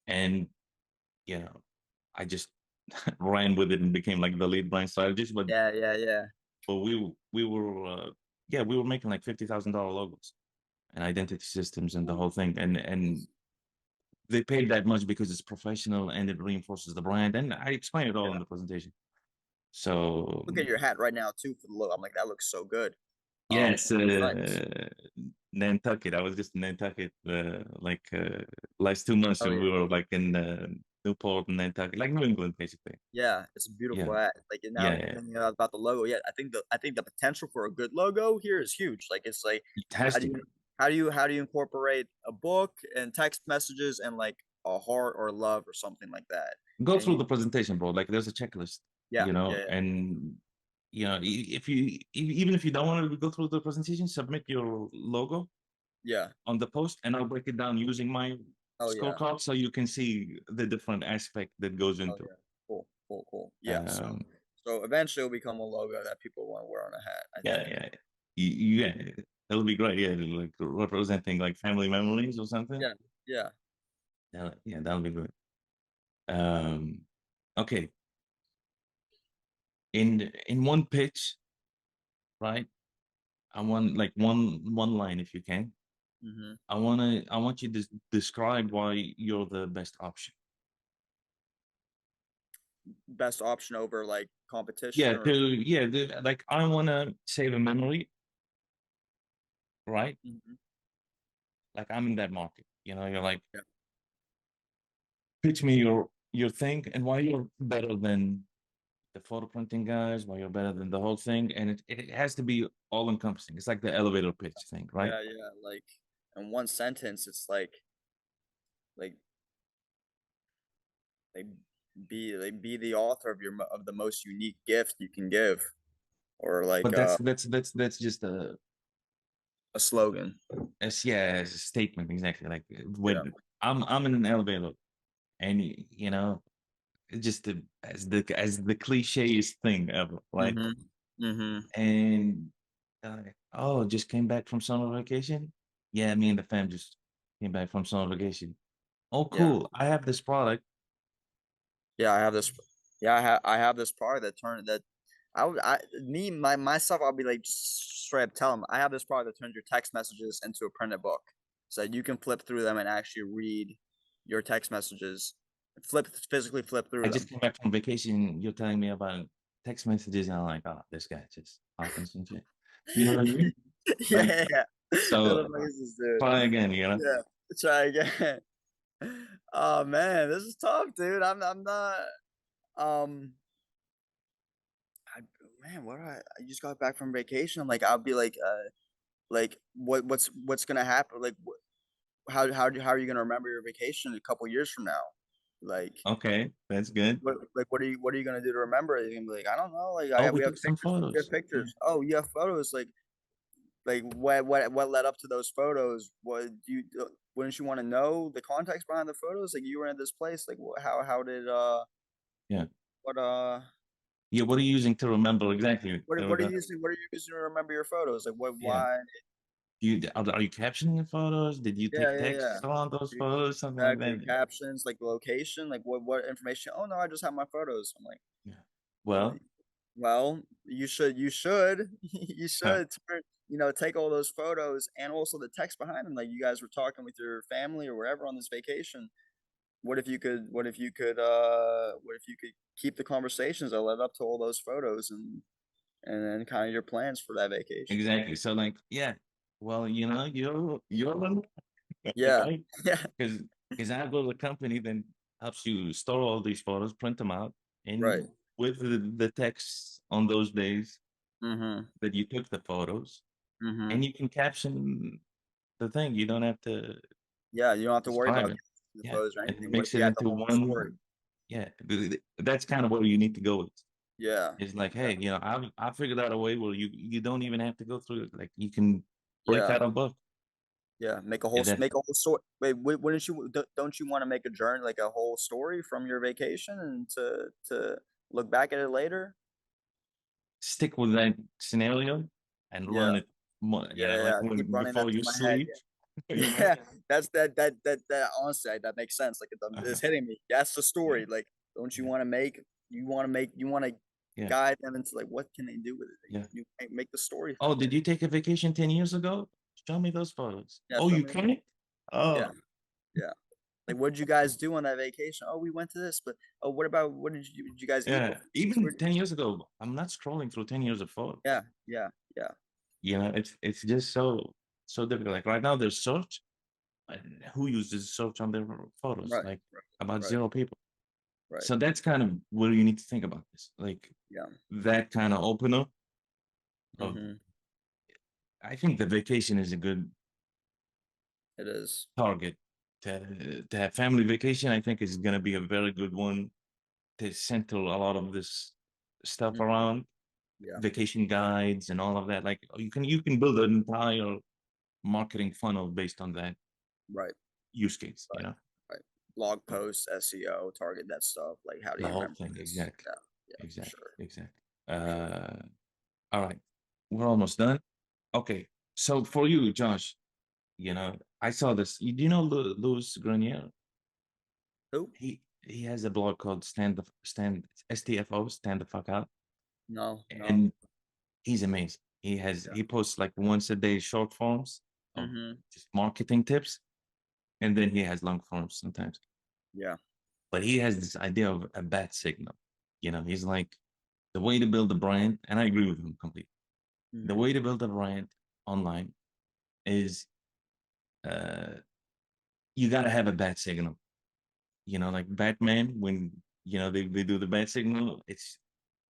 and you know I just ran with it and became like the lead brand strategist. But Yeah, yeah, yeah, but we were we were making like $50,000 logos and identity systems and the whole thing, and they paid that much because it's professional and it reinforces the brand. And I explained it all in yeah. the presentation. So Look at your hat right now too for the logo. I'm like, that looks so good. yes, It's nice. Nantucket. I was just in Nantucket last 2 months. Oh And we yeah. were like in Newport and Nantucket, like New England, basically. Yeah, it's a Yeah, beautiful hat. Like and now yeah, yeah. thinking about the logo, yeah, I think the potential for a good logo here is huge. Like it's like It has how do to you be. how do you incorporate a book and text messages and like a heart or love or something like that? Go And through the presentation, bro. Like there's a checklist, yeah, yeah, yeah, and if you even if you don't want to go through the presentation, submit your logo yeah. on the post, and I'll break it down using my Oh yeah. scorecard so you can see the different aspect that goes Oh into it. yeah. Cool, cool, cool. Yeah. So Um, so eventually it'll become a logo that people want to wear on a hat, I yeah, think. yeah, yeah. That'll be great. Yeah, like representing like family memories or something. Yeah, yeah. Yeah, that'll be good. Um, okay. In one pitch, right? I want like one line if you can. Mm-hmm. I want you to describe why you're the best option. Best option over like competition Yeah, or like I want to save a memory, right? Mhm. like I'm in that market. You're like, Yeah. pitch me your thing and why you're better than the photo printing guys, why you're better than the whole thing, and it has to be all encompassing. It's like the elevator pitch thing, right? Yeah, yeah. Like in one sentence, it's like like be the author of of the most unique gift you can give, or like But that's just a slogan. yeah, it's a statement exactly. Like Yeah. when I'm in an elevator, and it's just as the clicheest thing ever, right? Mm-hmm. Mm-hmm. And oh, just came back from summer vacation. Yeah, me and the fam just came back from summer vacation. Oh, Yeah. cool! I have this product. Yeah, I have this. Yeah, I have this product that turned that. Myself, I'll be like just straight up tell them I have this product that turns your text messages into a printed book, so that you can flip through them and actually read your text messages, physically flip I through just them. came back from vacation. You're telling me about text messages, and I'm like, oh, this guy just talking some shit. You know what I mean? Yeah, Like, yeah, yeah. Who the so fuck is this dude? try again. Yeah, try again. Oh man, this is tough, dude. I'm not. Um, I man, I just got back from vacation. I'm like, I'll be like what's gonna happen? Like, how are you gonna remember your vacation a couple years from now? Like, Okay, that's good. what are you gonna do to remember it? You're gonna be like, I don't know. Like, Oh, we we have took some pictures. We have photos. Yeah. pictures. Oh, you have photos. Like what led up to those photos? What do you wouldn't you want to know the context behind the photos? Like, you were in this place. Like, how did Yeah. what Yeah. What are you using to remember exactly? what are you using to remember your photos? Like, what Yeah. why? Are you captioning the photos? Did you Yeah, take yeah, yeah. text on those photos? Something like Exactly. that? Captions, like location, like what information. Oh no, I just have my photos. I'm like, Yeah. well, Well, you should you huh, should take all those photos and also the text behind them. Like, you guys were talking with your family or wherever on this vacation. What if you could keep the conversations that led up to all those photos, and then kind of your plans for that vacation. exactly. So like, yeah. Well, you're one, Yeah. right? Yeah. Because I built a company that helps you store all these photos, print them out, Right. and with the text on those days Mm-hmm. that you took the photos, Mm-hmm. and you can caption the thing. You don't have to Yeah, you don't have to worry describe about it. the Yeah, photos or and anything. What if mix you it had the into whole story? one. Yeah, that's kind of where you need to go with. Yeah. It's like, Yeah. hey, I figured out a way where you don't even have to go through it. Like you can break Yeah. out a book. Yeah. Yeah, that Make a whole story. Wait, wouldn't you don't you want to make a journey, like a whole story from your vacation, and to look back at it later? stick with that scenario and Yeah. run it more, Yeah. like Yeah. Keep when running that before you through my head. sleep. you know? Yeah, that's that honestly, that makes sense. Like, Uh-huh. it's hitting me. That's the Yeah, story. Like, don't you yeah, want to you want to yeah, guide them into like what can they do with it? yeah. You make the story Oh, from did it. you take a vacation 10 years ago? Show me those photos. Yeah, Oh, show you me. can't? Yeah, Oh, yeah. Like, what did you guys do on that vacation? Oh, we went to this, but oh, what about did you guys eat yeah. before? Even 10 years ago, I'm not scrolling through 10 years of photos. Yeah, yeah, yeah. It's just so difficult. Like right now, there's search. And who uses search on their photos? Right, Like right, about right, zero people. right. So that's kind of where you need to think about this. Like Yeah. that kind of opener of, Mm-hmm. I think the vacation is a good It is. target to have family vacation. I think is going to be a very good one to center a lot of this stuff Mhm. around Yeah. vacation guides and all of that. Like you can build an entire marketing funnel based on that Right. use case. Right. Right. Blog posts, SEO, target that stuff. Like, how do The you whole remember thing. this? Exactly. Yeah. Yeah. For Exactly. sure. Exactly. For sure. All right. We're almost done. Okay. So for you, Josh, I saw this. Do you know Louis Grenier? Who? He has a blog called STFO, Stand the Fuck Out. No. No. And he's amazing. Yeah. He posts like once a day short forms of Mm-hmm. just marketing tips, and then he has long forms sometimes. Yeah. But he has this idea of a bat signal. He's like the way to build a brand, and I agree with him completely. The Mm-hmm. way to build a brand online is you got to have a bad signal. Like Batman, when they do the bad signal, it's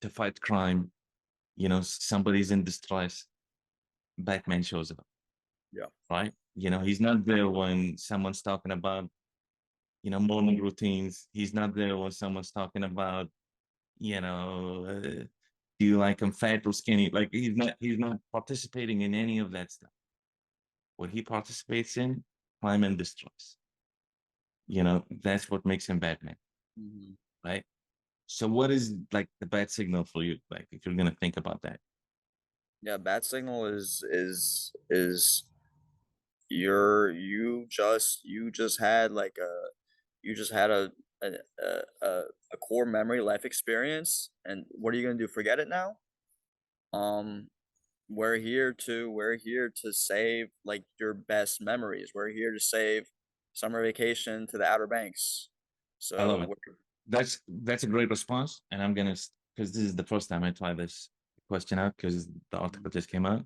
to fight crime. Somebody's in distress, Batman shows up. Yeah. Right. He's not there when someone's talking about morning routines. He's not there when someone's talking about do you like him fat or skinny? Like he's not participating in any of that stuff. What he participates in, crime and distress. That's what makes him Batman. Mm-hmm. Right. So what is like the bad signal for you? Like if you're gonna think about that. Yeah, bat signal is you just had like you just had a a, a, a core memory life experience, and what are you gonna do? Forget it now? Um, we're here to save like your best memories. We're here to save summer vacation to the Outer Banks. I love So it. That's a great response, and I'm gonna because this is the first time I try this question out because the article just came out.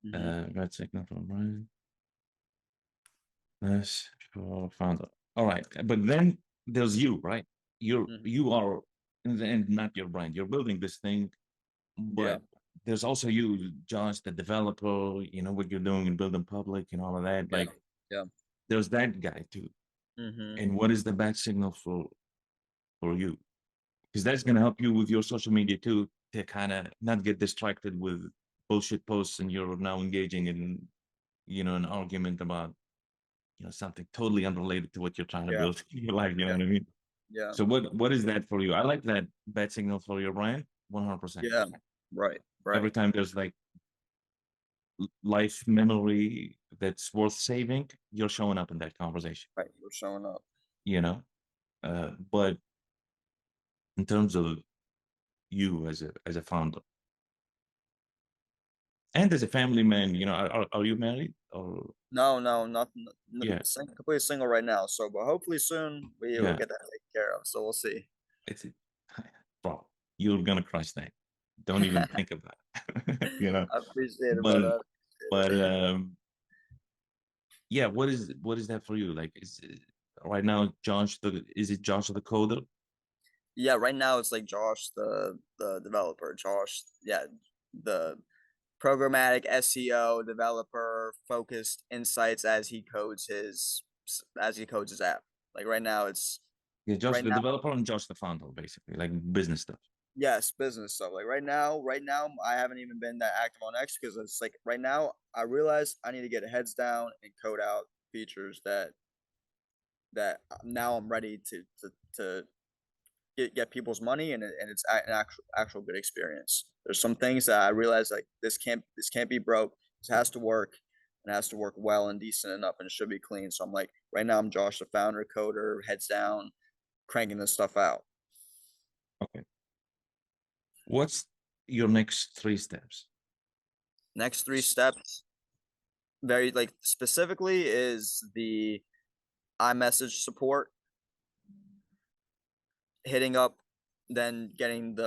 mm-hmm. Bad signal from Brian. Yes, found it. All right, but then there's you, right? Mm-hmm. You are in the end not your brand. You're building this thing, Yeah, but there's also you, Josh, the developer. What you're doing in building public and all of that. yeah, Like yeah. there's that guy too. Mm-hmm. And what is the bad signal for you? Because that's gonna help you with your social media too to kind of not get distracted with bullshit posts and you're now engaging in an argument about something totally unrelated to what you're trying to Yeah, build in your life. You know yeah, what I mean? yeah, So what is that for you? I like that bad signal for your brand, 100%. yeah. Right, Every right, time there's like life memory that's worth saving, you're showing up in that conversation. right. You're showing up. You know, but in terms of you as a founder and as a family man, are you married or No, no, not yeah, completely single right now. So, but hopefully soon we will yeah, get that taken care of. So we'll see. it's bro, you're gonna crush that. Don't even think about it. I appreciate it, But brother. I but appreciate it. yeah, what is that for you? Like is it, right now is it Josh the coder? Yeah, right now it's like Josh, the developer. Josh, yeah, the programmatic SEO developer focused insights as he codes his app. Like right now, it's Yeah, Josh right the now. developer and Josh the founder, basically, like business stuff. Yes, business stuff. Like right now, I haven't even been that active on X because it's like right now I realize I need to get heads down and code out features that now I'm ready to get people's money, and it's an actual good experience. There's some things that I realize like this can't be broke. This has to work. It has to work well and decent enough, and it should be clean. So I'm like right now I'm Josh the founder, coder, heads down, cranking this stuff out. Okay. What's your next 3 steps? Next 3 steps, very like specifically, is the iMessage support, hitting up, then getting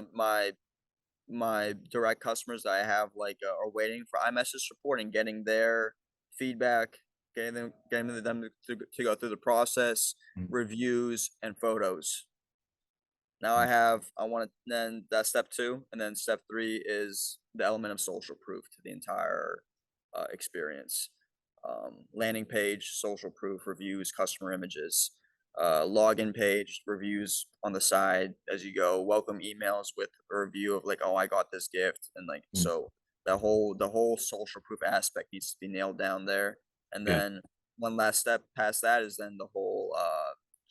my direct customers that I have like are waiting for iMessage support and getting their feedback, getting them to go through the process, Mm, reviews and photos. Now mm, I want to then that's step 2, and then step 3 is the element of social proof to the entire experience. Landing page, social proof, reviews, customer images, login page, reviews on the side as you go, welcome emails with a review of like, oh, I got this gift, and like mm. so the whole social proof aspect needs to be nailed down there. And Good. then one last step past that is then the whole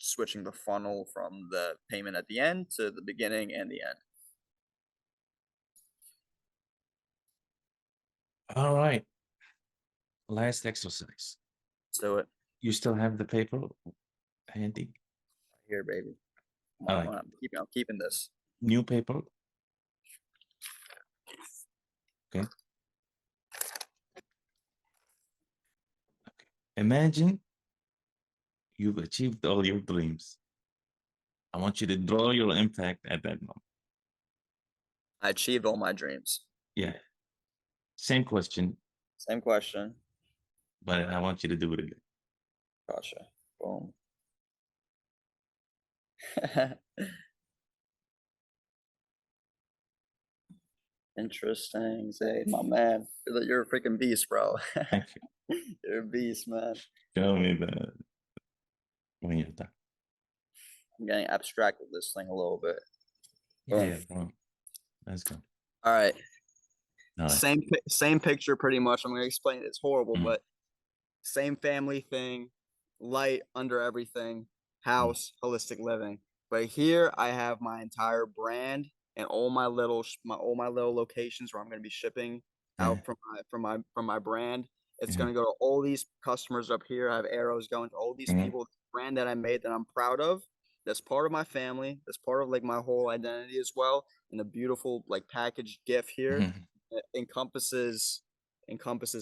switching the funnel from the payment at the end to the beginning and the end. All right. Last exercise. So it You still have the paper handy? here, baby. Come All on, right. I'm keeping this. New paper. Okay. Imagine you've achieved all your dreams. I want you to draw your impact at that moment. I achieved all my dreams. Yeah. Same question, Same question. but I want you to do it again. Gotcha. Boom. Interesting, Zayd, my man. You're a freaking beast, bro. Thank you. You're a beast, man. Show me the when you're done. I'm getting abstract with this thing a little bit. Yeah, Boom. yeah, bro. Let's go. All right. Nice. Same picture pretty much. I'm gonna explain it. It's horrible, Mm, but same family thing, light under everything, mm, house, holistic living. But here I have my entire brand and all my little locations where I'm going to be shipping yeah, out from my brand. It's yeah, going to go to all these customers up here. I have arrows going to all these mhm, people. Brand that I made that I'm proud of. That's part of my family. That's part of like my whole identity as well. And a beautiful like packaged gift here mhm. encompasses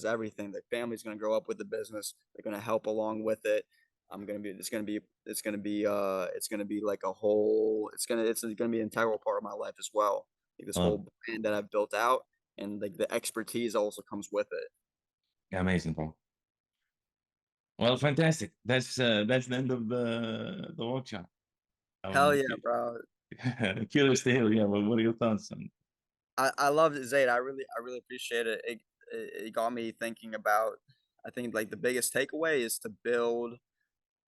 everything. The family's going to grow up with the business. They're going to help along with it. I'm going to be it's going to be like a whole it's going to be an integral part of my life as well. Like this I love it. whole brand that I've built out and like the expertise also comes with it. Amazing, bro. Well, fantastic. That's the end of the workshop. Hell I'm yeah, bro. curious to hear. Yeah, what are your thoughts on? I love it, Zayd. I really appreciate it. It got me thinking about I think like the biggest takeaway is to build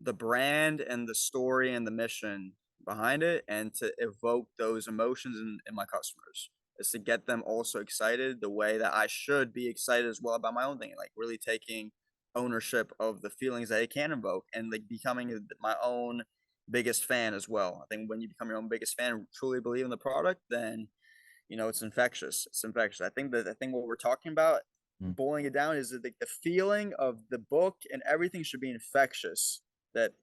the brand and the story and the mission behind it and to evoke those emotions in my customers is to get them also excited the way that I should be excited as well about my own thing, like really taking ownership of the feelings that it can evoke and like becoming my own biggest fan as well. I think when you become your own biggest fan and truly believe in the product, then it's infectious. It's infectious. I think what we're talking about, Mm, boiling it down, is that the feeling of the book and everything should be infectious. That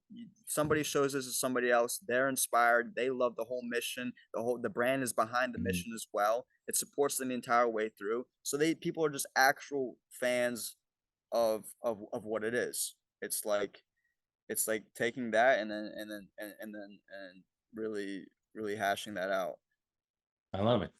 somebody shows this to somebody else, they're inspired, they love the whole mission, the brand is behind the mm. mission as well. It supports them the entire way through. So people are just actual fans of what it is. It's like taking that and really hashing that out. I love it.